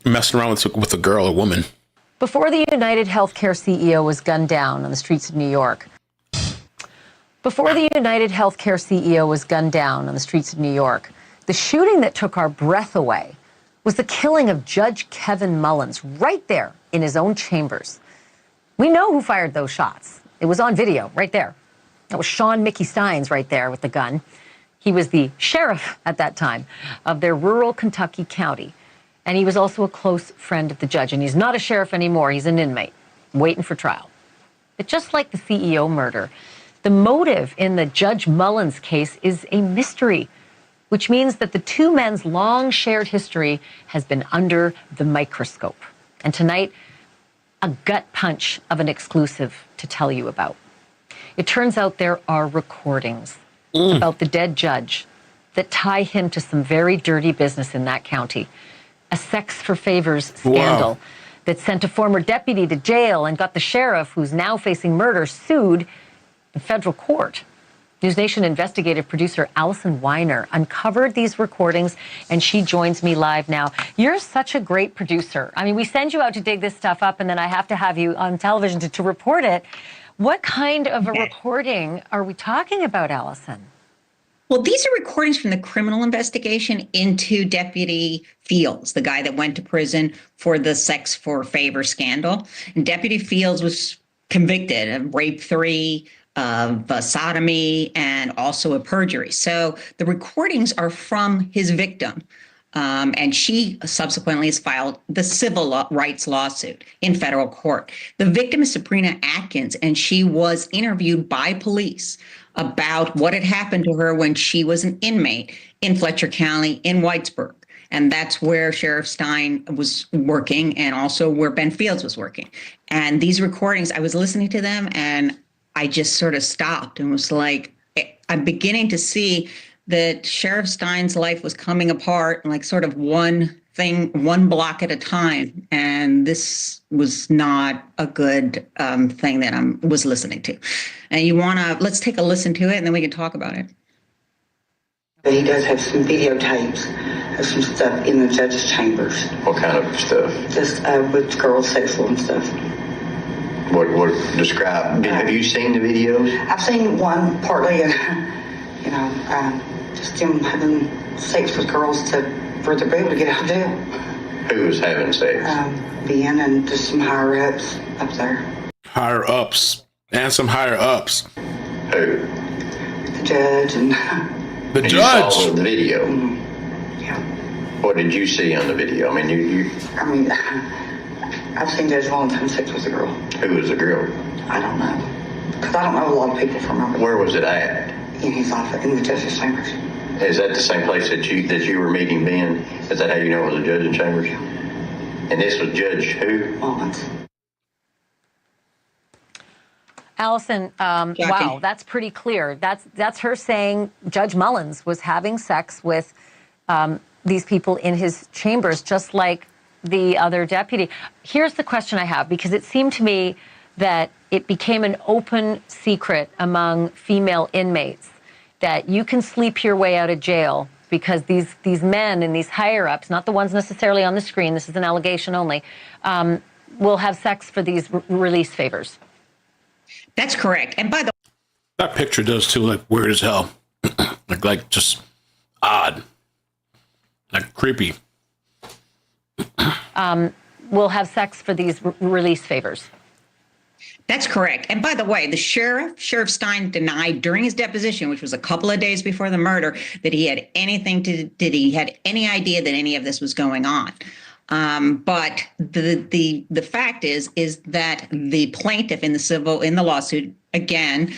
Messing around with a girl, a woman. Before the UnitedHealthcare CEO was gunned down on the streets of New York. Before the UnitedHealthcare CEO was gunned down on the streets of New York, the shooting that took our breath away was the killing of Judge Kevin Mullins right there in his own chambers. We know who fired those shots. It was on video right there. That was Sean Mickey Steins right there with the gun. He was the sheriff at that time of their rural Kentucky county. And he was also a close friend of the judge. And he's not a sheriff anymore. He's an inmate waiting for trial. But just like the CEO murder, the motive in the Judge Mullins case is a mystery, which means that the two men's long shared history has been under the microscope. And tonight, a gut punch of an exclusive to tell you about. It turns out there are recordings about the dead judge that tie him to some very dirty business in that county. A sex for favors scandal that sent a former deputy to jail and got the sheriff, who's now facing murder, sued in federal court. News Nation investigative producer Allison Weiner uncovered these recordings, and she joins me live now. You're such a great producer. I mean, we send you out to dig this stuff up, and then I have to have you on television to report it. What kind of a recording are we talking about, Allison? Well, these are recordings from the criminal investigation into Deputy Fields, the guy that went to prison for the sex for favor scandal. And Deputy Fields was convicted of rape 3, of sodomy, and also of perjury. So the recordings are from his victim. And she subsequently has filed the civil rights lawsuit in federal court. The victim is Sabrina Atkins, and she was interviewed by police about what had happened to her when she was an inmate in Fletcher County in Whitesburg. And that's where Sheriff Stein was working, and also where Ben Fields was working. And these recordings, I was listening to them, and I just sort of stopped and was like, I'm beginning to see that Sheriff Stein's life was coming apart, like sort of one thing, one block at a time. And this was not a good thing that I was listening to. And let's take a listen to it, and then we can talk about it. He does have some videotapes of some stuff in the judge's chambers. What kind of stuff? Just with girls, sexual and stuff. What describe? Have you seen the videos? I've seen one partly, just him having sex with girls for the able to get out of jail. Who was having sex? Ben and just some higher ups up there. Higher ups and some higher ups. Who? The judge and the judge. You saw the video. Yeah. What did you see on the video? I mean, I've seen Judge Mullins having sex with a girl. Who was the girl? I don't know, because I don't know a lot of people from over there. Where was it at? In his office, in the judge's chambers. Is that the same place that you were meeting Ben? Is that how you know it was the judge's chambers? And this was Judge who? Mullins. Allison, wow, that's pretty clear. That's her saying Judge Mullins was having sex with these people in his chambers, just like the other deputy. Here's the question I have, because it seemed to me that it became an open secret among female inmates that you can sleep your way out of jail because these men and these higher-ups, not the ones necessarily on the screen, this is an allegation only, will have sex for these release favors. That's correct. And by the that picture does too, like weird as hell. like just odd. Like creepy. Will have sex for these release favors. That's correct. And by the way, the Sheriff Stein denied during his deposition, which was a couple of days before the murder, that he had he had any idea that any of this was going on. But the fact is that the plaintiff in the lawsuit, again,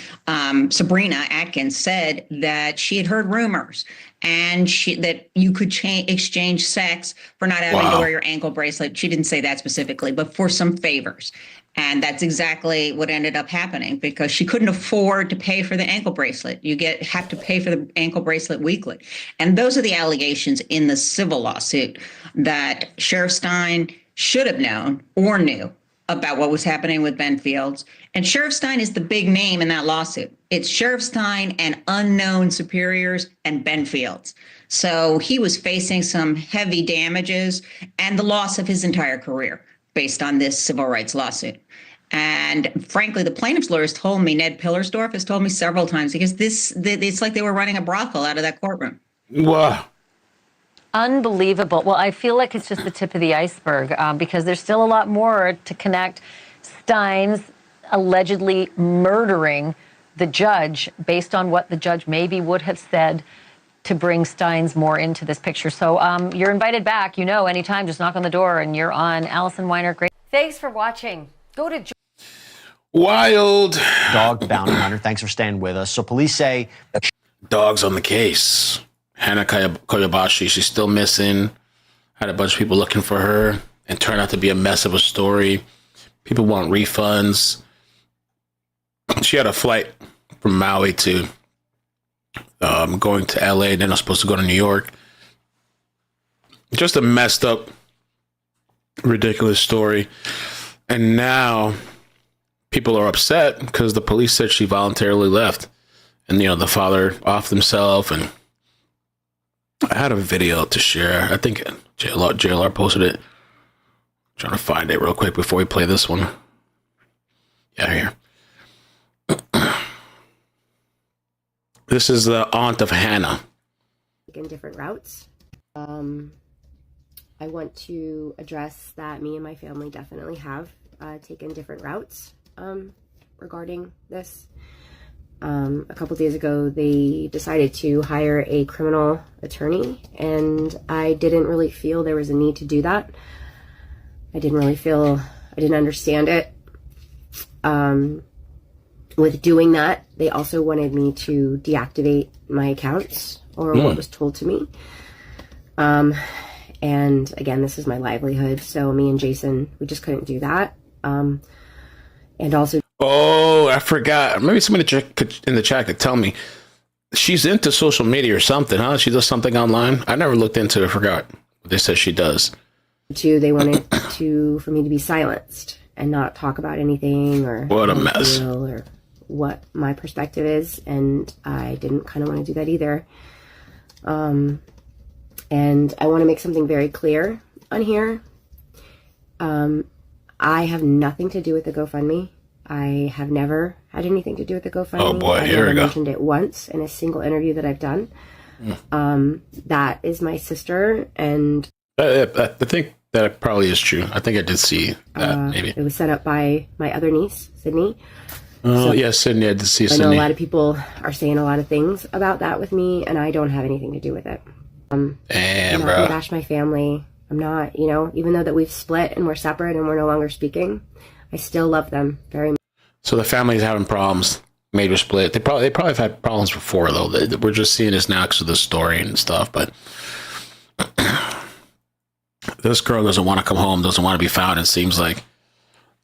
Sabrina Atkins, said that she had heard rumors and that you could exchange sex for not having to wear your ankle bracelet. She didn't say that specifically, but for some favors. And that's exactly what ended up happening, because she couldn't afford to pay for the ankle bracelet. You have to pay for the ankle bracelet weekly. And those are the allegations in the civil lawsuit, that Sheriff Stein should have known or knew about what was happening with Ben Fields. And Sheriff Stein is the big name in that lawsuit. It's Sheriff Stein and unknown superiors and Ben Fields. So he was facing some heavy damages and the loss of his entire career based on this civil rights lawsuit. And frankly, the plaintiff's lawyers told me, Ned Pillersdorf has told me several times, because it's like they were running a brothel out of that courtroom. Wow. Unbelievable. Well, I feel like it's just the tip of the iceberg, because there's still a lot more to connect Stein's allegedly murdering the judge based on what the judge maybe would have said to bring Steins more into this picture. So you're invited back, anytime. Just knock on the door and you're on. Allison Weiner, great. Thanks for watching. Go to Wild dog bounty hunter. Thanks for staying with us. So police say dogs on the case. Hannah Koyabashi, she's still missing. Had a bunch of people looking for her and turned out to be a mess of a story. People want refunds. She had a flight from Maui to going to LA, and then I was supposed to go to New York. Just a messed up, ridiculous story. And now people are upset because the police said she voluntarily left. And, the father offed himself. And I had a video to share. I think JLR posted it. I'm trying to find it real quick before we play this one. Yeah, here. This is the aunt of Hannah. In different routes. I want to address that me and my family definitely have taken different routes regarding this. A couple days ago, they decided to hire a criminal attorney, and I didn't really feel there was a need to do that. I didn't understand it. With doing that, they also wanted me to deactivate my accounts, or what was told to me. And again, this is my livelihood, so me and Jason, we just couldn't do that. And also... Oh, I forgot. Maybe somebody in the chat could tell me. She's into social media or something, huh? She does something online? I never looked into it. I forgot what they said she does. They wanted for me to be silenced and not talk about anything or what a mess or what my perspective is, and I didn't kind of want to do that either. And I want to make something very clear on here. I have nothing to do with the GoFundMe. I have never had anything to do with the GoFundMe. Oh boy, I've here never we go. mentioned it once in a single interview that I've done. That is my sister, and I think that probably is true. I think I did see that. Maybe it was set up by my other niece, Sydney. Oh, yeah, Sydney. I did see Sydney. I know a lot of people are saying a lot of things about that with me, and I don't have anything to do with it. Damn, I'm not bro. gonna bash my family. I'm not, even though that we've split and we're separate and we're no longer speaking, I still love them very much. So the family's having problems. Major split. They probably have had problems before, though. We're just seeing this now because of the story and stuff. But this girl doesn't want to come home, doesn't want to be found. It seems like,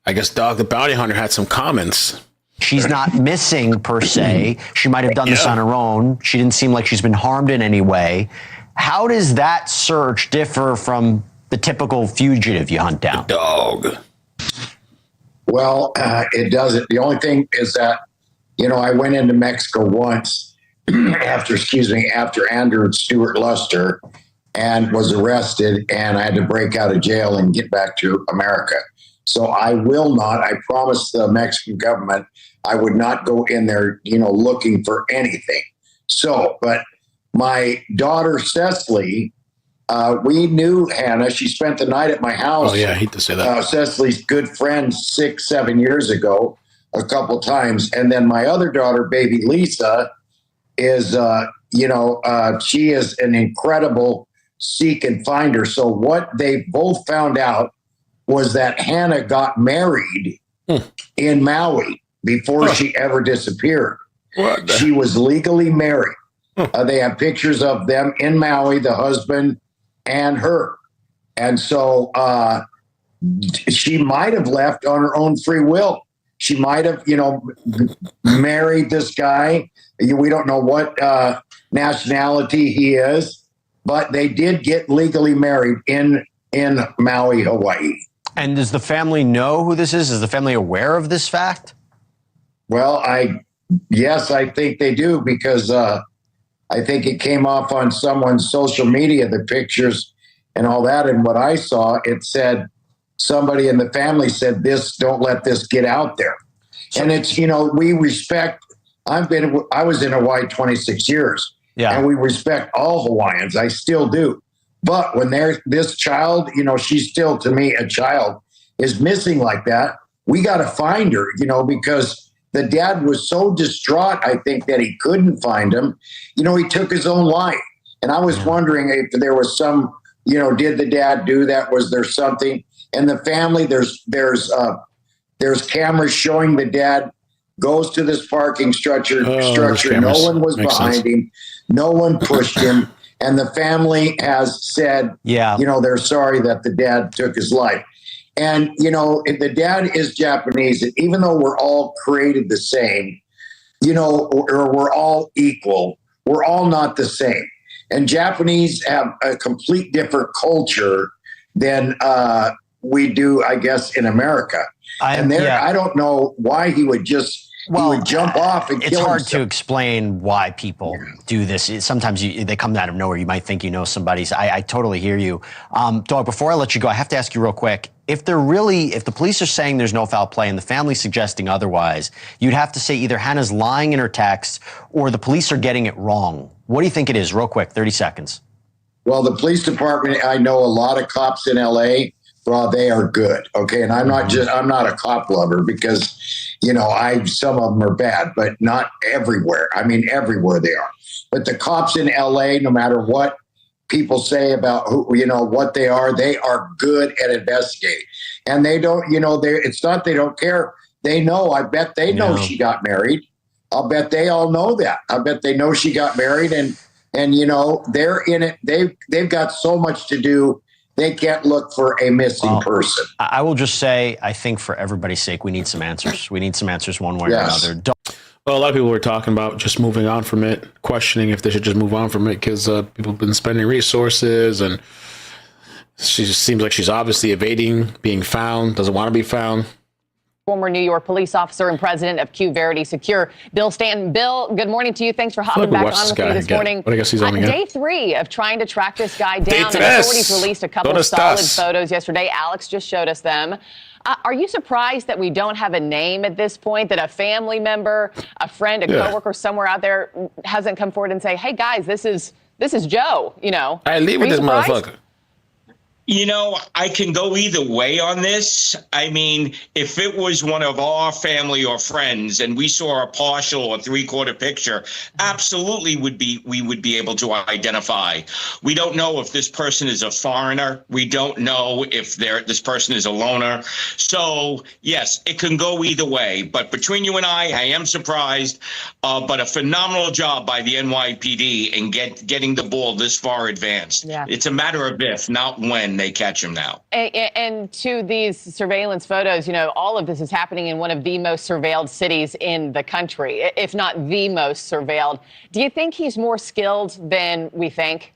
I guess, Dog the Bounty Hunter had some comments. she's not missing per se. She might have done this on her own. She didn't seem like she's been harmed in any way. How does that search differ from the typical fugitive you hunt down? Dog. Well, it doesn't. The only thing is that, I went into Mexico once after Andrew Stewart Luster and was arrested, and I had to break out of jail and get back to America. So I will not, I promised the Mexican government I would not go in there, looking for anything. So, but my daughter, Cecily, we knew Hannah. She spent the night at my house. Oh, yeah, I hate to say that. Cecily's good friend 6-7 years ago, a couple times. And then my other daughter, baby Lisa, is, she is an incredible seek and finder. So what they both found out was that Hannah got married in Maui before she ever disappeared. She was legally married. They have pictures of them in Maui, the husband and her. And so she might have left on her own free will. She might have, married this guy. We don't know what nationality he is, but they did get legally married in Maui, Hawaii. And does the family know who this is? Is the family aware of this fact? Well, yes, I think they do, because I think it came off on someone's social media, the pictures and all that. And what I saw, it said, somebody in the family said, don't let this get out there. And it's, we respect, I was in Hawaii 26 years, and we respect all Hawaiians. I still do. But when this child, she's still to me a child, is missing like that, we got to find her, because the dad was so distraught, I think, that he couldn't find him. He took his own life. And I was wondering if there was some, did the dad do that? Was there something? And the family, there's cameras showing the dad goes to this parking structure. No one was behind him. No one pushed him. And the family has said, they're sorry that the dad took his life. And, if the dad is Japanese, and even though we're all created the same, or we're all equal, we're all not the same. And Japanese have a complete different culture than we do, I guess, in America. I don't know why he would just he would jump off and kill himself. It's hard to explain why people do this. Sometimes they come out of nowhere. You might think you know somebody. So I totally hear you. Dog, before I let you go, I have to ask you real quick. If the police are saying there's no foul play and the family's suggesting otherwise, you'd have to say either Hannah's lying in her text or the police are getting it wrong. What do you think it is? Real quick, 30 seconds. Well, the police department, I know a lot of cops in L.A., well, they are good. Okay. And I'm not a cop lover because, some of them are bad, but not everywhere. I mean, everywhere they are. But the cops in LA, no matter what people say about what they are good at investigating. And they don't, it's not, they don't care. They know, I bet they know she got married. I'll bet they all know that. I bet they know she got married and they're in it. They've got so much to do. They can't look for a missing person. I will just say, I think for everybody's sake, we need some answers. We need some answers one way or another. Well, a lot of people were talking about just moving on from it, questioning if they should just move on from it because people have been spending resources and she just seems like she's obviously evading being found, doesn't want to be found. Former New York police officer and president of Q Verity Secure, Bill Stanton. Bill, good morning to you. Thanks for hopping back on with me this morning. I guess he's on again. Day 3 of trying to track this guy down. And authorities released a couple of solid photos yesterday. Alex just showed us them. Are you surprised that we don't have a name at this point, that a family member, a friend, a coworker somewhere out there hasn't come forward and say, hey, guys, this is Joe, I leave with this motherfucker. I can go either way on this. I mean, if it was one of our family or friends and we saw a partial or three-quarter picture, absolutely we would be able to identify. We don't know if this person is a foreigner. We don't know if this person is a loner. So, yes, it can go either way. But between you and I am surprised, but a phenomenal job by the NYPD in getting the ball this far advanced. Yeah. It's a matter of if, not when. They catch him now. And to these surveillance photos, all of this is happening in one of the most surveilled cities in the country, if not the most surveilled. Do you think he's more skilled than we think?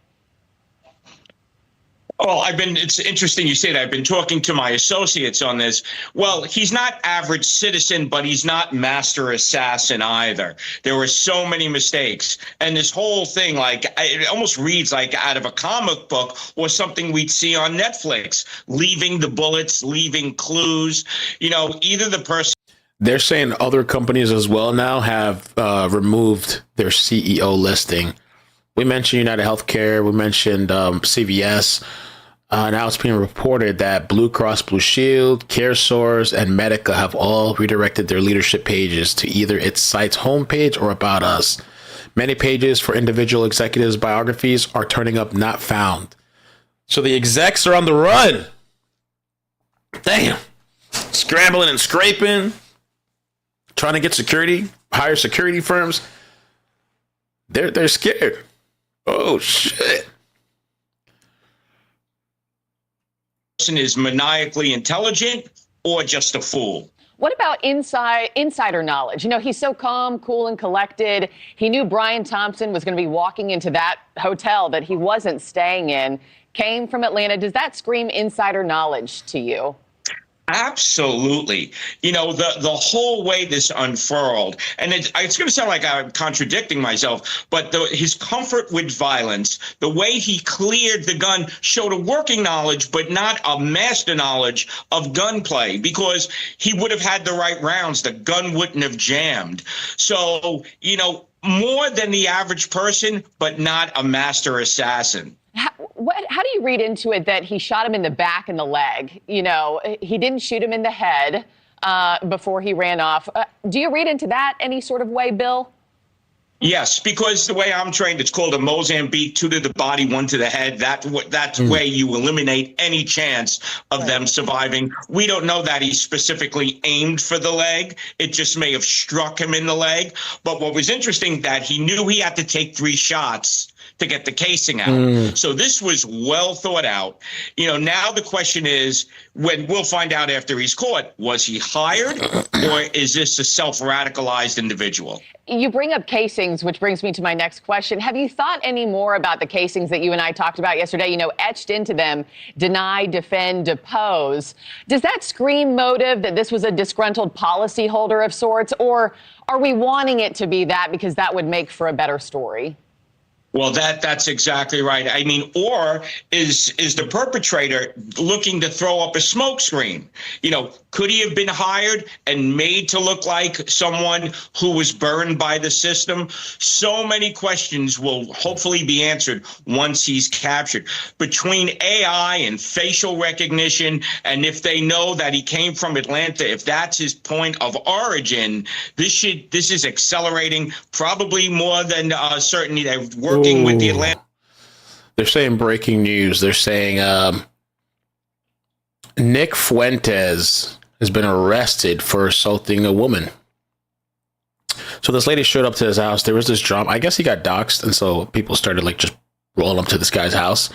Well, it's interesting you say that. I've been talking to my associates on this. Well, he's not average citizen, but he's not master assassin either. There were so many mistakes. And this whole thing, it almost reads like out of a comic book or something we'd see on Netflix, leaving the bullets, leaving clues, either the person. They're saying other companies as well now have removed their CEO listing. We mentioned UnitedHealthcare. We mentioned CVS. Now it's being reported that Blue Cross Blue Shield, CareSource, and Medica have all redirected their leadership pages to either its site's homepage or About Us. Many pages for individual executives' biographies are turning up not found. So the execs are on the run. Damn. Scrambling and scraping. Trying to get security, hire security firms. They're scared. Oh, shit. Person is maniacally intelligent or just a fool. What about insider knowledge? He's so calm, cool, and collected. He knew Brian Thompson was going to be walking into that hotel that he wasn't staying in, came from Atlanta. Does that scream insider knowledge to you? Absolutely. The whole way this unfurled, and it's going to sound like I'm contradicting myself, but his comfort with violence, the way he cleared the gun showed a working knowledge, but not a master knowledge of gunplay, because he would have had the right rounds. The gun wouldn't have jammed. So, more than the average person, but not a master assassin. How do you read into it that he shot him in the back and the leg? He didn't shoot him in the head before he ran off. Do you read into that any sort of way, Bill? Yes, because the way I'm trained, it's called a Mozambique, 2 to the body, 1 to the head. That's way you eliminate any chance of them surviving. We don't know that he specifically aimed for the leg. It just may have struck him in the leg. But what was interesting, that he knew he had to take 3 shots to get the casing out. So this was well thought out. Now the question is, when we'll find out after he's caught, was he hired or is this a self-radicalized individual? You bring up casings, which brings me to my next question. Have you thought any more about the casings that you and I talked about yesterday? Etched into them, deny, defend, depose. Does that scream motive, that this was a disgruntled policyholder of sorts, or are we wanting it to be that because that would make for a better story? Well, that's exactly right. I mean, or is the perpetrator looking to throw up a smokescreen? Could he have been hired and made to look like someone who was burned by the system? So many questions will hopefully be answered once he's captured. Between AI and facial recognition, and if they know that he came from Atlanta, if that's his point of origin, this is accelerating probably more than certainly they're working with the Atlanta. They're saying breaking news. They're saying Nick Fuentes has been arrested for assaulting a woman. So this lady showed up to his house. There was this drama. I guess he got doxxed, and so people started just rolling up to this guy's house.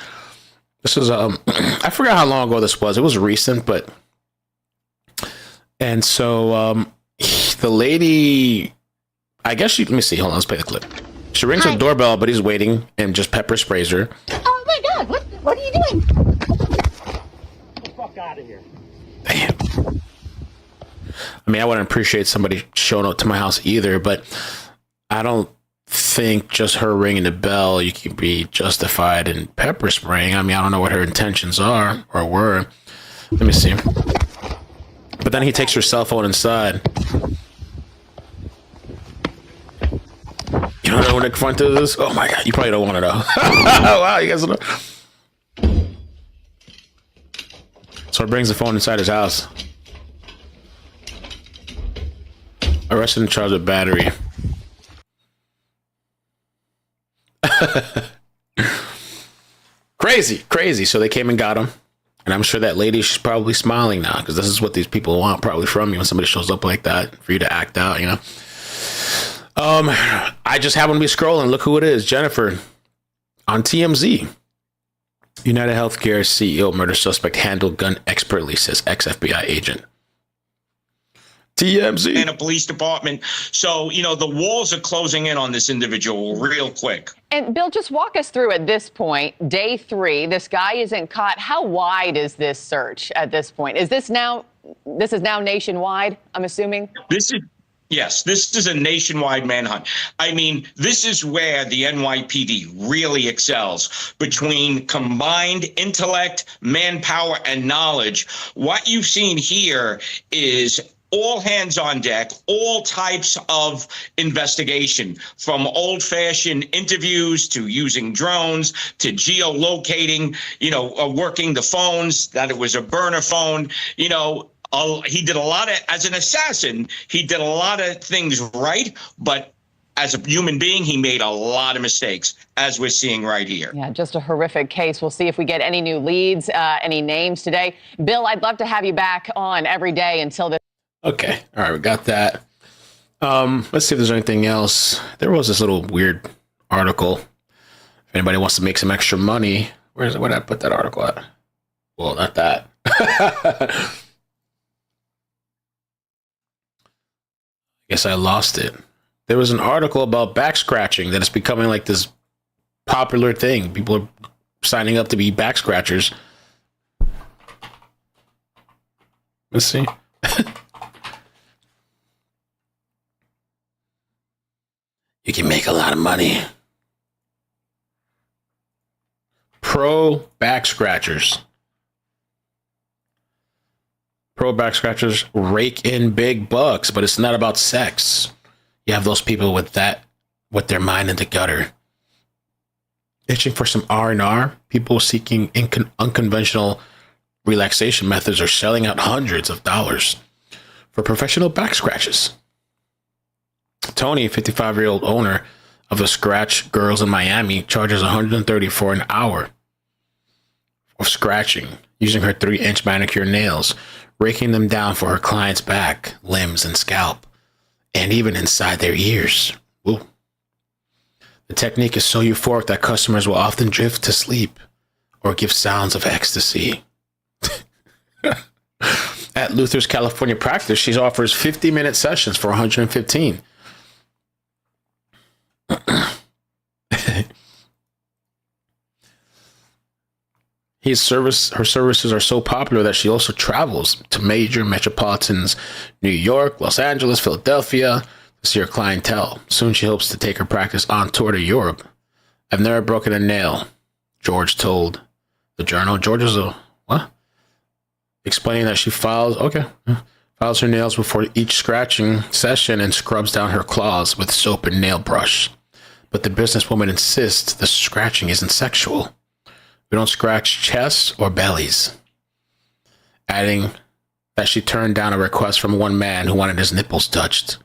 This was I forgot how long ago this was. It was recent, and so the lady, I guess let me see. Hold on, let's play the clip. She rings her doorbell, but he's waiting and just pepper sprays her. Oh my God! What are you doing? Get the fuck out of here! Damn. I mean, I wouldn't appreciate somebody showing up to my house either, but I don't think just her ringing the bell, you can be justified in pepper spraying. I mean, I don't know what her intentions are or were. Let me see. But then he takes her cell phone inside. You don't know who Nick Fuentes is? Oh my God, you probably don't want to know. Wow, you guys don't know. So he brings the phone inside his house. Arrested and charged with battery. Crazy. So they came and got him. And I'm sure that lady, she's probably smiling now, because this is what these people want probably from you when somebody shows up like that, for you to act out, I just happen to be scrolling. Look who it is. Jennifer on TMZ. UnitedHealthcare CEO murder suspect handled gun expertly, says ex-FBI agent. TMZ. And a police department. So, the walls are closing in on this individual real quick. And Bill, just walk us through at this point, day 3, this guy isn't caught. How wide is this search at this point? This is now nationwide, I'm assuming? Yes, this is a nationwide manhunt. I mean, this is where the NYPD really excels, between combined intellect, manpower, and knowledge. What you've seen here is all hands on deck, all types of investigation, from old-fashioned interviews to using drones to geolocating, working the phones, that it was a burner phone, he did a lot of, as an assassin, he did a lot of things right, but as a human being, he made a lot of mistakes, as we're seeing right here. Yeah, just a horrific case. We'll see if we get any new leads, any names today. Bill, I'd love to have you back on every day until this. Okay. All right. We got that. Let's see if there's anything else. There was this little weird article. If anybody wants to make some extra money, where did I put that article at? Well, not that. Guess I lost it. There was an article about back scratching that is becoming like this popular thing. People are signing up to be back scratchers. Let's see. You can make a lot of money. Pro back scratchers. Pro back scratchers rake in big bucks, but it's not about sex. You have those people with their mind in the gutter, itching for some R&R. People seeking unconventional relaxation methods are selling out hundreds of dollars for professional back scratches. Tony, 55-year-old owner of the Scratch Girls in Miami charges $130 for an hour of scratching using her 3-inch manicure nails, raking them down for her client's back, limbs, and scalp, and even inside their ears. Ooh. The technique is so euphoric that customers will often drift to sleep or give sounds of ecstasy. At Luther's California practice, she offers 50-minute sessions for $115. Her services are so popular that she also travels to major metropolitans, New York, Los Angeles, Philadelphia, to see her clientele. Soon she hopes to take her practice on tour to Europe. I've never broken a nail, George told the Journal. George is explaining that she files her nails before each scratching session and scrubs down her claws with soap and nail brush. But the businesswoman insists the scratching isn't sexual. We don't scratch chests or bellies. Adding that she turned down a request from one man who wanted his nipples touched.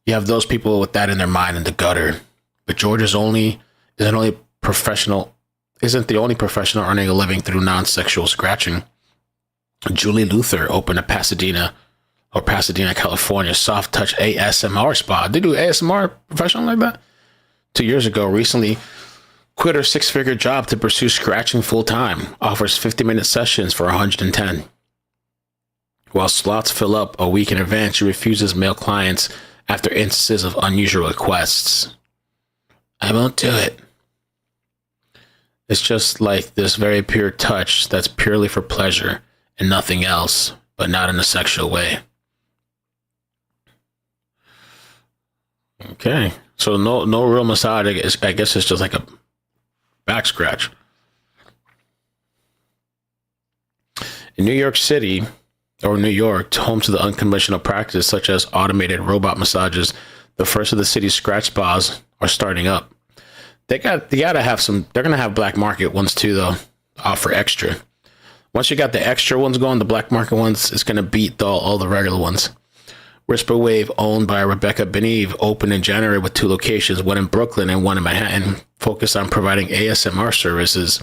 You have those people with that in their mind in the gutter. But George isn't the only professional earning a living through non-sexual scratching. Julie Luther opened a Pasadena, California soft touch ASMR spa. They do ASMR professional like that? 2 years ago, recently quit her 6-figure job to pursue scratching full time. Offers 50-minute sessions for $110. While slots fill up a week in advance, she refuses male clients after instances of unusual requests. I won't do it. It's just like this very pure touch that's purely for pleasure and nothing else, but not in a sexual way. Okay, so no real massage. I guess it's just like a back scratch. In New York, home to the unconventional practice such as automated robot massages, the first of the city's scratch spas are starting up. They gotta have some. They're gonna have black market ones too, though. Offer extra. Once you got the extra ones going, the black market ones, it's gonna beat all the regular ones. Whisper Wave, owned by Rebecca Beneve, opened in January with 2 locations, one in Brooklyn and one in Manhattan, focused on providing ASMR services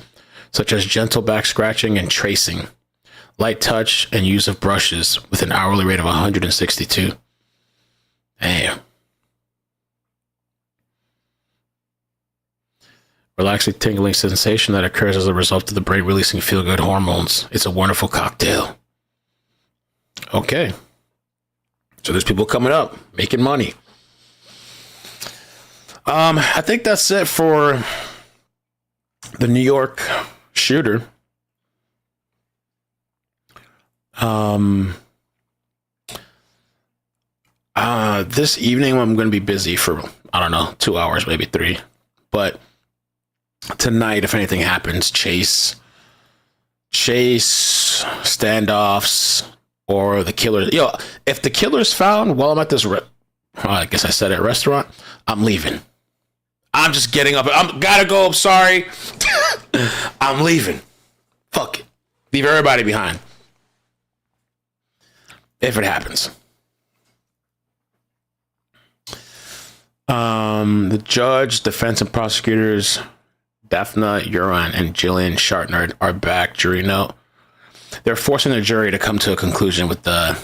such as gentle back scratching and tracing, light touch, and use of brushes with an hourly rate of $162. Damn. Relaxing, tingling sensation that occurs as a result of the brain releasing feel-good hormones. It's a wonderful cocktail. Okay. So there's people coming up, making money. I think that's it for the New York shooter. This evening I'm going to be busy for, 2 hours, maybe 3. But tonight, if anything happens, chase, standoffs, or the killer. If the killer's found while I'm at this, I guess I said at restaurant, I'm leaving. I'm just getting up. Gotta go. I'm sorry. I'm leaving. Fuck it. Leave everybody behind. If it happens. The judge, defense, and prosecutors, Daphna Uran and Jillian Shartner, are back. Jury note. They're forcing the jury to come to a conclusion with the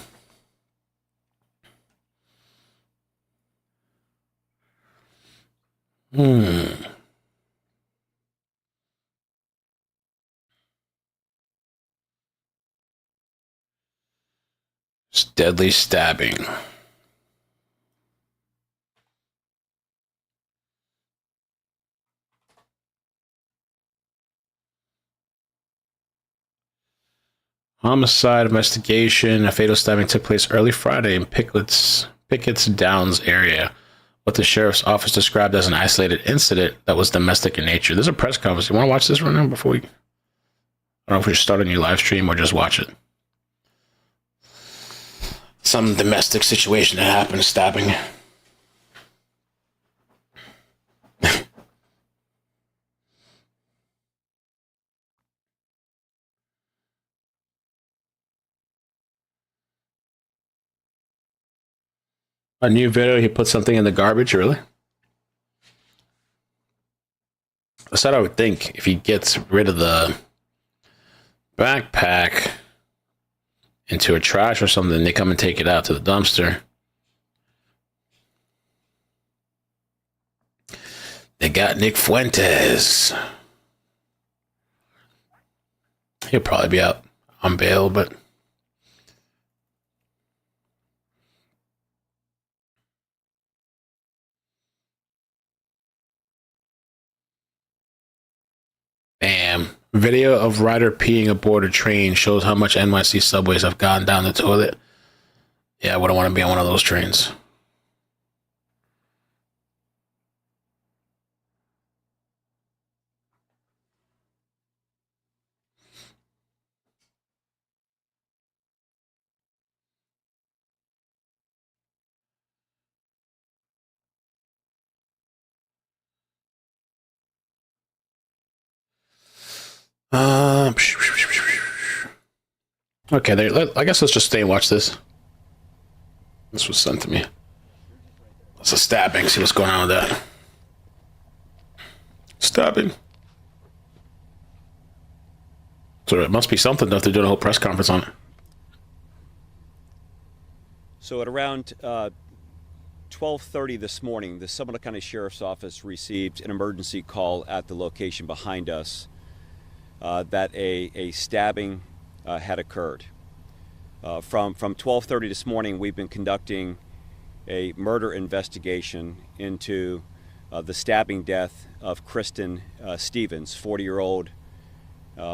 deadly stabbing. Homicide investigation. A fatal stabbing took place early Friday in Pickett's Downs area, what the sheriff's office described as an isolated incident that was domestic in nature. There's a press conference. You want to watch this right now before we... I don't know if we should start a new live stream or just watch it. Some domestic situation that happened, stabbing. A new video, he put something in the garbage, really? That's what I would think. If he gets rid of the backpack into a trash or something, they come and take it out to the dumpster. They got Nick Fuentes. He'll probably be out on bail, but damn. Video of rider peeing aboard a train shows how much NYC subways have gone down the toilet. Yeah, I wouldn't want to be on one of those trains. Okay, I guess let's just stay and watch this. This was sent to me. It's a stabbing. See what's going on with that. Stabbing. So it must be something if they're doing a whole press conference on it. So at around 12:30 this morning, the Seminole County Sheriff's Office received an emergency call at the location behind us that a stabbing had occurred. From 12:30 this morning, we've been conducting a murder investigation into the stabbing death of Kristen Stevens, 40-year-old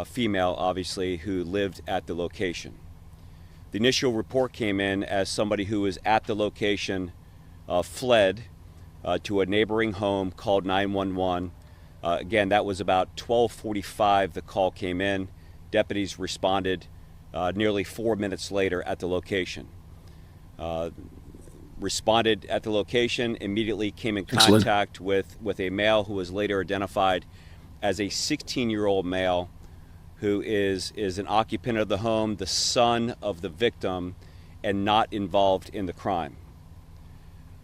female, obviously, who lived at the location. The initial report came in as somebody who was at the location fled to a neighboring home, called 911. Again, that was about 12:45 the call came in. Deputies responded nearly 4 minutes later at the location. Responded at the location, immediately came in contact with a male who was later identified as a 16-year-old male who is an occupant of the home, the son of the victim, and not involved in the crime.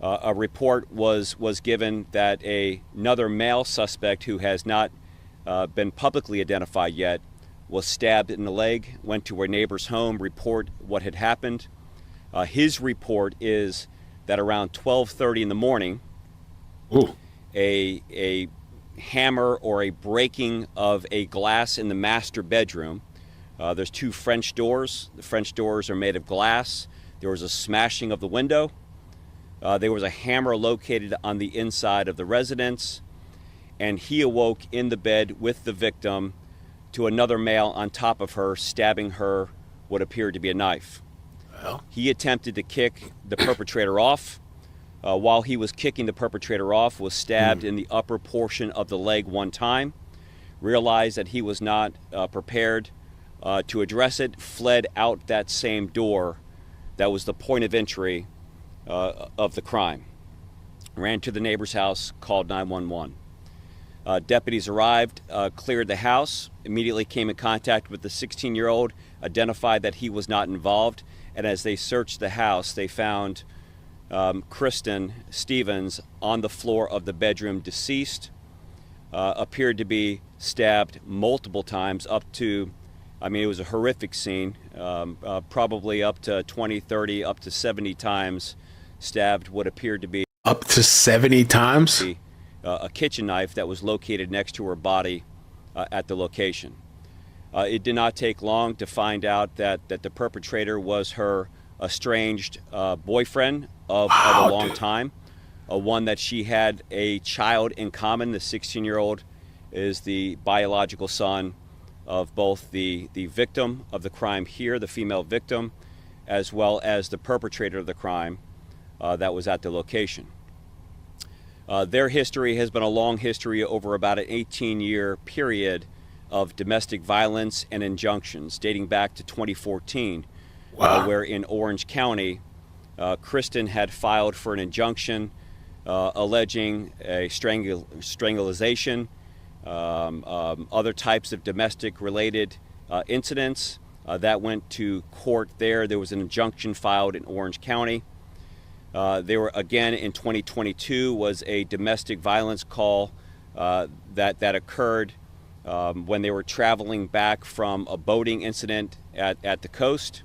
A report was given that another male suspect who has not been publicly identified yet was stabbed in the leg, went to a neighbor's home, report what had happened. His report is that around 12:30 in the morning, a hammer or a breaking of a glass in the master bedroom. There's two French doors. The French doors are made of glass. There was a smashing of the window. There was a hammer located on the inside of the residence, and he awoke in the bed with the victim to another male on top of her, stabbing her what appeared to be a knife. Well, he attempted to kick the perpetrator off. While he was kicking the perpetrator off, was stabbed in the upper portion of the leg one time, realized that he was not prepared to address it, fled out that same door that was the point of entry of the crime. Ran to the neighbor's house, called 911. Deputies arrived, cleared the house, immediately came in contact with the 16-year-old, identified that he was not involved, and as they searched the house, they found Kristen Stevens on the floor of the bedroom, deceased, appeared to be stabbed multiple times, up to, it was a horrific scene, probably up to 20, 30, up to 70 times stabbed what appeared to be up to 70 times a kitchen knife that was located next to her body at the location. It did not take long to find out that the perpetrator was her estranged boyfriend of a long time, one that she had a child in common. The 16-year-old is the biological son of both the victim of the crime here, the female victim, as well as the perpetrator of the crime that was at the location. Their history has been a long history over about an 18-year period of domestic violence and injunctions dating back to 2014, where in Orange County, Kristen had filed for an injunction alleging a strangulation, other types of domestic-related incidents. That went to court there. There was an injunction filed in Orange County. There were, again, in 2022, was a domestic violence call that occurred when they were traveling back from a boating incident at the coast.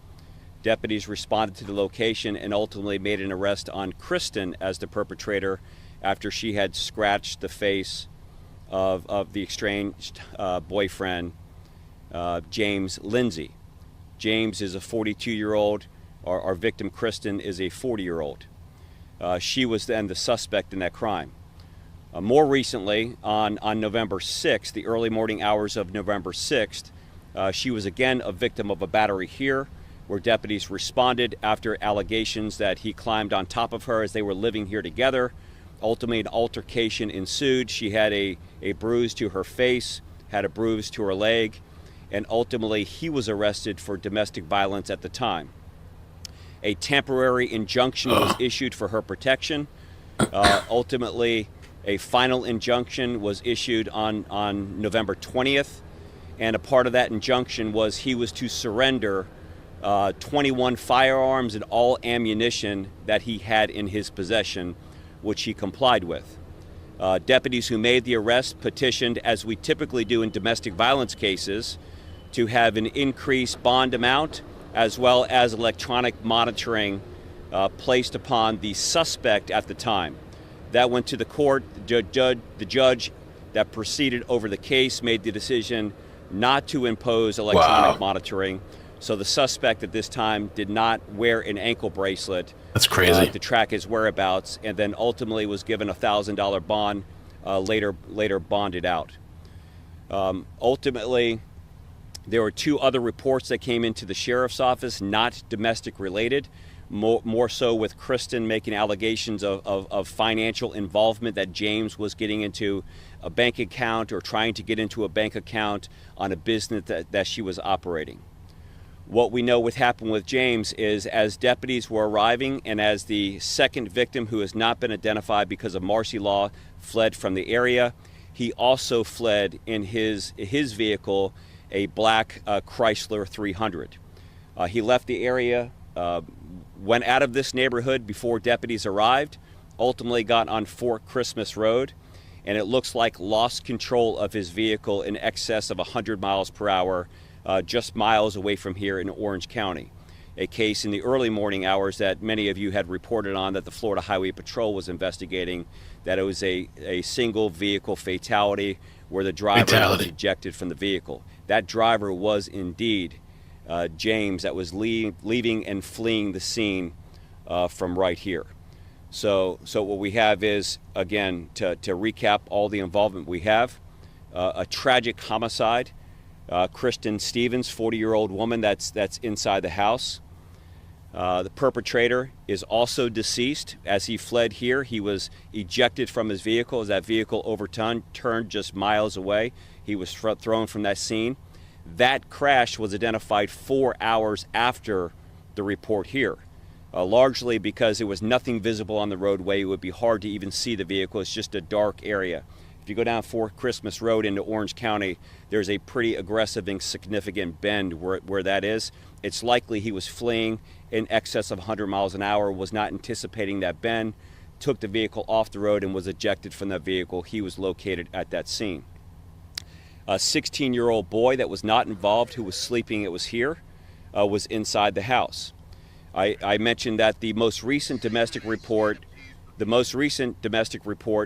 Deputies responded to the location and ultimately made an arrest on Kristen as the perpetrator after she had scratched the face of the estranged boyfriend, James Lindsay. James is a 42-year-old. Our victim, Kristen, is a 40-year-old. She was then the suspect in that crime. More recently, on November 6th, the early morning hours of November 6th, she was again a victim of a battery here, where deputies responded after allegations that he climbed on top of her as they were living here together. Ultimately, an altercation ensued. She had a bruise to her face, had a bruise to her leg, and ultimately he was arrested for domestic violence at the time. A temporary injunction was issued for her protection. Ultimately, a final injunction was issued on November 20th, and a part of that injunction was he was to surrender 21 firearms and all ammunition that he had in his possession, which he complied with. Deputies who made the arrest petitioned, as we typically do in domestic violence cases, to have an increased bond amount as well as electronic monitoring placed upon the suspect at the time. That went to the court. The judge that proceeded over the case made the decision not to impose electronic monitoring. So the suspect at this time did not wear an ankle bracelet. That's crazy. To track his whereabouts, and then ultimately was given a $1,000 bond, later bonded out. Ultimately, there were two other reports that came into the sheriff's office, not domestic related, more so with Kristen making allegations of financial involvement, that James was getting into a bank account or trying to get into a bank account on a business that she was operating. What we know what happened with James is, as deputies were arriving and as the second victim, who has not been identified because of marcy law, fled from the area, he also fled in his vehicle, a black Chrysler 300. He left the area, went out of this neighborhood before deputies arrived, ultimately got on Fort Christmas Road, and it looks like lost control of his vehicle in excess of 100 miles per hour, just miles away from here in Orange County. A case in the early morning hours that many of you had reported on, that the Florida Highway Patrol was investigating, that it was a single vehicle fatality where the driver was ejected from the vehicle. That driver was indeed James, that was leaving and fleeing the scene from right here. So what we have is, again, to recap all the involvement we have, a tragic homicide. Kristen Stevens, 40-year-old woman that's inside the house. The perpetrator is also deceased. As he fled here, he was ejected from his vehicle. As that vehicle overturned just miles away, he was thrown from that scene. That crash was identified 4 hours after the report here, largely because there was nothing visible on the roadway. It would be hard to even see the vehicle. It's just a dark area. If you go down Fort Christmas Road into Orange County, there's a pretty aggressive and significant bend where that is. It's likely he was fleeing in excess of 100 miles an hour, was not anticipating that bend, took the vehicle off the road and was ejected from that vehicle. He was located at that scene. A 16-year-old boy that was not involved, who was sleeping, it was here, was inside the house. I mentioned that the most recent domestic report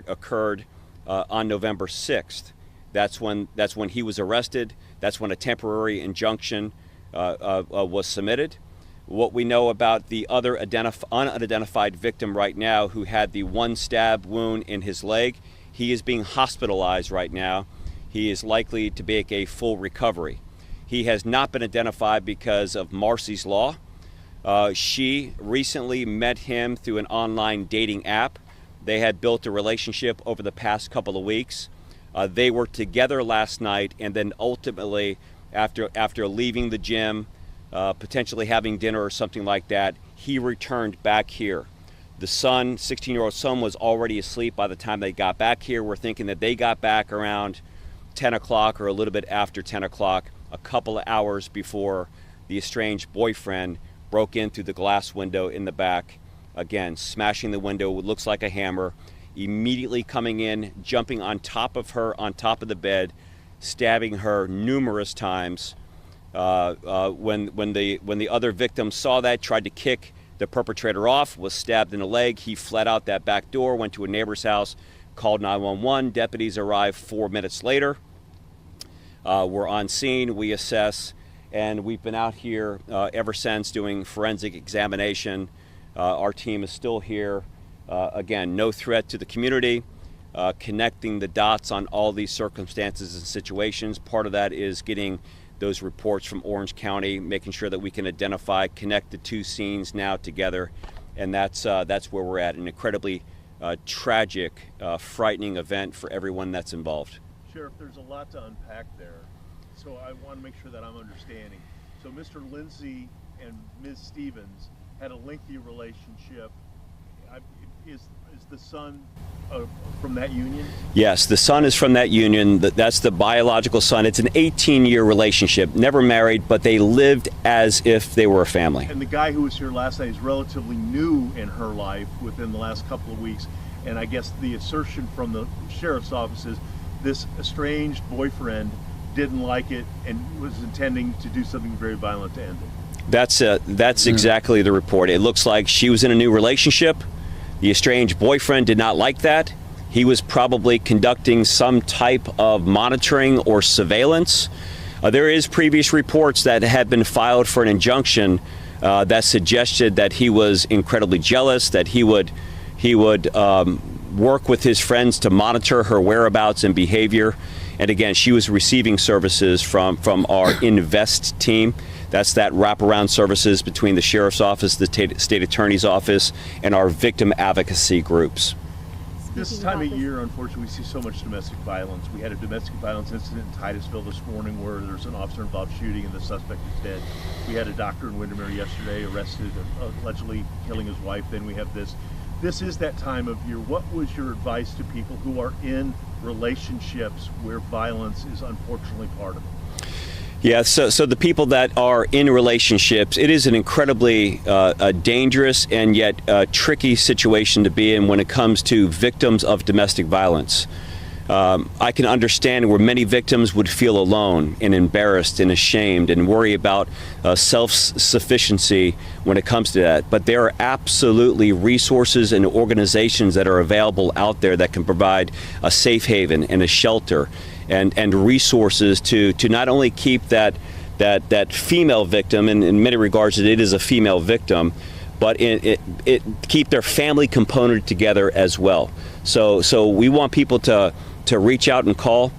occurred on November 6th. That's when he was arrested. That's when a temporary injunction was submitted. What we know about the other unidentified victim right now, who had the one stab wound in his leg, he is being hospitalized right now. He is likely to make a full recovery. He has not been identified because of Marcy's law. She recently met him through an online dating app. They had built a relationship over the past couple of weeks. They were together last night, and then ultimately, after leaving the gym, potentially having dinner or something like that, he returned back here. The son, 16-year-old son, was already asleep by the time they got back here. We're thinking that they got back around 10 o'clock or a little bit after 10 o'clock, a couple of hours before the estranged boyfriend broke in through the glass window in the back, again, smashing the window. It looks like a hammer. immediately coming in, jumping on top of her, on top of the bed, stabbing her numerous times. When the other victim saw that, tried to kick the perpetrator off, was stabbed in the leg. He fled out that back door, went to a neighbor's house, called 911. Deputies arrived 4 minutes later. We're on scene, we assess, and we've been out here ever since doing forensic examination. Our team is still here. Again, no threat to the community, connecting the dots on all these circumstances and situations. Part of that is getting those reports from Orange County, making sure that we can identify, connect the two scenes now together, and that's where we're at. An incredibly tragic, frightening event for everyone that's involved. Sheriff, there's a lot to unpack there, so I want to make sure that I'm understanding. So Mr. Lindsay and Ms. Stevens had a lengthy relationship. Is the son from that union? Yes, the son is from that union. That's the biological son. It's an 18-year relationship, never married, but they lived as if they were a family. And the guy who was here last night is relatively new in her life within the last couple of weeks. And I guess the assertion from the sheriff's office is this estranged boyfriend didn't like it and was intending to do something very violent to end it. That's exactly the report. It looks like she was in a new relationship. The estranged boyfriend did not like that. He was probably conducting some type of monitoring or surveillance. There is previous reports that had been filed for an injunction that suggested that he was incredibly jealous, that he would work with his friends to monitor her whereabouts and behavior. And again, she was receiving services from our Invest team. That's that wraparound services between the sheriff's office, the state attorney's office, and our victim advocacy groups. This time of year, unfortunately, we see so much domestic violence. We had a domestic violence incident in Titusville this morning where there's an officer-involved shooting and the suspect is dead. We had a doctor in Windermere yesterday arrested, allegedly killing his wife. Then we have this. This is that time of year. What was your advice to people who are in relationships where violence is unfortunately part of it? Yeah, so the people that are in relationships, it is an incredibly dangerous and yet tricky situation to be in when it comes to victims of domestic violence. I can understand where many victims would feel alone and embarrassed and ashamed and worry about self-sufficiency when it comes to that. But there are absolutely resources and organizations that are available out there that can provide a safe haven and a shelter and resources to not only keep that female victim, and in many regards it is a female victim, but it keep their family component together as well. So we want people to reach out and call.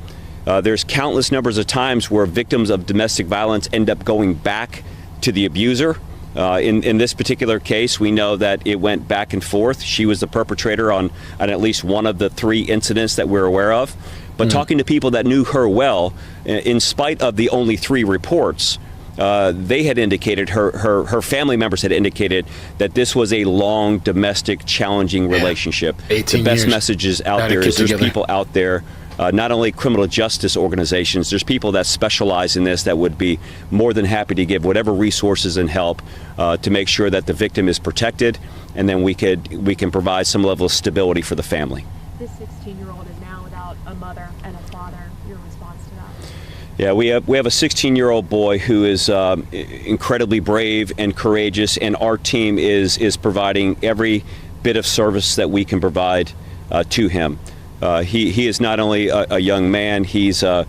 There's countless numbers of times where victims of domestic violence end up going back to the abuser. In this particular case, we know that it went back and forth. She was the perpetrator on at least one of the 3 incidents that we're aware of. But talking to people that knew her well, in spite of the only 3 reports, they had indicated, her family members had indicated that this was a long, domestic, challenging relationship. The best messages out there is there's people out there, not only criminal justice organizations, there's people that specialize in this that would be more than happy to give whatever resources and help to make sure that the victim is protected, and then we can provide some level of stability for the family. This 16-year-old is now without a mother and a father. Your response to that? Yeah, we have a 16-year-old boy who is incredibly brave and courageous, and our team is providing every bit of service that we can provide to him. He is not only a young man; he's a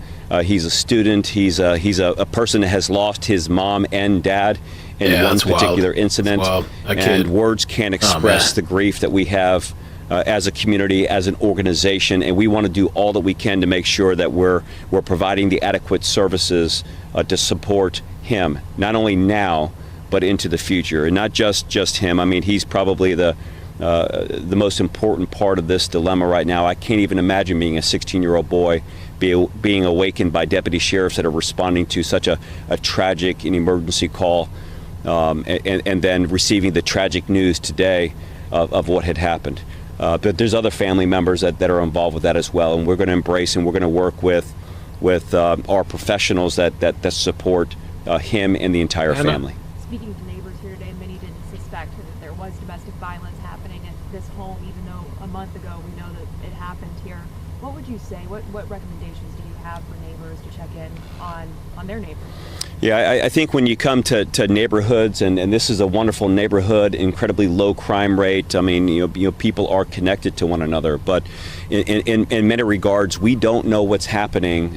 student. He's a person that has lost his mom and dad in one particular incident, and words can't express the grief that we have as a community, as an organization, and we want to do all that we can to make sure that we're providing the adequate services to support him, not only now but into the future, and not just him. I mean, he's probably the most important part of this dilemma right now. I can't even imagine being a 16-year-old boy being awakened by deputy sheriffs that are responding to such a tragic and emergency call, and then receiving the tragic news today of what had happened. But there's other family members that are involved with that as well, and we're going to embrace and we're going to work with our professionals that support him and the entire family. Speaking to neighbors here today, many didn't suspect that there was domestic violence happening at this home, even though a month ago. We know that it happened here. What would you say? What recommendations do you have for neighbors to check in on their neighbors? Yeah, I think when you come to neighborhoods, and this is a wonderful neighborhood, incredibly low crime rate. I mean, you know, people are connected to one another, but in many regards, we don't know what's happening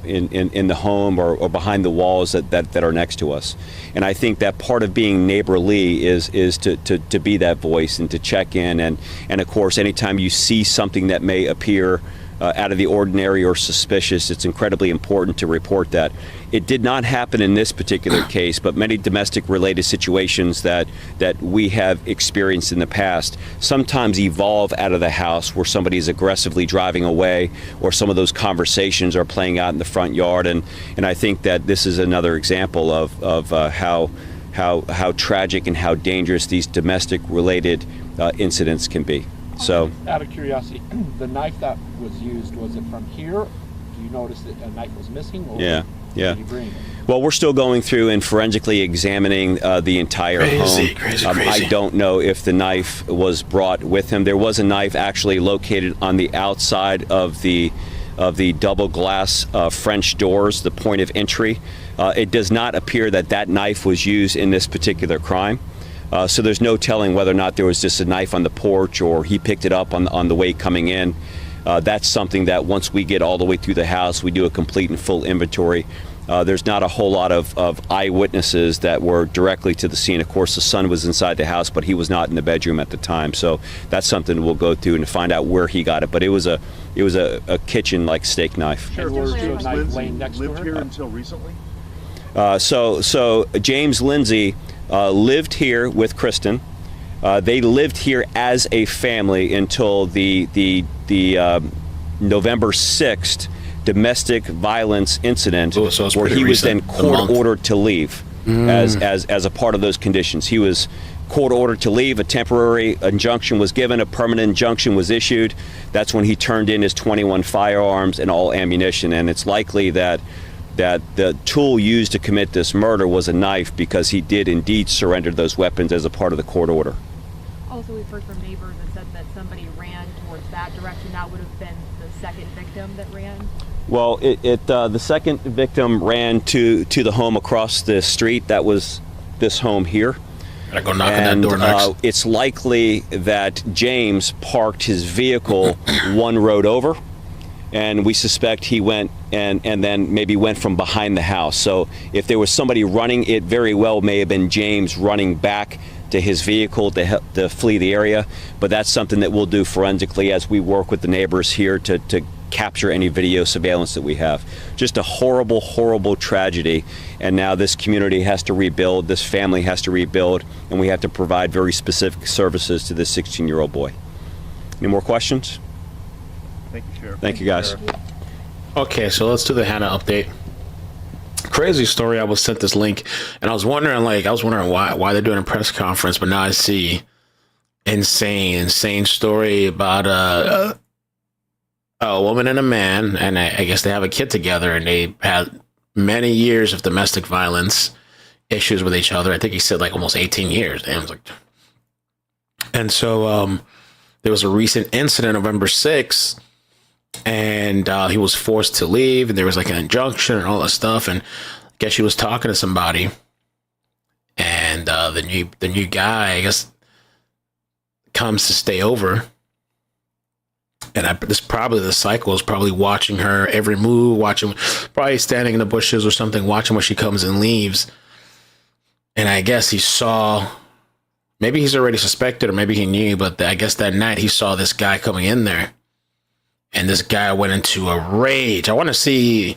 in the home or behind the walls that are next to us. And I think that part of being neighborly is to be that voice and to check in, and of course, anytime you see something that may appear out of the ordinary or suspicious, it's incredibly important to report that. It did not happen in this particular case, but many domestic related situations that we have experienced in the past sometimes evolve out of the house where somebody is aggressively driving away, or some of those conversations are playing out in the front yard. And I think that this is another example of how tragic and how dangerous these domestic related incidents can be. So, out of curiosity, the knife that was used, was it from here? Do you notice that a knife was missing? Or yeah. Did you bring it? Well, we're still going through and forensically examining the entire home. Crazy. I don't know if the knife was brought with him. There was a knife actually located on the outside of the double glass French doors, the point of entry. It does not appear that knife was used in this particular crime. So there's no telling whether or not there was just a knife on the porch or he picked it up on the way coming in. That's something that once we get all the way through the house, we do a complete and full inventory. There's not a whole lot of eyewitnesses that were directly to the scene. Of course, the son was inside the house, but he was not in the bedroom at the time. So that's something we'll go through and find out where he got it. But it was a kitchen-like steak knife. Sure, was a knife laying next to her? Lived here until recently? So James Lindsay lived here with Kristen. They lived here as a family until the November 6th domestic violence incident, where he was then court ordered to leave as a part of those conditions. He was court ordered to leave. A temporary injunction was given. A permanent injunction was issued. That's when he turned in his 21 firearms and all ammunition. And it's likely that the tool used to commit this murder was a knife, because he did indeed surrender those weapons as a part of the court order. Also, we've heard from neighbors that said that somebody ran towards that direction. That would have been the second victim that ran. Well, the second victim ran to the home across the street. That was this home here. Gotta go knock on that door next. It's likely that James parked his vehicle one road over, and we suspect he went and then maybe went from behind the house. So if there was somebody running, it very well may have been James running back to his vehicle to flee the area. But that's something that we'll do forensically as we work with the neighbors here to capture any video surveillance that we have. Just a horrible, horrible tragedy. And now this community has to rebuild, this family has to rebuild, and we have to provide very specific services to this 16-year-old boy. Any more questions? Thank you, Sheriff. Thank you, guys. Okay, so let's do the Hannah update. Crazy story. I was sent this link, and I was wondering why they're doing a press conference, but now I see insane story about a woman and a man, and I guess they have a kid together, and they had many years of domestic violence issues with each other. I think he said like almost 18 years. And I was like, and so there was a recent incident, November 6th, and he was forced to leave, and there was like an injunction and all that stuff. And I guess she was talking to somebody, and the new guy, I guess, comes to stay over. And the cycle is probably watching her every move, probably standing in the bushes or something, watching when she comes and leaves. And I guess he saw, maybe he's already suspected, or maybe he knew, but I guess that night he saw this guy coming in there. And this guy went into a rage. I want to see,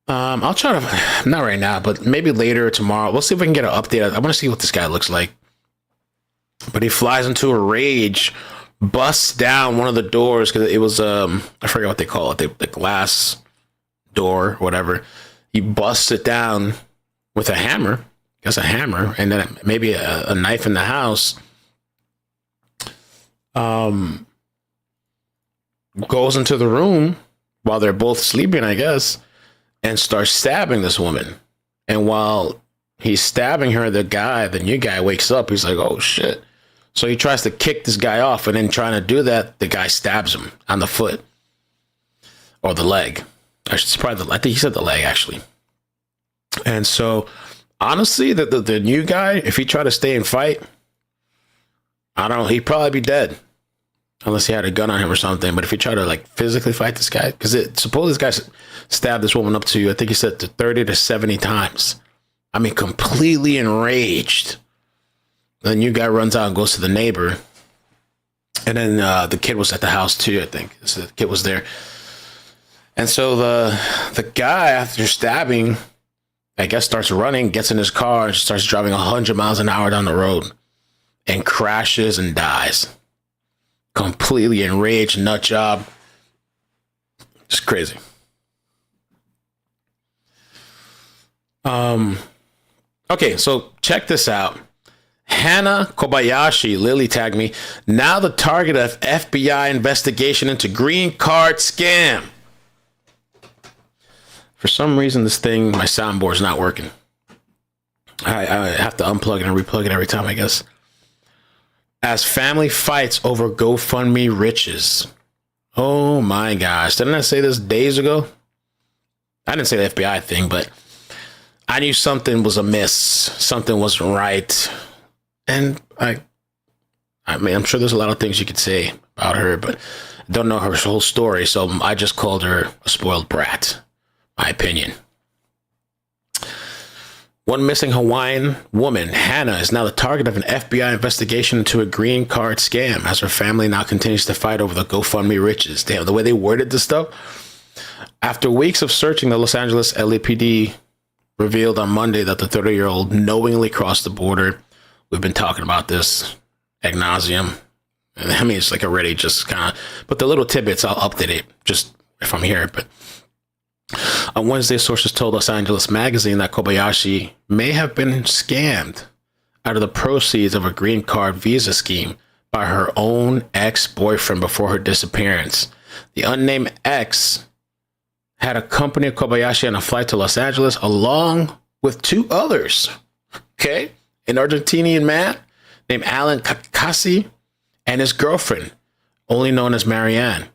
I'll try to, not right now, but maybe later tomorrow. We'll see if we can get an update. I want to see what this guy looks like. But he flies into a rage, busts down one of the doors, because it was I forget what they call it, the glass door, whatever. He busts it down with a hammer, and then maybe a knife in the house. Goes into the room while they're both sleeping, I guess, and starts stabbing this woman. And while he's stabbing her, the new guy wakes up. He's like, oh shit. So he tries to kick this guy off, and then trying to do that, the guy stabs him on the foot or the leg. I think he said the leg, actually. And so, honestly, the new guy, if he tried to stay and fight, I don't know, he'd probably be dead. Unless he had a gun on him or something. But if he tried to, like, physically fight this guy, because suppose this guy stabbed this woman up to, I think he said, to 30 to 70 times. I mean, completely enraged. The new guy runs out and goes to the neighbor. And then the kid was at the house, too, I think. So the kid was there. And so the guy, after stabbing, I guess starts running, gets in his car, and starts driving 100 miles an hour down the road and crashes and dies. Completely enraged, nut job. Just crazy. Okay, so check this out. Hannah Kobayashi, Lily tagged me, now the target of FBI investigation into green card scam. For some reason, this thing, my soundboard's not working. I have to unplug it and replug it every time, I guess. As family fights over GoFundMe riches. Oh my gosh. Didn't I say this days ago? I didn't say the FBI thing, but I knew something was amiss. Something wasn't right. And I mean, I'm sure there's a lot of things you could say about her, but I don't know her whole story. So I just called her a spoiled brat. My opinion. One missing Hawaiian woman, Hannah, is now the target of an FBI investigation into a green card scam as her family now continues to fight over the GoFundMe riches. Damn, the way they worded this stuff. After weeks of searching, the Los Angeles LAPD revealed on Monday that the 30-year-old knowingly crossed the border. We've been talking about this ad nauseum. I mean, it's like already just kind of, but the little tidbits, I'll update it just if I'm here, but on Wednesday, sources told Los Angeles Magazine that Kobayashi may have been scammed out of the proceeds of a green card visa scheme by her own ex-boyfriend before her disappearance. The unnamed ex had accompanied Kobayashi on a flight to Los Angeles along with two others. Okay? An Argentinian man named Alan Kakasi and his girlfriend, only known as Marianne,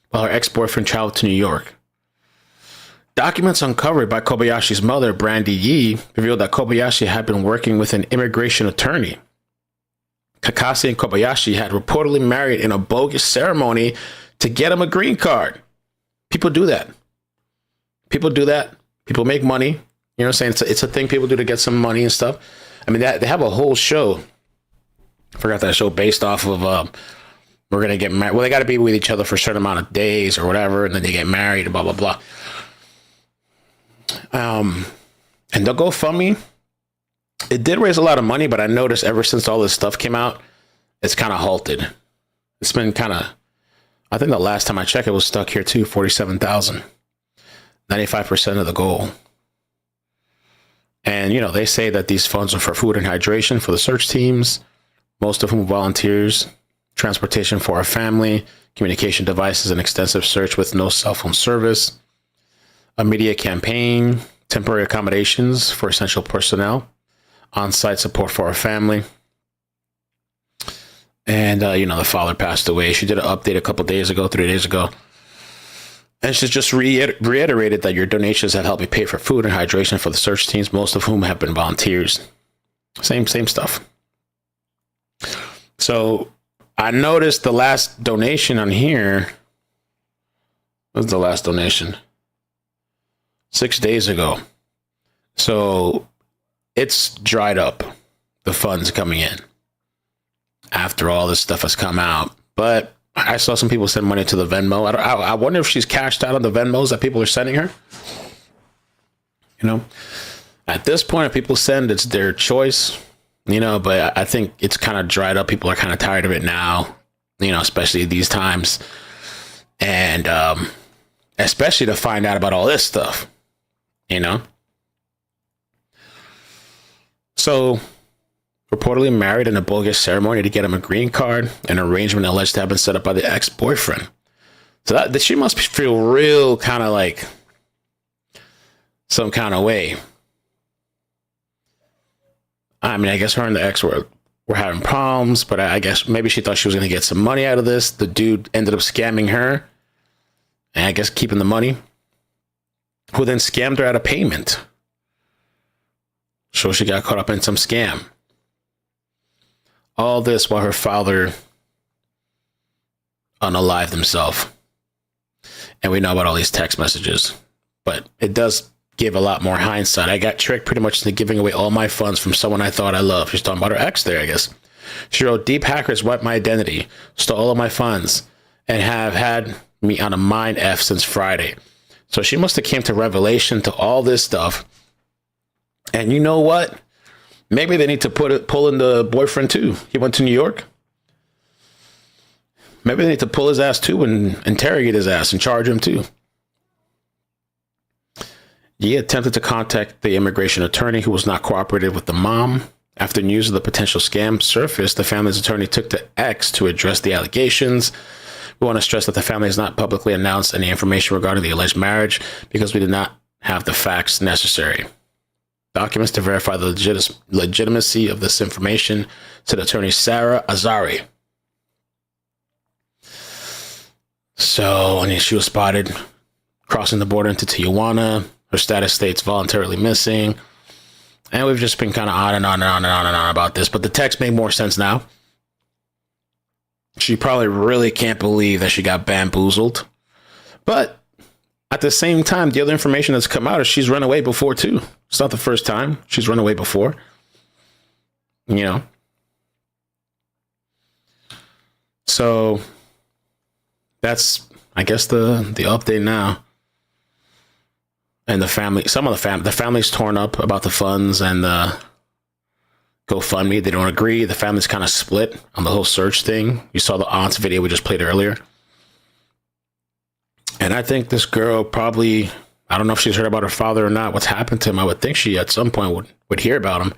while her ex-boyfriend traveled to New York. Documents uncovered by Kobayashi's mother, Brandy Yee, revealed that Kobayashi had been working with an immigration attorney. Kakasi and Kobayashi had reportedly married in a bogus ceremony to get him a green card. People do that. People make money. You know what I'm saying? It's a thing people do to get some money and stuff. I mean, they have a whole show. I forgot that show based off of we're going to get married. Well, they got to be with each other for a certain amount of days or whatever, and then they get married and blah, blah, blah. And the GoFundMe, it did raise a lot of money, but I noticed ever since all this stuff came out, it's kind of halted. It's been kind of, I think the last time I checked, it was stuck here too, 47,000, 95% of the goal. And, you know, they say that these funds are for food and hydration for the search teams, most of whom volunteers, transportation for our family, communication devices, and extensive search with no cell phone service, a media campaign, temporary accommodations for essential personnel, on-site support for our family. And, you know, the father passed away. She did an update a couple days ago, 3 days ago. And she just reiterated that your donations have helped me pay for food and hydration for the search teams, most of whom have been volunteers. Same stuff. So I noticed the last donation on here. What was the last donation? 6 days ago. So it's dried up, the funds coming in after all this stuff has come out. But I saw some people send money to the Venmo. I wonder if she's cashed out on the Venmos that people are sending her. You know, at this point, if people send, it's their choice, you know, but I think it's kind of dried up. People are kind of tired of it now, you know, especially these times. And especially to find out about all this stuff, you know. So, reportedly married in a bogus ceremony to get him a green card, an arrangement alleged to have been set up by the ex-boyfriend. So that she must feel real kind of like some kind of way. I mean, I guess her and the ex were were having problems, but I guess maybe she thought she was going to get some money out of this. The dude ended up scamming her, and I guess keeping the money, who then scammed her out of payment. So she got caught up in some scam. All this while her father unalived himself. And we know about all these text messages. But it does give a lot more hindsight. I got tricked pretty much into giving away all my funds from someone I thought I loved. She's talking about her ex there, I guess. She wrote, deep hackers wiped my identity, stole all of my funds, and have had me on a mind F since Friday. So she must have came to revelation to all this stuff. And you know what? Maybe they need to pull in the boyfriend too. He went to New York. Maybe they need to pull his ass too and interrogate his ass and charge him too. He attempted to contact the immigration attorney who was not cooperative with the mom. After news of the potential scam surfaced, the family's attorney took to X to address the allegations. We want to stress that the family has not publicly announced any information regarding the alleged marriage because we did not have the facts necessary. Documents to verify the legitimacy of this information, said attorney Sarah Azari. So, she was spotted crossing the border into Tijuana. Her status states voluntarily missing. And we've just been kind of on and on and on and on and on about this. But the text made more sense now. She probably really can't believe that she got bamboozled. But at the same time, the other information that's come out is she's run away before, too. It's not the first time. She's run away before. So that's, I guess, the update now. And the family, the family's torn up about the funds and the GoFundMe. They don't agree. The family's kind of split on the whole search thing. You saw the aunt's video we just played earlier. And I think this girl probably, I don't know if she's heard about her father or not, what's happened to him. I would think she at some point would hear about him.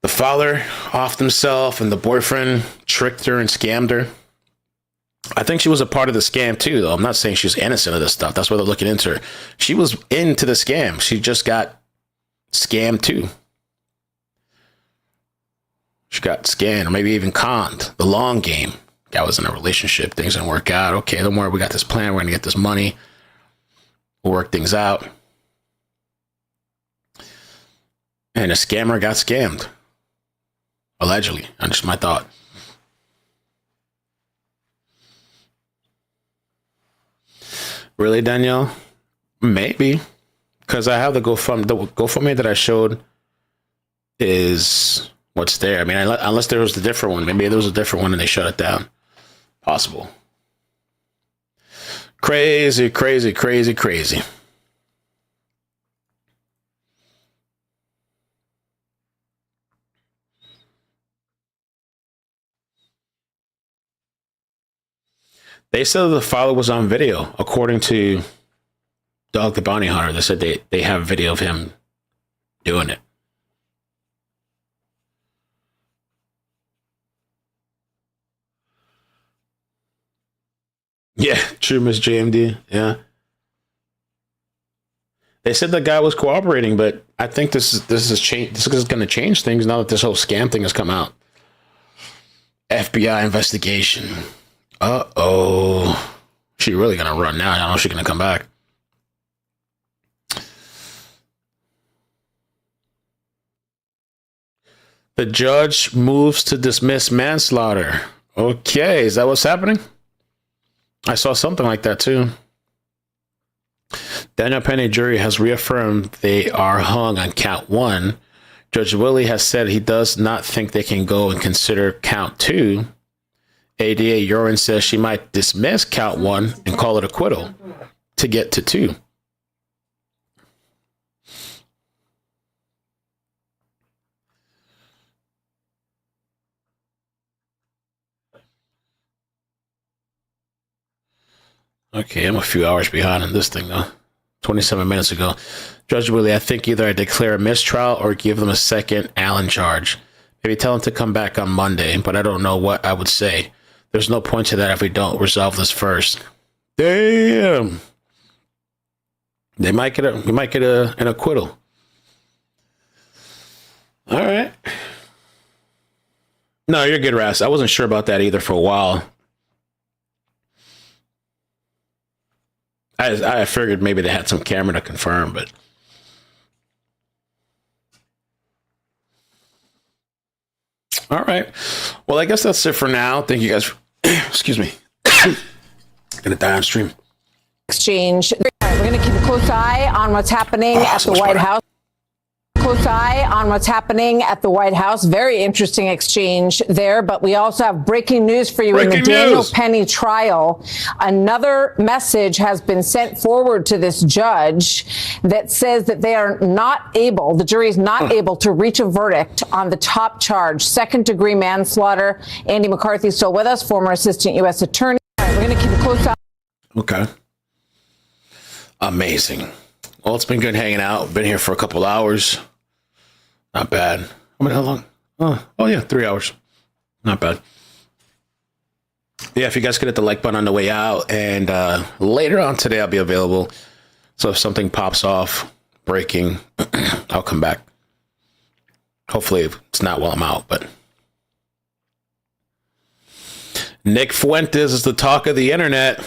The father offed himself and the boyfriend tricked her and scammed her. I think she was a part of the scam too, though. I'm not saying she's innocent of this stuff. That's why they're looking into her. She was into the scam. She just got scammed too. She got scammed or maybe even conned. The long game. Guy was in a relationship. Things didn't work out. Okay, don't worry. We got this plan. We're going to get this money. We'll work things out. And a scammer got scammed. Allegedly. That's just my thought. Really, Danielle? Maybe. Because I have the GoFundMe that I showed is what's there. I mean, unless there was a different one. Maybe there was a different one and they shut it down. Possible. Crazy, crazy, crazy, crazy. They said the father was on video, according to Dog the Bounty Hunter. They said they have video of him doing it. Yeah, true, Miss JMD. Yeah. They said the guy was cooperating, but I think this is going to change things now that this whole scam thing has come out. FBI investigation. Uh-oh. She really going to run now. I don't know if she's going to come back. The judge moves to dismiss manslaughter. Okay, is that what's happening? I saw something like that too. Daniel Penny jury has reaffirmed they are hung on count 1. Judge Willie has said he does not think they can go and consider count 2. ADA Yoren says she might dismiss count 1 and call it acquittal to get to 2. Okay, I'm a few hours behind on this thing, though. 27 minutes ago. Judge Willie, I think either I declare a mistrial or give them a second Allen charge. Maybe tell them to come back on Monday, but I don't know what I would say. There's no point to that if we don't resolve this first. Damn. We might get an acquittal. All right. No, you're good, Ras. I wasn't sure about that either for a while. I figured maybe they had some camera to confirm, but all right. Well, I guess that's it for now. Thank you guys. Excuse me. Gonna die on stream. Exchange. We're going to keep a close eye on what's happening at the White House. Close eye on what's happening at the White House. Very interesting exchange there. But we also have breaking news for you in the Daniel Penny trial. Another message has been sent forward to this judge that says that they are not able, the jury is not able to reach a verdict on the top charge, second-degree manslaughter. Andy McCarthy is still with us, former assistant U.S. attorney. We're going to keep a close eye. Okay. Amazing. Well, it's been good hanging out. Been here for a couple hours. Not bad. I mean, how long? Oh yeah, 3 hours. Not bad. Yeah, if you guys could hit the like button on the way out, and later on today I'll be available. So if something pops off, breaking, I'll come back. Hopefully it's not while I'm out, but Nick Fuentes is the talk of the internet.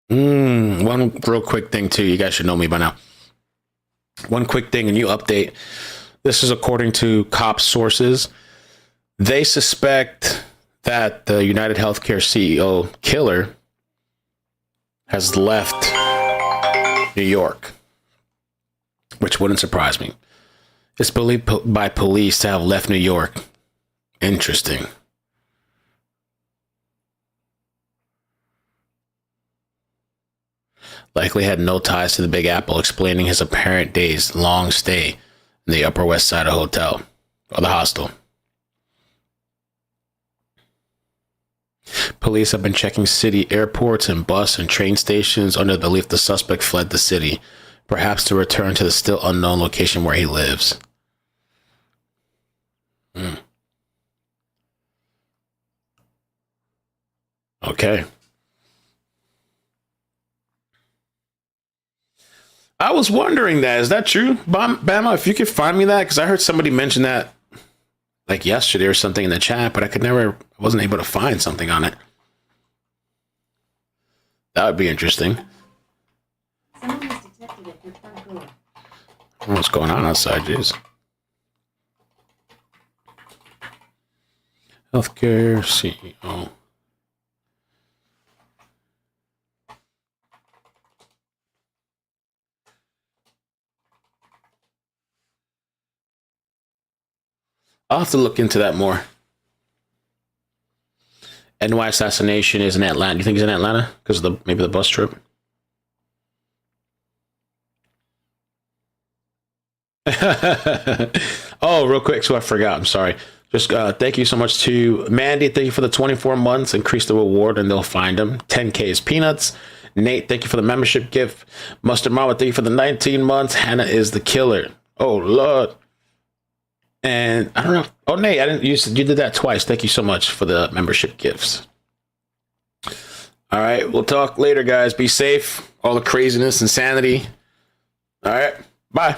One real quick thing too. You guys should know me by now. One quick thing, a new update. This is according to cop sources. They suspect that the UnitedHealthcare CEO killer has left New York, which wouldn't surprise me. It's believed by police to have left New York. Interesting. Likely had no ties to the Big Apple, explaining his apparent days-long stay in the Upper West Side hotel, or the Hostel. Police have been checking city airports and bus and train stations under the belief the suspect fled the city, perhaps to return to the still unknown location where he lives. Okay. I was wondering that. Is that true? Bama, if you could find me that, because I heard somebody mention that like yesterday or something in the chat, but I wasn't able to find something on it. That would be interesting. What's going on outside, jeez? Healthcare CEO. I'll have to look into that more. NY assassination is in Atlanta. Do you think he's in Atlanta because of maybe the bus trip? Oh, real quick, so I forgot. I'm sorry. Just thank you so much to Mandy. Thank you for the 24 months. Increase the reward and they'll find them. 10K is peanuts. Nate, thank you for the membership gift. Mustard Mama, thank you for the 19 months. Hannah is the killer. Oh, Lord. And I don't know. Oh, Nate, you did that twice. Thank you so much for the membership gifts. All right. We'll talk later, guys. Be safe. All the craziness, insanity. All right. Bye.